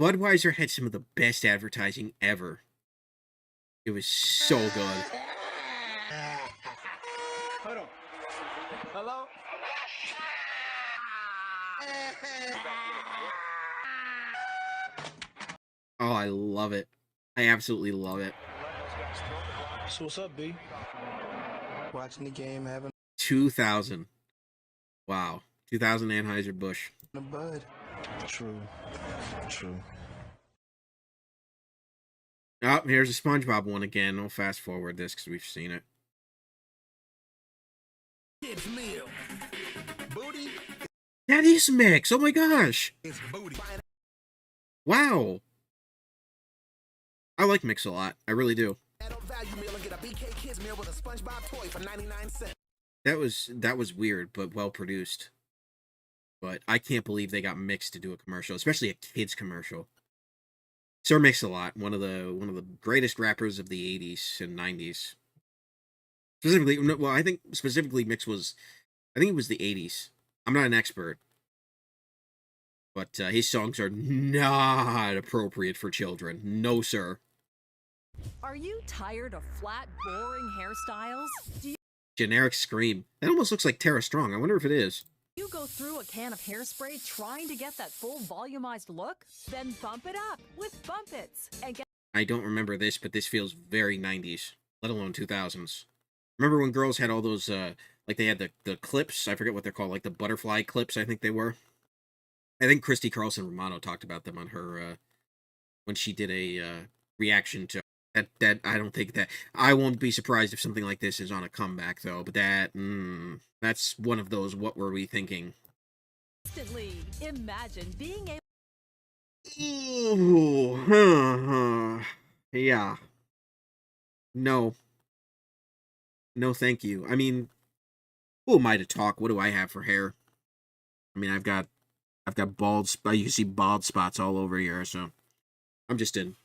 Budweiser had some of the best advertising ever. It was so good. Hold on. Hello? Oh, I love it. I absolutely love it. So what's up, B? Watching the game, having 2000. Wow. 2000 Anheuser-Busch. a bud. True. Oh, here's a SpongeBob one again. I'll fast forward this because we've seen it. Kids meal. Booty. That is Mix. Oh my gosh. It's booty. Wow. I like Mix a lot. I really do. That was weird, but well produced. But I can't believe they got Mix to do a commercial, especially a kids commercial. Sir Mix-a-Lot, one of the greatest rappers of the 80s and 90s. Specifically, well, I think specifically Mix was, I think it was the 80s. I'm not an expert. But his songs are not appropriate for children. No, sir. Are you tired of flat, boring hairstyles? Do Generic scream. That almost looks like Tara Strong. I wonder if it is. you go through a can of hairspray trying to get that full volumized look? Then bump it up with Bump Its and get. I don't remember this, but this feels very 90s, let alone 2000s. Remember when girls had all those, like they had the clips? I forget what they're called, like the butterfly clips, I think they were. I think Christy Carlson Romano talked about them on her, when she did a reaction to that. I don't think that, I won't be surprised if something like this is on a comeback, though, but that's one of those, what were we thinking? Instantly imagine being able. Ooh, yeah. No, thank you. I mean, who am I to talk? What do I have for hair? I mean, I've got bald. You can see bald spots all over here, so I'm just an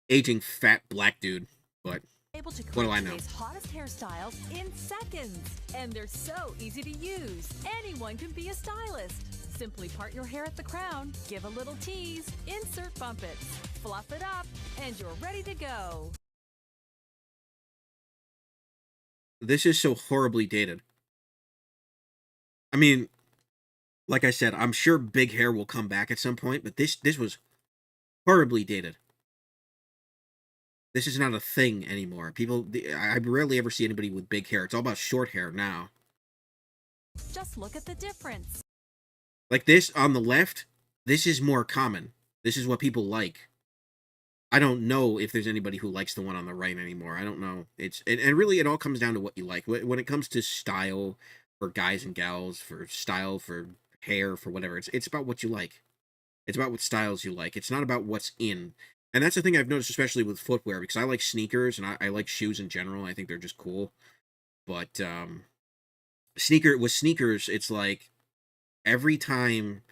aging fat black dude. But Able to what do I create know? today's hottest hairstyles in seconds, and they're so easy to use. Anyone can be a stylist. Simply part your hair at the crown, give a little tease, insert Bump Its, fluff it up, and you're ready to go. This is so horribly dated. I mean, like I said, I'm sure big hair will come back at some point, but this was horribly dated. This is not a thing anymore. I rarely ever see anybody with big hair. It's all about short hair now. Just look at the difference. Like this on the left, this is more common. This is what people like. I don't know if there's anybody who likes the one on the right anymore. I don't know. And really it all comes down to what you like. When it comes to style for guys and gals, for style for hair, for whatever. It's about what you like. It's about what styles you like. It's not about what's in. And that's the thing I've noticed, especially with footwear, because I like sneakers and I like shoes in general. I think they're just cool. But with sneakers, it's like every time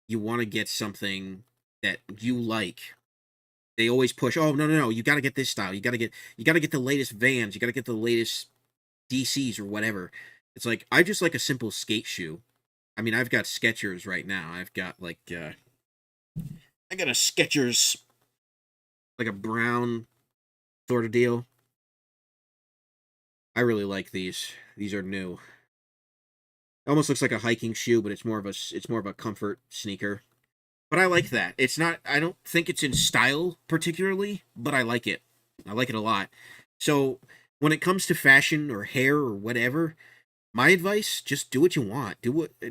you want to get something that you like, they always push, oh, no, you got to get this style. You got to get the latest Vans. You got to get the latest DCs or whatever. It's like, I just like a simple skate shoe. I mean, I've got Skechers right now. I've got like, I got a Skechers, like a brown sort of deal. I really like these. These are new. It almost looks like a hiking shoe, but it's more of a comfort sneaker. But I like that. It's not, I don't think it's in style particularly, but I like it. I like it a lot. So when it comes to fashion or hair or whatever, my advice, just do what you want.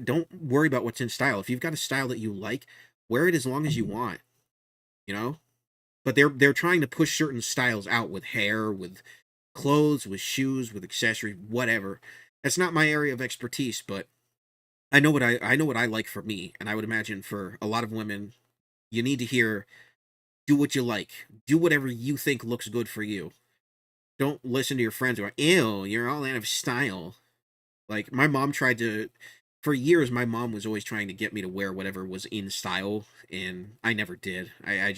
Don't worry about what's in style. If you've got a style that you like, wear it as long as you want. You know? But they're trying to push certain styles out with hair, with clothes, with shoes, with accessories, whatever. That's not my area of expertise, but I know what I like for me, and I would imagine for a lot of women, you need to hear, do what you like. Do whatever you think looks good for you. Don't listen to your friends who are, ew, you're all out of style. Like, my mom for years, my mom was always trying to get me to wear whatever was in style, and I never did. I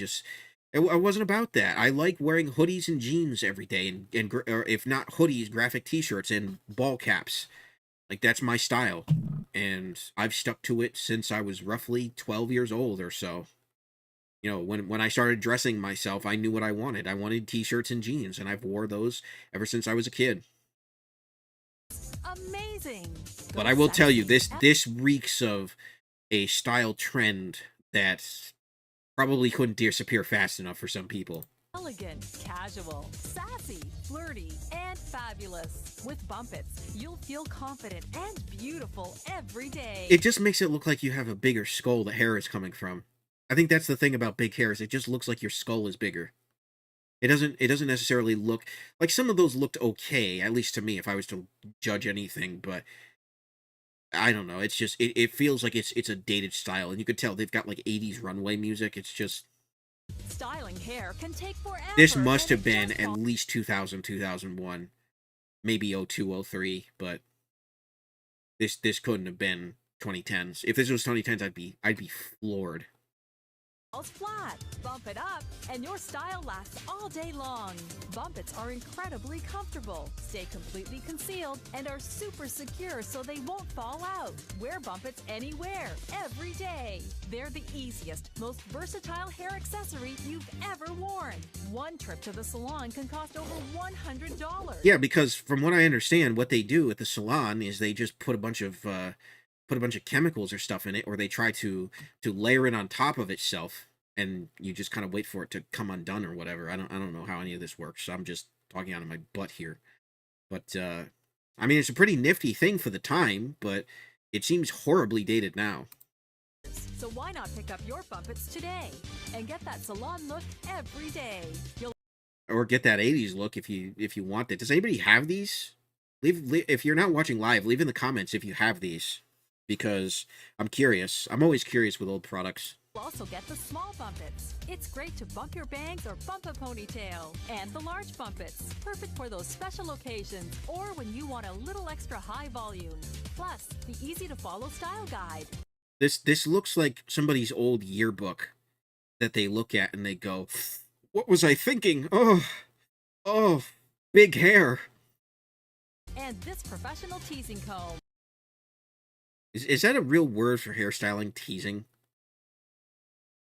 wasn't about that. I like wearing hoodies and jeans every day, or if not hoodies, graphic t-shirts and ball caps. Like, that's my style. And I've stuck to it since I was roughly 12 years old or so. You know, when I started dressing myself, I knew what I wanted. I wanted t-shirts and jeans, and I've wore those ever since I was a kid. Amazing. But I will tell you, this reeks of a style trend that probably couldn't disappear fast enough for some people. Elegant, casual, sassy, flirty, and fabulous. With Bumpets, you'll feel confident and beautiful every day. It just makes it look like you have a bigger skull the hair is coming from. I think that's the thing about big hair, is it just looks like your skull is bigger. It doesn't necessarily look like, some of those looked okay, at least to me, if I was to judge anything, but I don't know. It's just it feels like it's a dated style, and you could tell they've got like 80s runway music. It's just, styling hair can take forever. this must have been at least 2000, 2001, maybe 02, 03, but this couldn't have been 2010s. If this was 2010s, I'd be floored. Flat, bump it up, and your style lasts all day long. Bumpets are incredibly comfortable, stay completely concealed, and are super secure so they won't fall out. Wear Bumpets anywhere, every day. They're the easiest, most versatile hair accessory you've ever worn. One trip to the salon can cost over $100. Yeah, because from what I understand, what they do at the salon is they just put a bunch of chemicals or stuff in it, or they try to layer it on top of itself, and you just kind of wait for it to come undone or whatever. I don't know how any of this works. So I'm just talking out of my butt here. But I mean, it's a pretty nifty thing for the time, but it seems horribly dated now. So why not pick up your Bumpets today and get that salon look every day? Or get that 80s look if you want it. Does anybody have these? Leave if you're not watching live, leave in the comments if you have these, because I'm curious. I'm always curious with old products. You'll also get the small Bumpets. It's great to bump your bangs or bump a ponytail. And the large Bumpets, perfect for those special occasions or when you want a little extra high volume. Plus, the easy-to-follow style guide. This looks like somebody's old yearbook that they look at and they go, "What was I thinking? Oh, big hair." And this professional teasing comb. Is that a real word for hairstyling, teasing?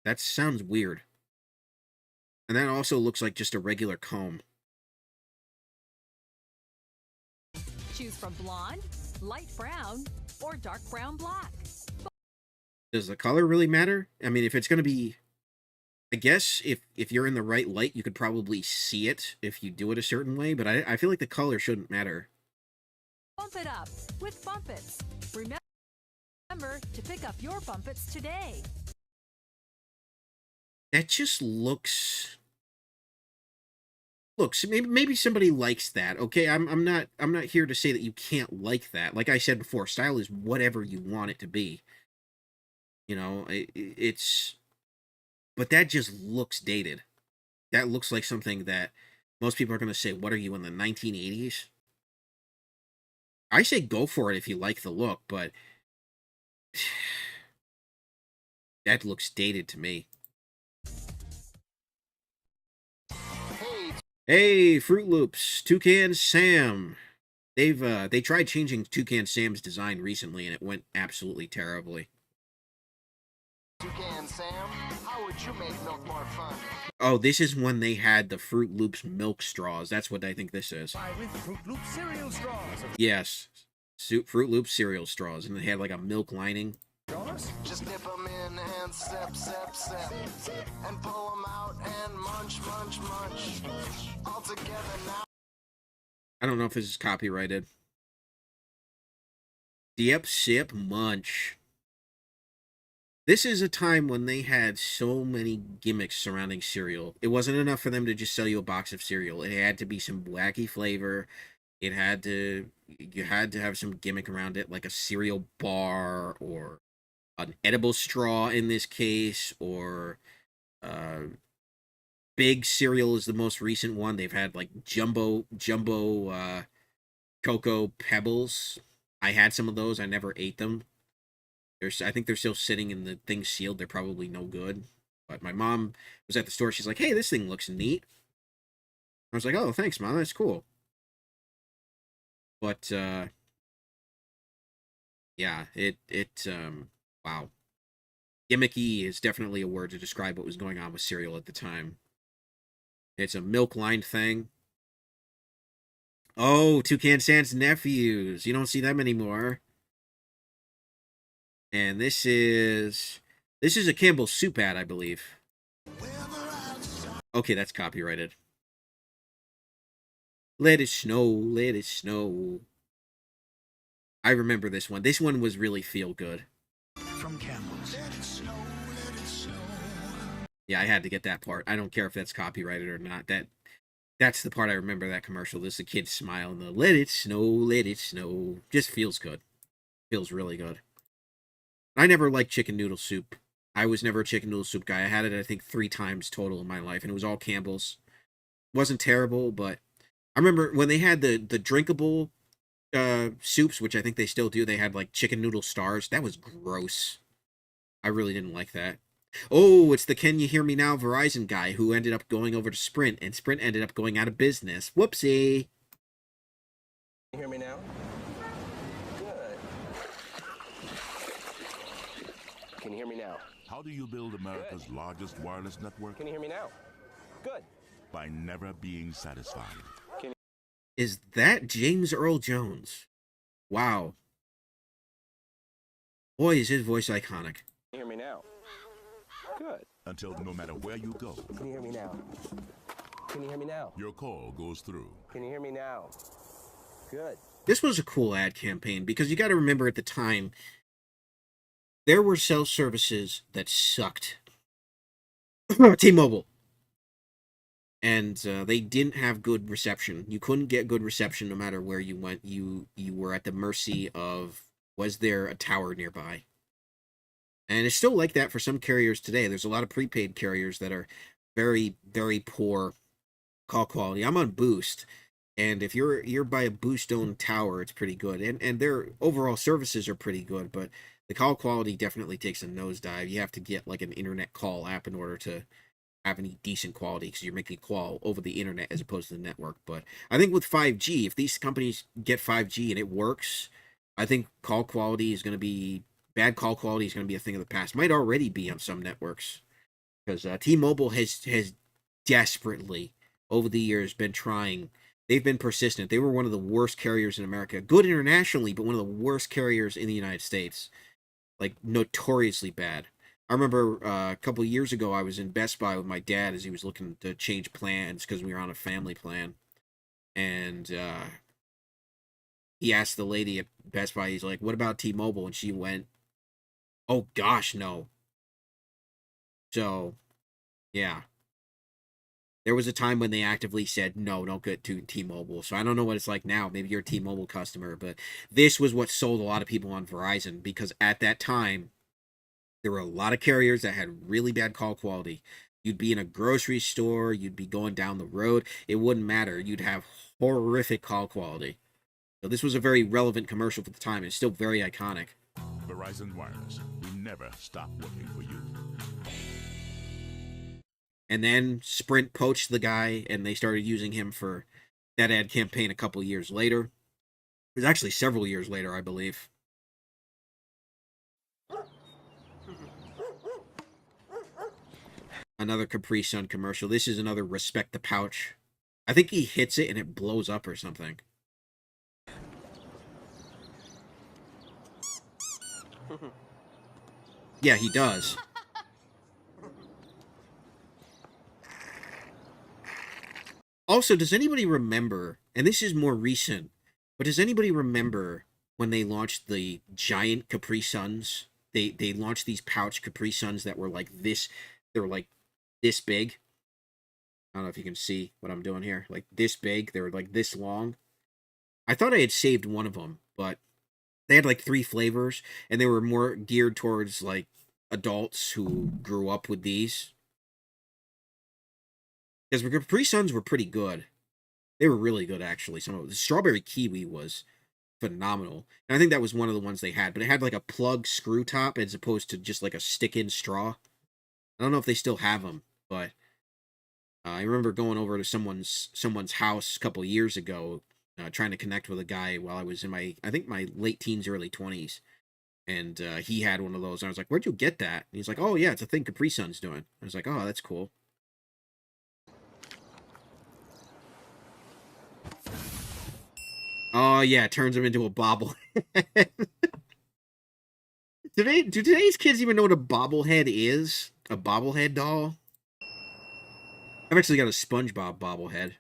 That sounds weird. And that also looks like just a regular comb. Choose from blonde, light brown, or dark brown black. Does the color really matter? I mean, if it's going to be... I guess if you're in the right light, you could probably see it if you do it a certain way, but I feel like the color shouldn't matter. Bump it up with Bumpets. Remember to pick up your Bumpets today. That just looks... look, so maybe somebody likes that. Okay, I'm not here to say that you can't like that. Like I said before, style is whatever you want it to be. You know, it's but that just looks dated. That looks like something that most people are going to say, "What are you in the 1980s?" I say go for it if you like the look, but that looks dated to me. Hey, Fruit Loops, Toucan Sam. They tried changing Toucan Sam's design recently and it went absolutely terribly. Toucan Sam, how would you make milk more fun? Oh, this is when they had the Fruit Loops milk straws. That's what I think this is. With Fruit Loops cereal straws. Yes. Fruit Loops cereal straws, and they had like a milk lining. Just dip them in and sip, sip, sip. And pull them out and munch, munch, munch. All together now. I don't know if this is copyrighted. Dip, sip, munch. This is a time when they had so many gimmicks surrounding cereal. It wasn't enough for them to just sell you a box of cereal. It had to be some wacky flavor. You had to have some gimmick around it, like a cereal bar or an edible straw in this case, or Big Cereal is the most recent one. They've had like jumbo Cocoa Pebbles. I had some of those. I never ate them. I think they're still sitting in the thing sealed. They're probably no good. But my mom was at the store. She's like, "Hey, this thing looks neat." I was like, "Oh, thanks, Mom. That's cool." But yeah, wow. Gimmicky is definitely a word to describe what was going on with cereal at the time. It's a milk-lined thing. Oh, Toucan Sam's nephews. You don't see them anymore. And this is a Campbell's Soup ad, I believe. Okay, that's copyrighted. Let it snow, let it snow. I remember this one. This one was really feel good. From Campbell's. Let it snow, let it snow. Yeah, I had to get that part. I don't care if that's copyrighted or not. That's the part I remember, that commercial. This is a kid smiling. The let it snow. Just feels good. Feels really good. I never liked chicken noodle soup. I was never a chicken noodle soup guy. I had it, I think, 3 times total in my life, and it was all Campbell's. Wasn't terrible, but I remember when they had the drinkable soups, which I think they still do. They had like chicken noodle stars. That was gross. I really didn't like that. Oh, it's the Can You Hear Me Now Verizon guy who ended up going over to Sprint, and Sprint ended up going out of business. Whoopsie. Can you hear me now? Good. Can you hear me now? How do you build America's largest wireless network? Can you hear me now? Good. By never being satisfied. Is that James Earl Jones? Wow. Boy, is his voice iconic. Can you hear me now? Good. Until no matter where you go. Can you hear me now? Can you hear me now? Your call goes through. Can you hear me now? Good. This was a cool ad campaign because you got to remember at the time, there were cell services that sucked. T-Mobile. And they didn't have good reception. You couldn't get good reception no matter where you went. You were at the mercy of, was there a tower nearby? And it's still like that for some carriers today. There's a lot of prepaid carriers that are very, very poor call quality. I'm on Boost, and if you're by a Boost-owned tower, it's pretty good. And their overall services are pretty good, but the call quality definitely takes a nosedive. You have to get like an internet call app in order to have any decent quality, because you're making a call over the internet as opposed to the network. But I think with 5G, if these companies get 5G and it works, I think bad call quality is going to be a thing of the past. Might already be on some networks, because T-Mobile has desperately over the years been trying. They've been persistent. They were one of the worst carriers in America, good internationally, but one of the worst carriers in the United States, like notoriously bad. I remember a couple of years ago, I was in Best Buy with my dad as he was looking to change plans because we were on a family plan. And he asked the lady at Best Buy, he's like, "What about T-Mobile?" And she went, "Oh, gosh, no." So, yeah. There was a time when they actively said, no, don't get to T-Mobile. So I don't know what it's like now. Maybe you're a T-Mobile customer, but this was what sold a lot of people on Verizon, because at that time, there were a lot of carriers that had really bad call quality. You'd be in a grocery store, you'd be going down the road, it wouldn't matter. You'd have horrific call quality. So this was a very relevant commercial for the time. It's still very iconic. Verizon Wireless. We never stop looking for you. And then Sprint poached the guy, and they started using him for that ad campaign a couple years later. It was actually several years later, I believe. Another Capri Sun commercial. This is another Respect the Pouch. I think he hits it and it blows up or something. Yeah, he does. Also, does anybody remember, and this is more recent, but does anybody remember when they launched the giant Capri Suns? They launched these pouch Capri Suns that were like this. They were like this big. I don't know if you can see what I'm doing here. Like this big. They were like this long. I thought I had saved one of them, but they had like 3 flavors, and they were more geared towards like adults who grew up with these. Because the Capri Suns were pretty good. They were really good, actually. Some of the strawberry kiwi was phenomenal. And I think that was one of the ones they had. But it had like a plug screw top as opposed to just like a stick-in straw. I don't know if they still have them, but I remember going over to someone's house a couple years ago, trying to connect with a guy while I was in my late teens, early 20s. And he had one of those. And I was like, where'd you get that? And he's like, oh, yeah, it's a thing Capri Sun's doing. I was like, oh, that's cool. Oh, yeah, it turns him into a bobblehead. Do today's kids even know what a bobblehead is? A bobblehead doll? I've actually got a SpongeBob bobblehead.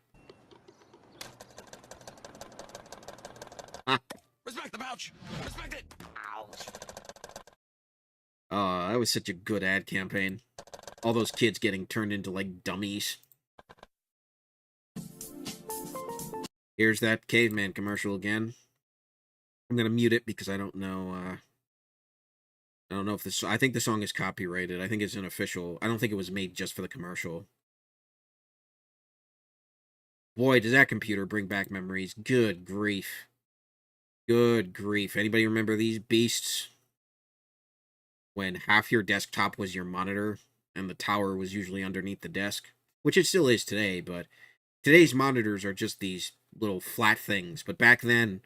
Respect the pouch! Respect it! Ouch! Oh, that was such a good ad campaign. All those kids getting turned into, like, dummies. Here's that caveman commercial again. I'm gonna mute it because I don't know, I don't know if this... I think the song is copyrighted. I think it's an official... I don't think it was made just for the commercial. Boy, does that computer bring back memories. Good grief. Good grief. Anybody remember these beasts? When half your desktop was your monitor, and the tower was usually underneath the desk? Which it still is today, but today's monitors are just these little flat things. But back then,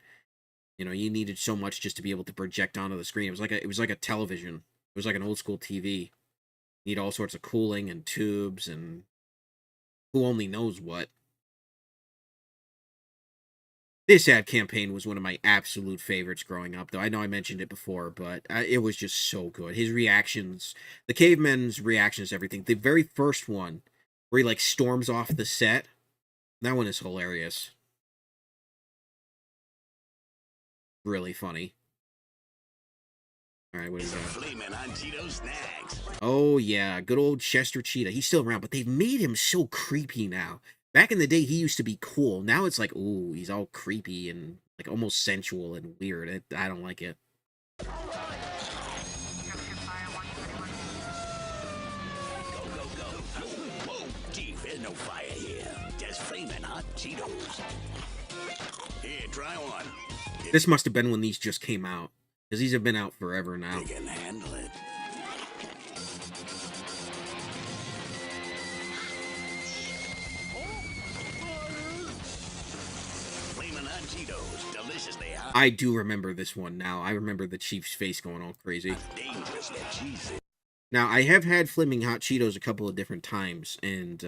you know, you needed so much just to be able to project onto the screen. It was like a television. It was like an old school TV. You need all sorts of cooling and tubes and who only knows what. This ad campaign was one of my absolute favorites growing up, though. I know I mentioned it before, but it was just so good. His reactions, the cavemen's reactions to everything. The very first one, where he, like, storms off the set, that one is hilarious. Really funny. All right, what is that? Flamin' on Cheeto snacks. Oh, yeah, good old Chester Cheetah. He's still around, but they've made him so creepy now. Back in the day, he used to be cool. Now it's like, ooh, he's all creepy and like almost sensual and weird. I don't like it. Go, go, go. Whoa, Chief, there's no fire here. Just flaming hot Cheetos. Here, try one. This must have been when these just came out, because these have been out forever now. They can handle it. Cheetos, deliciously hot. I do remember this one now. I remember the Chief's face going all crazy. Dangerously cheesy. Now, I have had Flaming Hot Cheetos a couple of different times, and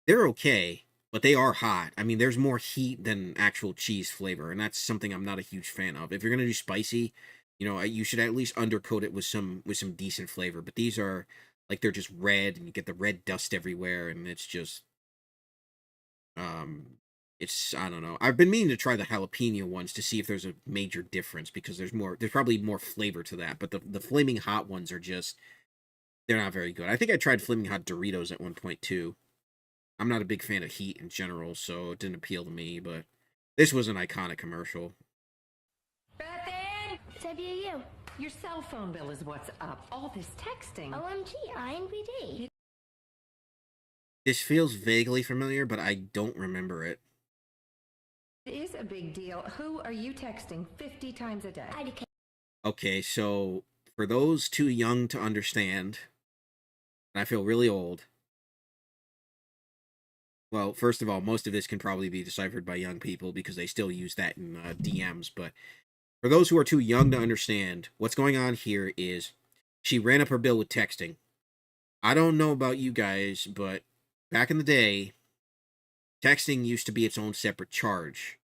they're okay, but they are hot. I mean, there's more heat than actual cheese flavor, and that's something I'm not a huge fan of. If you're gonna do spicy, you know, you should at least undercoat it with some decent flavor. But these are like, they're just red, and you get the red dust everywhere, and it's just it's, I don't know. I've been meaning to try the jalapeno ones to see if there's a major difference, because there's probably more flavor to that. But the Flaming Hot ones are just, they're not very good. I think I tried Flaming Hot Doritos at one point too. I'm not a big fan of Heat in general, so it didn't appeal to me, but this was an iconic commercial. Bethan! It's IBU. Your cell phone bill is what's up. All this texting. OMG, INBD. This feels vaguely familiar, but I don't remember it. It is a big deal. Who are you texting 50 times a day? Okay, so for those too young to understand, and I feel really old. Well, first of all, most of this can probably be deciphered by young people because they still use that in DMs, but for those who are too young to understand, what's going on here is she ran up her bill with texting. I don't know about you guys, but back in the day, texting used to be its own separate charge.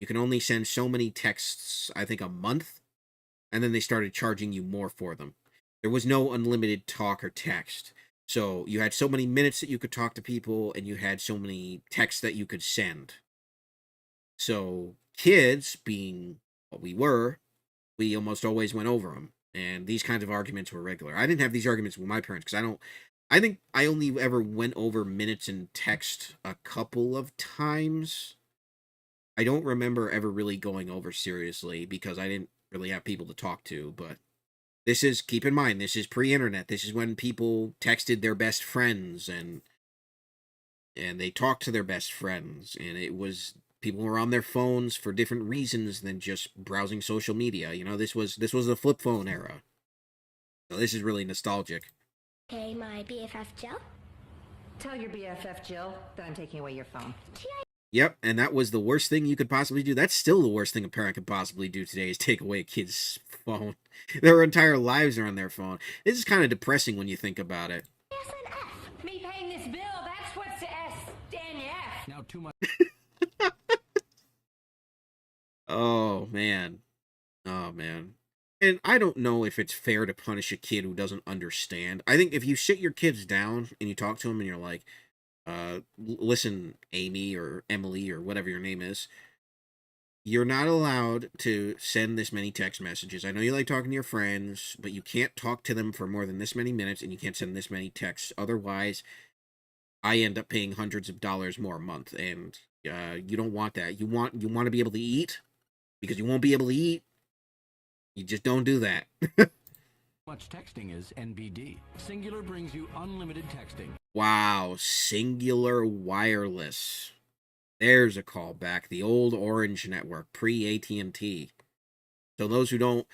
You can only send so many texts, I think, a month, and then they started charging you more for them. There was no unlimited talk or text. So you had so many minutes that you could talk to people, and you had so many texts that you could send. So kids, being what we were, we almost always went over them. And these kinds of arguments were regular. I didn't have these arguments with my parents because I think I only ever went over minutes in text a couple of times. I don't remember ever really going over seriously because I didn't really have people to talk to, but this is, keep in mind, this is pre-internet. This is when people texted their best friends and they talked to their best friends, and it was, people were on their phones for different reasons than just browsing social media. You know, this was the flip phone era. So this is really nostalgic. Okay, my BFF Jill. Tell your BFF Jill that I'm taking away your phone. Yep, and that was the worst thing you could possibly do. That's still the worst thing a parent could possibly do today is take away a kid's phone. Their entire lives are on their phone. This is kind of depressing when you think about it. Me paying this bill, that's what's the S and F. Now too much. Oh, man. Oh, man. And I don't know if it's fair to punish a kid who doesn't understand. I think if you sit your kids down and you talk to them and you're like, listen, Amy or Emily or whatever your name is, you're not allowed to send this many text messages. I know you like talking to your friends, but you can't talk to them for more than this many minutes, and you can't send this many texts. Otherwise, I end up paying hundreds of dollars more a month, and you don't want that. You want to be able to eat, because you won't be able to eat. You just don't do that. Much texting is NBD. Singular brings you unlimited texting. Wow, Singular Wireless. There's a callback. The old Orange network, pre-AT&T. So those who don't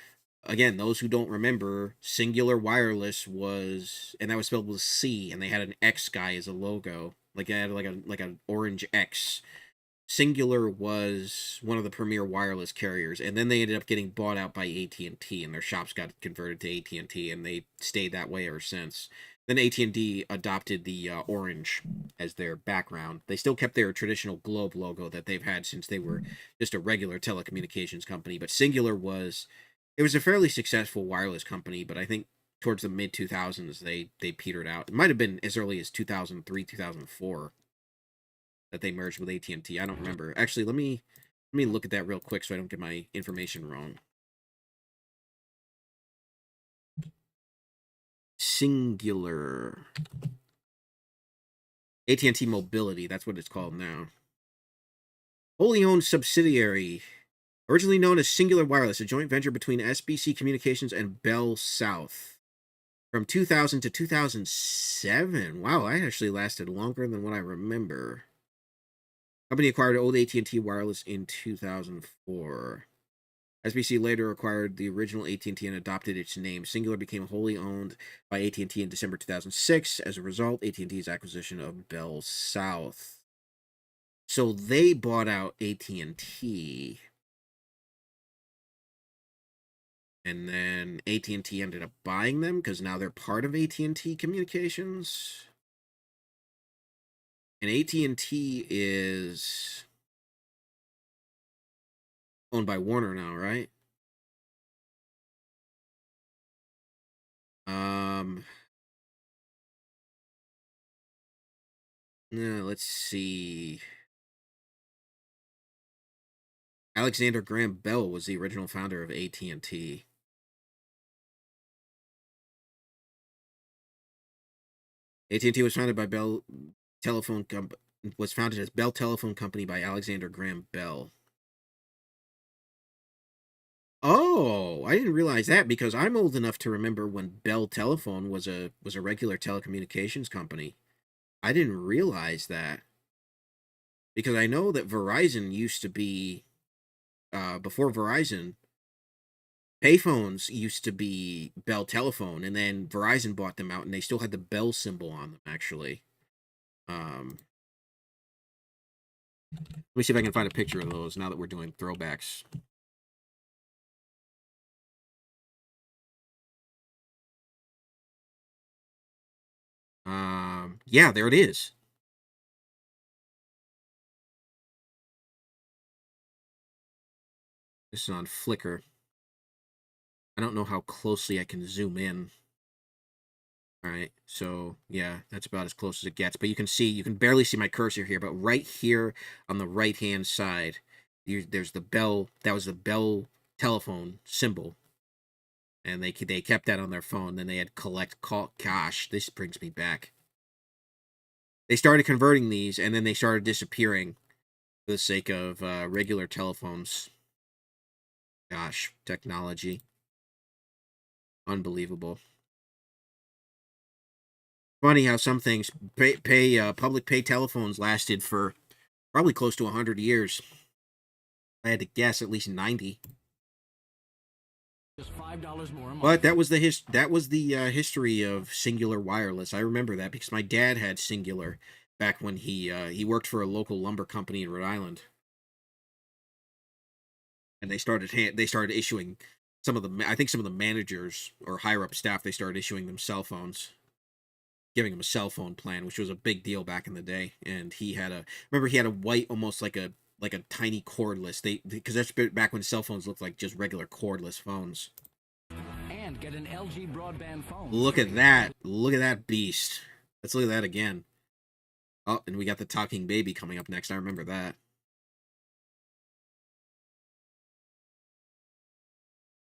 remember, Singular Wireless was, and that was spelled with C, and they had an X guy as a logo. Like they had like an orange X. Singular was one of the premier wireless carriers, and then they ended up getting bought out by AT&T, and their shops got converted to AT&T, and they stayed that way ever since. Then AT&T adopted the orange as their background. They still kept their traditional globe logo that they've had since they were just a regular telecommunications company, but Singular was a fairly successful wireless company, but I think towards the mid-2000s they petered out. It might have been as early as 2003, 2004. That they merged with AT&T. I don't remember. Actually, let me look at that real quick so I don't get my information wrong. Singular. AT&T Mobility, that's what it's called now. Wholly owned subsidiary. Originally known as Singular Wireless, a joint venture between SBC Communications and Bell South. From 2000 to 2007. Wow, that actually lasted longer than what I remember. Company acquired old AT&T Wireless in 2004. SBC later acquired the original AT&T and adopted its name. Singular became wholly owned by AT&T in December 2006. As a result, AT&T's acquisition of Bell South. So they bought out AT&T. And then AT&T ended up buying them because now they're part of AT&T Communications. And AT&T is owned by Warner now, right? Let's see. Alexander Graham Bell was the original founder of AT&T. AT&T was founded by telephone was founded as Bell Telephone Company by Alexander Graham Bell. Oh, I didn't realize that because I'm old enough to remember when Bell Telephone was a regular telecommunications company. I didn't realize that because I know that Verizon used to be before Verizon, payphones used to be Bell Telephone, and then Verizon bought them out, and they still had the Bell symbol on them. Actually, let me see if I can find a picture of those now that we're doing throwbacks. Yeah, there it is. This is on Flickr. I don't know how closely I can zoom in. All right, so yeah, that's about as close as it gets. But you can barely see my cursor here. But right here on the right-hand side, there's the Bell. That was the Bell telephone symbol, and they kept that on their phone. Then they had collect call. Gosh, this brings me back. They started converting these, and then they started disappearing for the sake of regular telephones. Gosh, technology. Unbelievable. Funny how some things public pay telephones lasted for probably close to 100 years. I had to guess at least 90. Just $5 more a month. But that was the history of Singular Wireless. I remember that because my dad had Singular back when he worked for a local lumber company in Rhode Island. And they started issuing some of the managers or higher up staff, they started issuing them cell phones, giving them a cell phone plan, which was a big deal back in the day. And he had a white, almost like a tiny cordless. Because that's back when cell phones looked like just regular cordless phones. And get an LG broadband phone. Look at that. Look at that beast. Let's look at that again. Oh, and we got the talking baby coming up next. I remember that.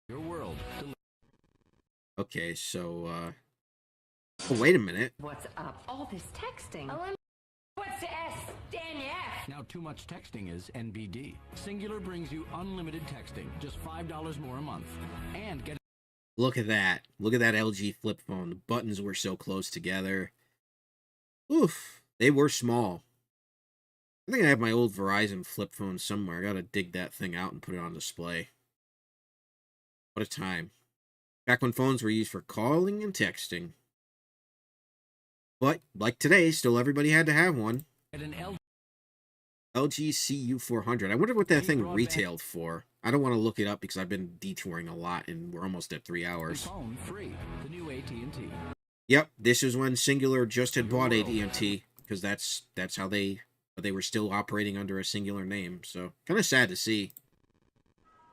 Your world. Okay, so oh, wait a minute. What's up? All this texting. What's the S? Stand F. Now too much texting is NBD. Singular brings you unlimited texting, just $5 more a month. And get Look at that. Look at that LG flip phone. The buttons were so close together. Oof. They were small. I think I have my old Verizon flip phone somewhere. I gotta dig that thing out and put it on display. What a time. Back when phones were used for calling and texting. But, like today, still everybody had to have one. Get an LG CU400. I wonder what that thing retailed for. I don't want to look it up because I've been detouring a lot and we're almost at 3 hours. Phone free. The new AT&T. Yep, this is when Singular just had bought AT&T because that's how they were still operating under a Singular name. So, kind of sad to see.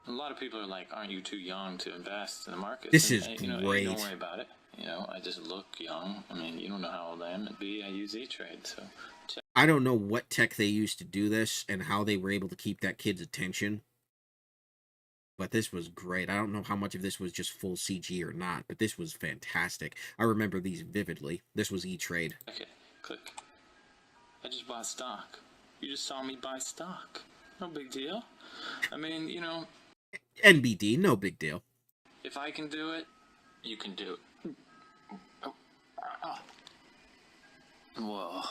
A lot of people are like, aren't you too young to invest in the market? This is great. great. Don't worry about it. I just look young. I mean, you don't know how old I am. And B, I use E-Trade, so check. I don't know what tech they used to do this and how they were able to keep that kid's attention. But this was great. I don't know how much of this was just full CG or not, but this was fantastic. I remember these vividly. This was E-Trade. Okay, click. I just bought stock. You just saw me buy stock. No big deal. I mean, NBD, no big deal. if I can do it, you can do it. Whoa.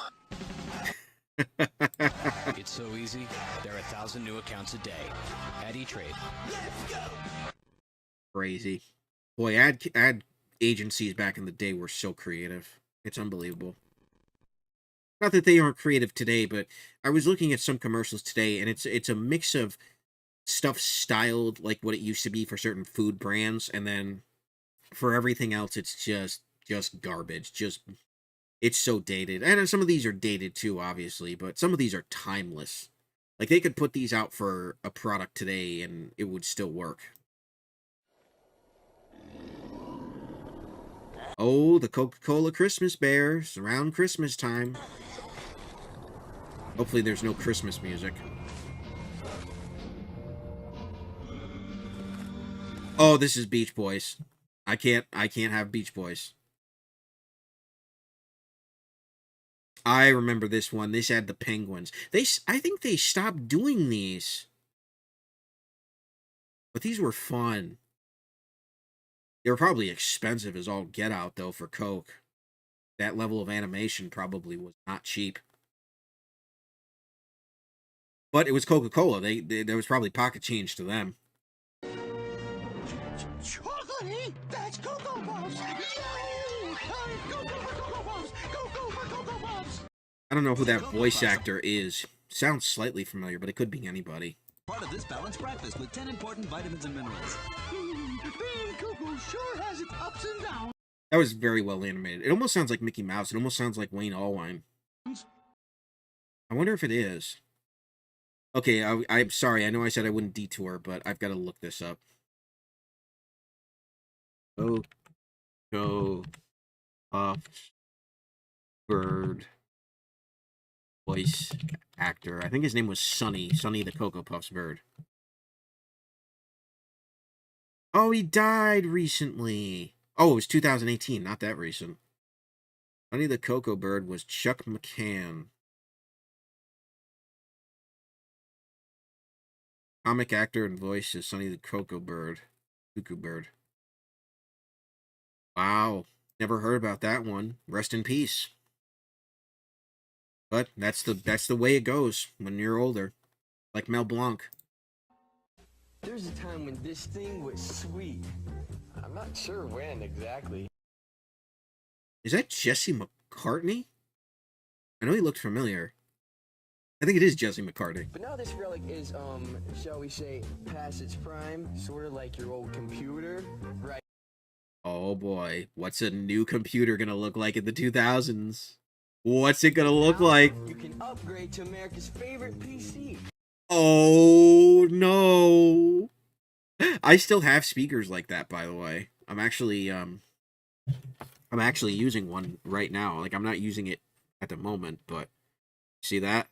It's so easy. There are 1,000 new accounts a day at E-Trade. Crazy. Boy, ad agencies back in the day were so creative. It's unbelievable. Not that they aren't creative today, but I was looking at some commercials today, and it's a mix of stuff styled like what it used to be for certain food brands, and then for everything else, it's just garbage. It's so dated. And some of these are dated too, obviously, but some of these are timeless. Like, they could put these out for a product today, and it would still work. Oh, the Coca-Cola Christmas bears around Christmas time. Hopefully there's no Christmas music. Oh, this is Beach Boys. I can't have Beach Boys. I remember this one. This had the penguins. I think they stopped doing these. But these were fun. They were probably expensive as all get out, though, for Coke. That level of animation probably was not cheap. But it was Coca-Cola. There was probably pocket change to them. Chocolatey! That's Cocoa Puffs! Yay! Go for Cocoa Puffs! Go for Cocoa Puffs! I don't know who that voice actor is. Sounds slightly familiar, but it could be anybody. Part of this balanced breakfast with 10 important vitamins and minerals. Being Cocoa sure has its ups and downs. That was very well animated. It almost sounds like Mickey Mouse. It almost sounds like Wayne Allwine. I wonder if it is. Okay, I'm sorry. I know I said I wouldn't detour, but I've got to look this up. Cocoa Puffs Bird voice actor. I think his name was Sonny. Sonny the Cocoa Puffs bird. Oh, he died recently. Oh, it was 2018, not that recent. Sonny the Cocoa Bird was Chuck McCann. Comic actor and voice is Sonny the Cocoa Bird. Cuckoo Bird. Wow. Never heard about that one. Rest in peace. But that's the way it goes when you're older. Like Mel Blanc. There's a time when this thing was sweet. I'm not sure when exactly. Is that Jesse McCartney? I know he looked familiar. I think it is Jesse McCartney. But now this relic is, shall we say, past its prime, sort of like your old computer, right? Oh boy, what's a new computer gonna look like in the 2000s? What's it gonna look like? You can upgrade to America's favorite PC. Oh no! I still have speakers like that, by the way. I'm actually using one right now. Like, I'm not using it at the moment, but see that?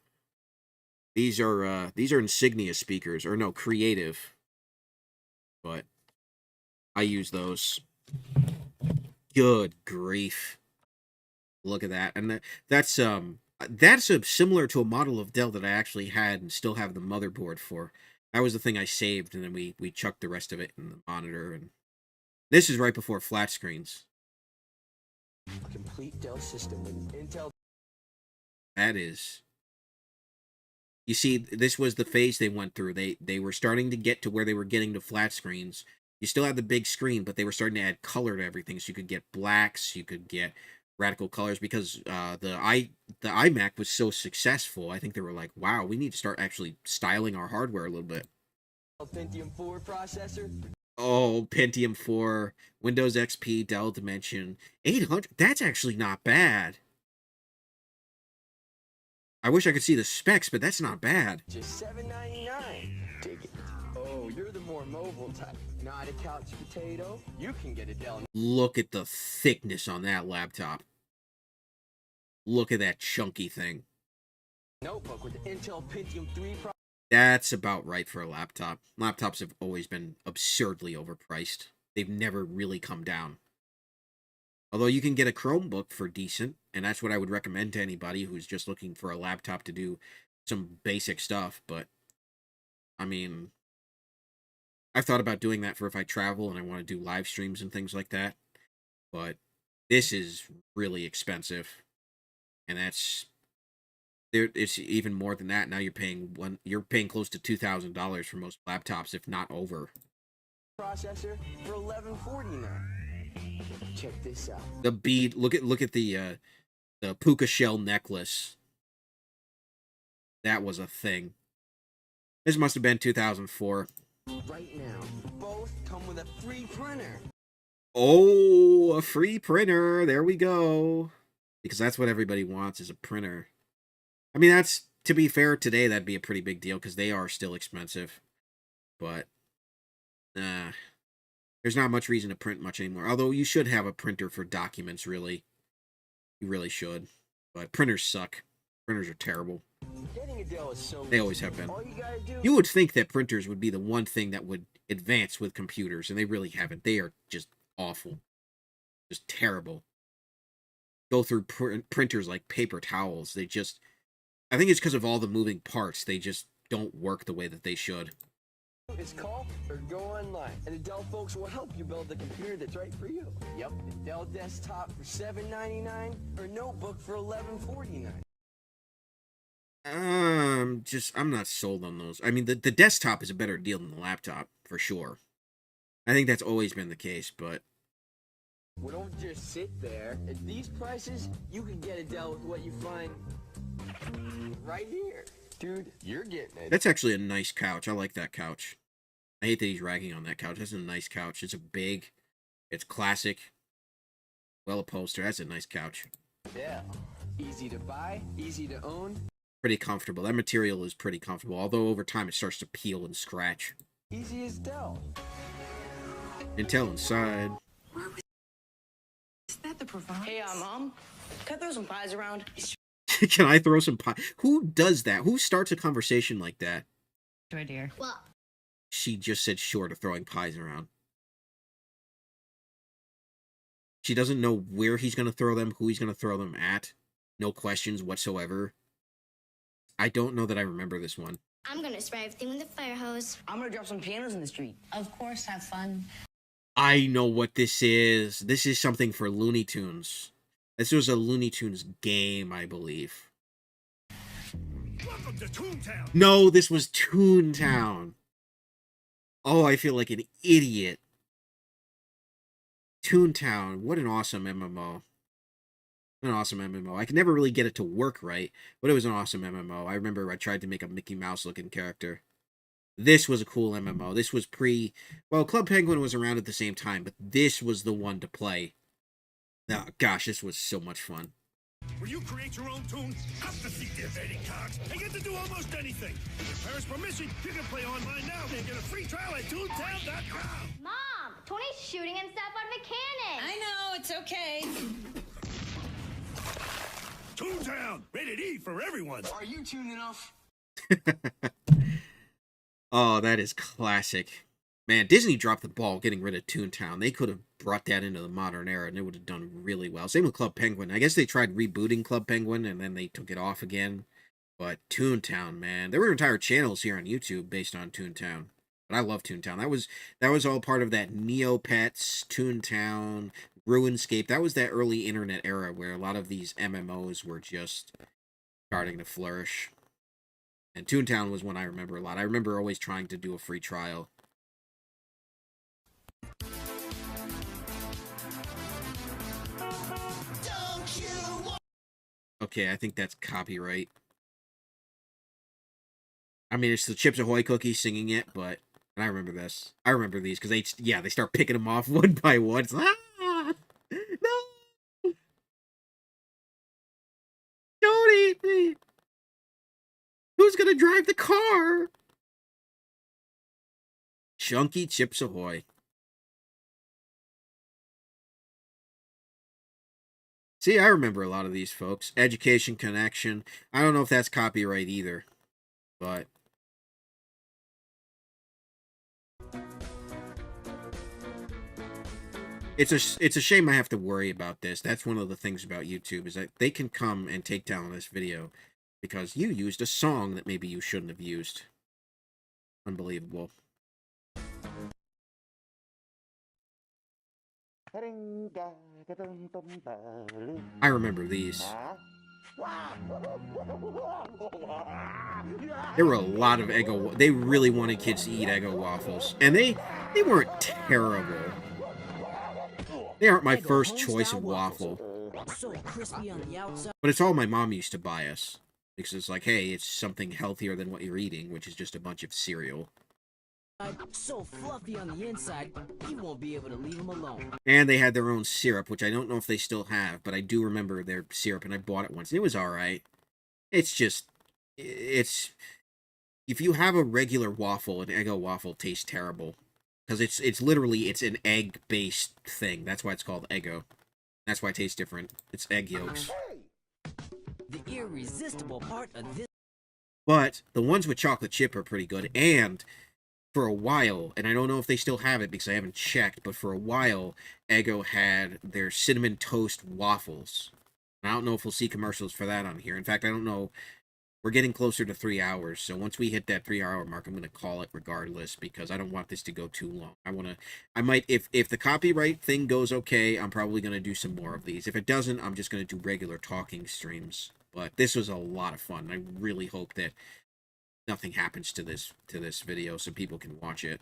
These are Insignia speakers, or no, Creative. But I use those. Good grief. Look at that. And that's similar to a model of Dell that I actually had and still have the motherboard for. That was the thing I saved, and then we chucked the rest of it in the monitor. And this is right before flat screens. A complete Dell system with Intel. That is. You see, this was the phase they went through. They were starting to get to where they were getting to flat screens. You still had the big screen, but they were starting to add color to everything. So you could get blacks, you could get radical colors, because the iMac was so successful. I think they were like, wow, we need to start actually styling our hardware a little bit. Pentium 4 processor. Oh, Pentium 4, Windows XP, Dell Dimension, 800. That's actually not bad. I wish I could see the specs, but that's not bad. Just $7.99. Dig it. Oh, you're the more mobile type. Not a couch potato. You can get a Dell. Look at the thickness on that laptop. Look at that chunky thing. Notebook with Intel Pentium 3 processor. That's about right for a laptop. Laptops have always been absurdly overpriced. They've never really come down. Although you can get a Chromebook for decent, and that's what I would recommend to anybody who's just looking for a laptop to do some basic stuff. But, I mean, I've thought about doing that for if I travel and I want to do live streams and things like that. But this is really expensive. And it's even more than that. Now you're paying close to $2,000 for most laptops, if not over. Processor for $11.49. Check this out. The bead. Look at the puka shell necklace. That was a thing. This must have been 2004. Right now, both come with a free printer. Oh, a free printer. There we go. Because that's what everybody wants, is a printer. I mean, that's, to be fair, today that'd be a pretty big deal because they are still expensive. But there's not much reason to print much anymore. Although you should have a printer for documents, really. You really should. But printers suck. Printers are terrible. Getting a Dell is so They always have been. All you gotta do. You would think that printers would be the one thing that would advance with computers, and they really haven't. They are just awful. Just terrible. go through printers like paper towels. They just, I think it's because of all the moving parts. They just don't work the way that they should. It's call or go online, and the Dell folks will help you build the computer that's right for you. Yep, the Dell desktop for $7.99 or notebook for $11.49. I'm not sold on those. I mean, the desktop is a better deal than the laptop, for sure. I think that's always been the case, but... Well, don't just sit there. At these prices, you can get a Dell with what you find right here. Dude, you're getting it. That's actually a nice couch. I like that couch. I hate that he's ragging on that couch. That's a nice couch. It's a big, it's classic, well upholstered. That's a nice couch. Yeah, easy to buy, easy to own. Pretty comfortable. That material is pretty comfortable, although over time it starts to peel and scratch. Easy as Dell. Intel inside. Is that the provider? Hey, Mom, can I throw some pies around? Can I throw some pie? Who does that? Who starts a conversation like that? Sure, dear. Well, She just said sure to throwing pies around. She doesn't know where he's going to throw them, who he's going to throw them at. No questions whatsoever. I don't know that I remember this one. I'm gonna spray everything with a fire hose. I'm gonna drop some pianos in the street. Of course, have fun. I know what this is. This is something for Looney Tunes. This was a Looney Tunes game, I believe. Welcome to Toontown. No, this was Toontown. Oh, I feel like an idiot. Toontown. What an awesome MMO. An awesome MMO. I could never really get it to work right, but it was an awesome MMO. I remember I tried to make a Mickey Mouse looking character. This was a cool MMO. This was well, Club Penguin was around at the same time, but this was the one to play. Oh, gosh, this was so much fun. Will you create your own tune? Have to see the evading cards. They get to do almost anything. With parents' permission, you can play online now and get a free trial at toontown.com. Mom, Tony's shooting himself out of a cannon. I know, it's okay. Toontown, rated E for everyone. Are you tuned enough? Oh, that is classic. Man, Disney dropped the ball getting rid of Toontown. They could have brought that into the modern era, and it would have done really well. Same with Club Penguin. I guess they tried rebooting Club Penguin, and then they took it off again. But Toontown, man. There were entire channels here on YouTube based on Toontown. But I love Toontown. That was all part of that Neopets, Toontown, RuneScape. That was that early internet era where a lot of these MMOs were just starting to flourish. And Toontown was one I remember a lot. I remember always trying to do a free trial. Okay, I think that's copyright. I mean, it's the Chips Ahoy cookie singing it, but and I remember this. I remember these because they start picking them off one by one. It's like, no, don't eat me. Who's gonna drive the car? Chunky Chips Ahoy. See, I remember a lot of these folks. Education Connection. I don't know if that's copyright either, but it's a shame I have to worry about this. That's one of the things about YouTube is that they can come and take down this video because you used a song that maybe you shouldn't have used. Unbelievable. I remember these. There were a lot of Eggo. They really wanted kids to eat Eggo waffles, and they weren't terrible. They aren't my first choice of waffle, but it's all my mom used to buy us because it's like, hey, it's something healthier than what you're eating, which is just a bunch of cereal. So fluffy on the inside, you won't be able to leave them alone. And they had their own syrup, which I don't know if they still have, but I do remember their syrup, and I bought it once. It was alright. It's just, if you have a regular waffle, an Eggo waffle tastes terrible. Because it's literally, it's an egg-based thing. That's why it's called Eggo. That's why it tastes different. It's egg yolks. The irresistible part of this. But the ones with chocolate chip are pretty good, and for a while, and I don't know if they still have it because I haven't checked, but for a while, Eggo had their cinnamon toast waffles. I don't know if we'll see commercials for that on here. In fact, I don't know. We're getting closer to 3 hours, so once we hit that 3 hour mark, I'm going to call it regardless because I don't want this to go too long. I might, if the copyright thing goes okay, I'm probably going to do some more of these. If it doesn't, I'm just going to do regular talking streams. But this was a lot of fun. I really hope that nothing happens to this video so people can watch it.